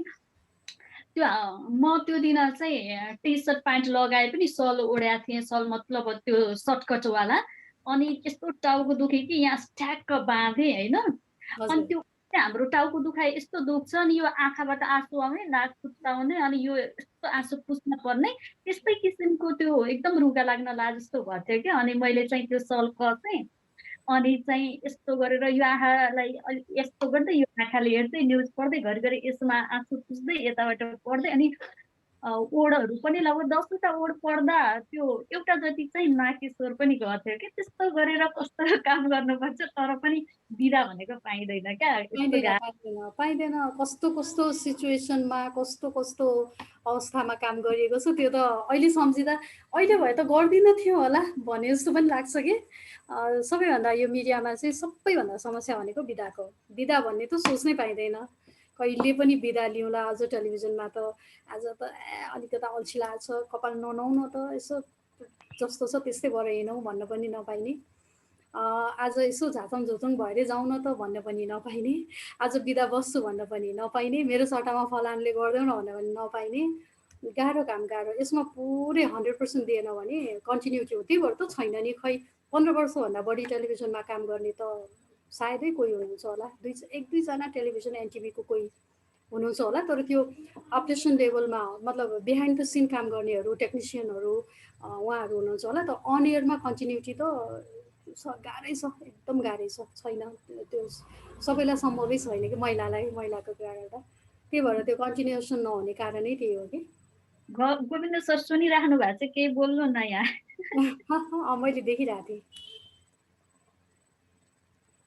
म त्यो दिन चाहिँ टी सर्ट प्यान्ट लगाए पनि सल ओढाएको थिएँ, सल मतलब त्यो सर्टकटवाला, अनि यस्तो टाउको दुखे कि यहाँ ठ्याक्क बाँधेँ होइन। अनि त्यो हाम्रो टाउको दुखाइ यस्तो दुख्छ नि, यो आँखाबाट आँसु आउने, नाक फुत्ताउने, अनि यो यस्तो आँसु पुस्न पर्ने, त्यस्तै किसिमको त्यो एकदम रुगा लाग्न लाज जस्तो भएको थियो क्या। अनि मैले चाहिँ त्यो सल कसेँ, अनि चाहिँ यस्तो गरेर यो आँखालाई यस्तो गर्दै यो आँखाले हेर्दै न्युज पढ्दै घरिघरि यसमा आँसु पुस्दै यताबाट पढ्दै, अनि ओडहरू पनि लगभग 10वटा ओड पढ्दा त्यो एउटा जति चाहिँ नाकेश्वर पनि गर्थ्यो कि त्यस्तो गरेर कस्तो काम गर्नुपर्छ तर पनि बिदा भनेको पाइँदैन क्या पाइँदैन कस्तो कस्तो सिचुएसनमा कस्तो कस्तो अवस्थामा काम गरिएको छ त्यो त अहिले सम्झिँदा अहिले भए त गर्दिन थियो होला भने जस्तो पनि लाग्छ कि सबैभन्दा यो मिडियामा चाहिँ सबैभन्दा समस्या भनेको बिदाको बिदा भन्ने त सोच्नै पाइँदैन कहिले पनि बिदा लिउँला अझ टेलिभिजनमा त आज त अलिकता अल्छी लाग्छ कपाल ननुहाउन त यसो जस्तो छ त्यस्तै भएर हिँडौँ भन्न पनि नपाइने आज यसो झाचङ झुचङ भएरै जाउँ न त भन्न पनि नपाइने आज बिदा बस्छु भन्न पनि नपाइने मेरो सट्टामा फलानले गर्दैन भन्न पनि नपाइने गाह्रो काम गाह्रो यसमा पुरै 100% दिएन भने कन्टिन्युटी हो त्यही भएर त छैन नि खै 15 वर्षभन्दा बढी टेलिभिजनमा काम गर्ने त सायदै कोही हुनुहुन्छ होला एक दुईजना टेलिभिजन एनटिभीको कोही हुनुहुन्छ होला तर त्यो अपरेसन लेभलमा मतलब बिहाइन्ड द सिन काम गर्नेहरू टेक्निसियनहरू उहाँहरू हुनुहुन्छ होला त अन एयरमा कन्टिन्युटी त गाह्रै छ एकदम गाह्रै छ छैन त्यो सबैलाई सम्भवै छैन कि महिलाको कुरा गर्दा त्यही भएर त्यो कन्टिन्युएसन नहुने कारणै त्यही हो कि गोविन्द सर सुनिराख्नु भएको चाहिँ केही बोल्नु न यहाँ मैले देखिरहेको थिएँ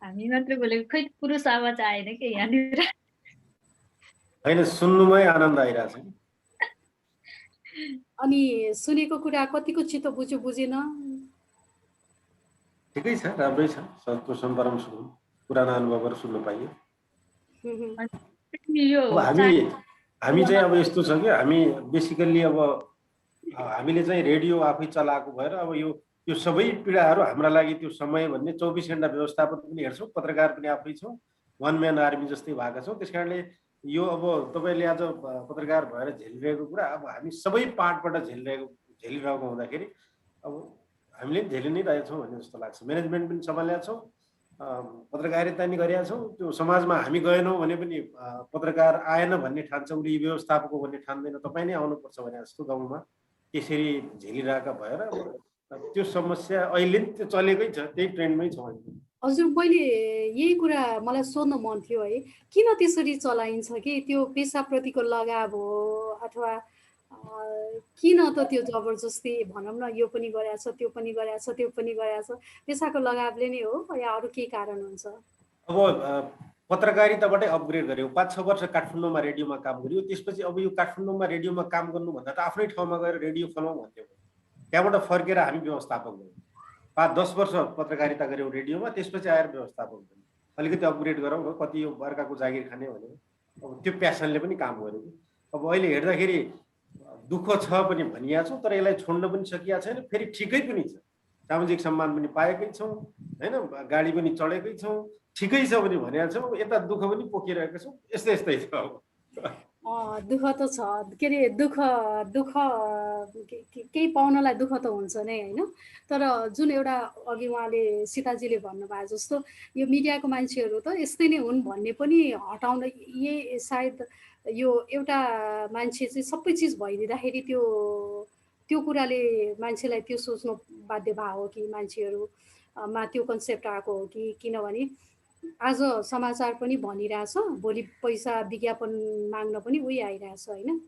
हामी मात्रै बोलेको खै पुरुष आवाज आएन कि यहाँनिर होइन सुन्नुमै आनन्द आइरहेछ अनि सुनेको कुरा कतिको चित्त बुझ्यो बुझेन ठिकै छ राम्रै छ सन्तोषम परम सुखम पुराना अनुभवहरू सुन्न पाइयो हामी चाहिँ अब यस्तो छ कि हामी बेसिकल्ली अब हामीले चाहिँ रेडियो आफै चलाएको भएर अब यो सबै पीडाहरू हाम्रा लागि त्यो समय भन्ने 24 घण्टा व्यवस्थापन पनि हेर्छौँ पत्रकार पनि आफै छौँ वान म्यान आर्मी जस्तै भएका छौँ त्यस कारणले यो अब तपाईँले आज पत्रकार भएर झेलिरहेको कुरा अब हामी सबै पार्टबाट झेलिरहेको हुँदाखेरि अब हामीले पनि झेलि नै रहेछौँ भन्ने जस्तो लाग्छ म्यानेजमेन्ट पनि सम्हालेका छौँ पत्रकारिता नि गरेका छौँ त्यो समाजमा हामी गएनौँ भने पनि पत्रकार आएन भन्ने ठान्छ उसले व्यवस्थापक हो भन्ने ठान्दैन तपाईँ नै आउनुपर्छ भने जस्तो गाउँमा त्यसरी झेलिरहेका भएर त्यो समस्या अहिले त्यो चलेकै छ त्यही ट्रेन्डमै छ हजुर मैले यही कुरा मलाई सोध्न मन थियो है किन त्यसरी चलाइन्छ कि त्यो पेसाप्रतिको लगाव हो अथवा किन त त्यो जबरजस्ती भनौँ न यो पनि गरेछ त्यो पनि गरेछ त्यो पनि गरेछ पेसाको लगावले नै हो या अरू केही कारण हुन्छ अब पत्रकारिताबाटै अपग्रेड गर्यो 5-6 वर्ष काठमाडौँमा रेडियोमा काम गर्यो त्यसपछि अब यो काठमाडौँमा रेडियोमा काम गर्नुभन्दा त आफ्नै ठाउँमा गएर रेडियो खोलौँ भन्थ्यो त्यहाँबाट फर्केर हामी व्यवस्थापक गयौँ 5-10 वर्ष पत्रकारिता गऱ्यौँ रेडियोमा त्यसपछि आएर व्यवस्थापक गयौँ अलिकति अपग्रेड गरौँ कति यो अर्काको जागिर खाने भनेर अब त्यो प्यासनले पनि काम गर्यो अब अहिले हेर्दाखेरि दुःख छ पनि भनिया छौँ तर यसलाई छोड्न पनि सकिया छैन फेरि ठिकै पनि छ सामाजिक सम्मान पनि पाएकै छौँ हैन गाडी पनि चढेकै छौँ ठिकै छ पनि भनिया छौँ यता दुःख पनि पोखिरहेका छौँ यस्तै छ दुःख त छ के अरे दुःख केही पाउनलाई दुःख त हुन्छ नै होइन तर जुन एउटा अघि उहाँले सीताजीले भन्नुभयो जस्तो यो मिडियाको मान्छेहरू त यस्तै नै हुन् भन्ने पनि हटाउन यही सायद यो एउटा मान्छे चाहिँ सबै चिज भइदिँदाखेरि त्यो कुराले मान्छेलाई त्यो सोच्नु बाध्य भएको हो कि मान्छेहरूमा त्यो कन्सेप्ट आएको हो कि किनभने आज समाचार पनि भनिरहेछ भोलि पैसा विज्ञापन माग्न पनि उही आइरहेछ होइन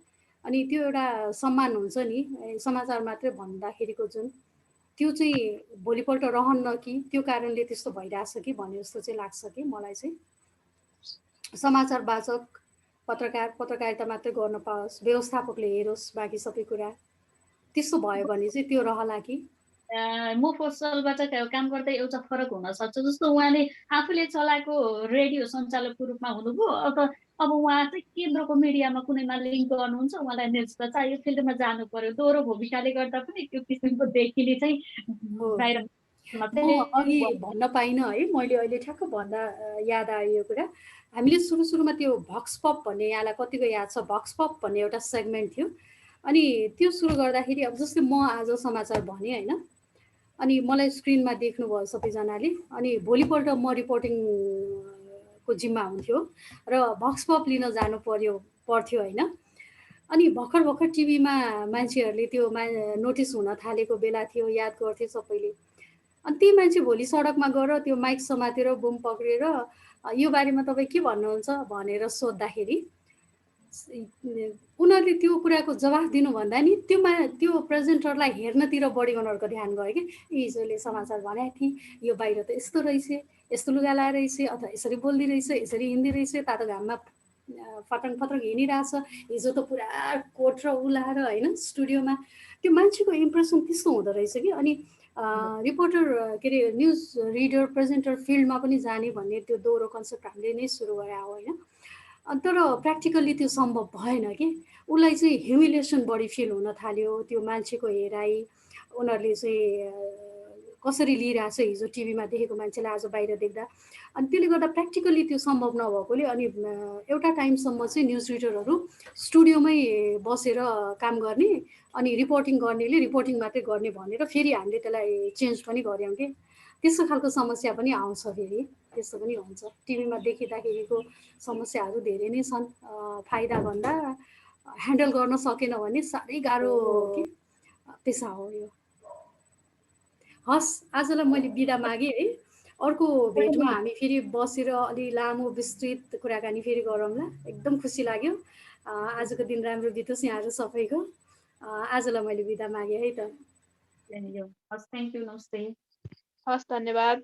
अनि त्यो एउटा सम्मान हुन्छ नि समाचार मात्रै भन्दाखेरिको जुन त्यो चाहिँ भोलिपल्ट रहन्न कि त्यो कारणले त्यस्तो भइरहेछ कि भन्ने जस्तो चाहिँ लाग्छ कि मलाई चाहिँ समाचार वाचक पत्रकारिता मात्रै गर्न पाओस् व्यवस्थापकले हेरोस् बाँकी सबै कुरा त्यस्तो भयो भने चाहिँ त्यो रहला कि मोफसलबाट काम गर्दा एउटा फरक हुन सक्छ जस्तो उहाँले आफूले चलाएको रेडियो सञ्चालकको रूपमा हुनुभयो अब उहाँ चाहिँ केन्द्रको मिडियामा कुनैमा लिङ्क गर्नुहुन्छ उहाँलाई नेतृत्व चाहियो फिल्डमा जानु पर्यो दोहोरो भूमिकाले गर्दा पनि त्यो किसिमको देखिने चाहिँ बाहिर अघि भन्न पाइनँ है मैले अहिले ठ्याक्क भन्दा याद आयो यो कुरा हामीले सुरुमा त्यो भक्स पप भन्ने यहाँलाई कतिको याद छ भक्स पप भन्ने एउटा सेगमेन्ट थियो अनि त्यो सुरु गर्दाखेरि अब जस्तै म आज समाचार भने होइन अनि मलाई स्क्रिनमा देख्नुभयो सबैजनाले अनि भोलिपल्ट म रिपोर्टिङको जिम्मा हुन्थ्यो र भक्स पप लिन जानु पर्थ्यो होइन अनि भर्खर टिभीमा मान्छेहरूले त्यो नोटिस हुन थालेको बेला थियो याद गर्थ्यो सबैले अनि ती मान्छे भोलि सडकमा गएर त्यो माइक समातेर बुम पक्रेर यो बारेमा तपाईँ के भन्नुहुन्छ भनेर सोद्धाखेरि उनीहरूले त्यो कुराको जवाफ दिनुभन्दा नि त्यो प्रेजेन्टरलाई हेर्नतिर बढी उनीहरूको ध्यान गयो कि हिजोले समाचार भनेको थिएँ, यो बाहिर त यस्तो रहेछ, यस्तो लुगा लाएर रहेछ, अथवा यसरी बोल्दै रहेछ, यसरी हिँड्दै रहेछ, तातो घाममा फटङ फटङ हिँडिरहेछ, हिजो त पुरा कोट र उलाएर होइन स्टुडियोमा, त्यो मान्छेको इम्प्रेसन त्यस्तो हुँदो रहेछ कि। अनि रिपोर्टर के अरे न्युज रिडर प्रेजेन्टर फिल्डमा पनि जाने भन्ने त्यो दोहोरो कन्सेप्ट हामीले नै सुरु गरे होइन। तर प्र्याक्टिकल्ली त्यो सम्भव भएन कि। उसलाई चाहिँ ह्युमिलेसन बढी फिल हुन थाल्यो, त्यो मान्छेको हेराइ उनीहरूले चाहिँ कसरी लिइरहेछ हिजो टिभीमा देखेको मान्छेलाई आज बाहिर देख्दा। अनि त्यसले गर्दा प्र्याक्टिकल्ली त्यो सम्भव नभएकोले अनि एउटा टाइमसम्म चाहिँ न्युज रिडरहरू स्टुडियोमै बसेर काम गर्ने, अनि रिपोर्टिङ गर्नेले रिपोर्टिङ मात्रै गर्ने भनेर फेरि हामीले त्यसलाई चेन्ज पनि गऱ्यौँ कि। त्यस्तो खालको समस्या पनि आउँछ, फेरि त्यस्तो पनि हुन्छ। टिभीमा देखिँदाखेरिको समस्याहरू धेरै नै छन्, फाइदाभन्दा ह्यान्डल गर्न सकेन भने साह्रै गाह्रो के पेसा हो यो। हस्, आजलाई मैले बिदा मागेँ है। अर्को भेटमा हामी फेरि बसेर अलि लामो विस्तृत कुराकानी फेरि गरौँला। एकदम खुसी लाग्यो। आजको दिन राम्रो बितोस् यहाँहरू सबैको। आजलाई मैले बिदा मागेँ है त। हस्, थ्याङ्क यू, नमस्ते। हस्, धन्यवाद।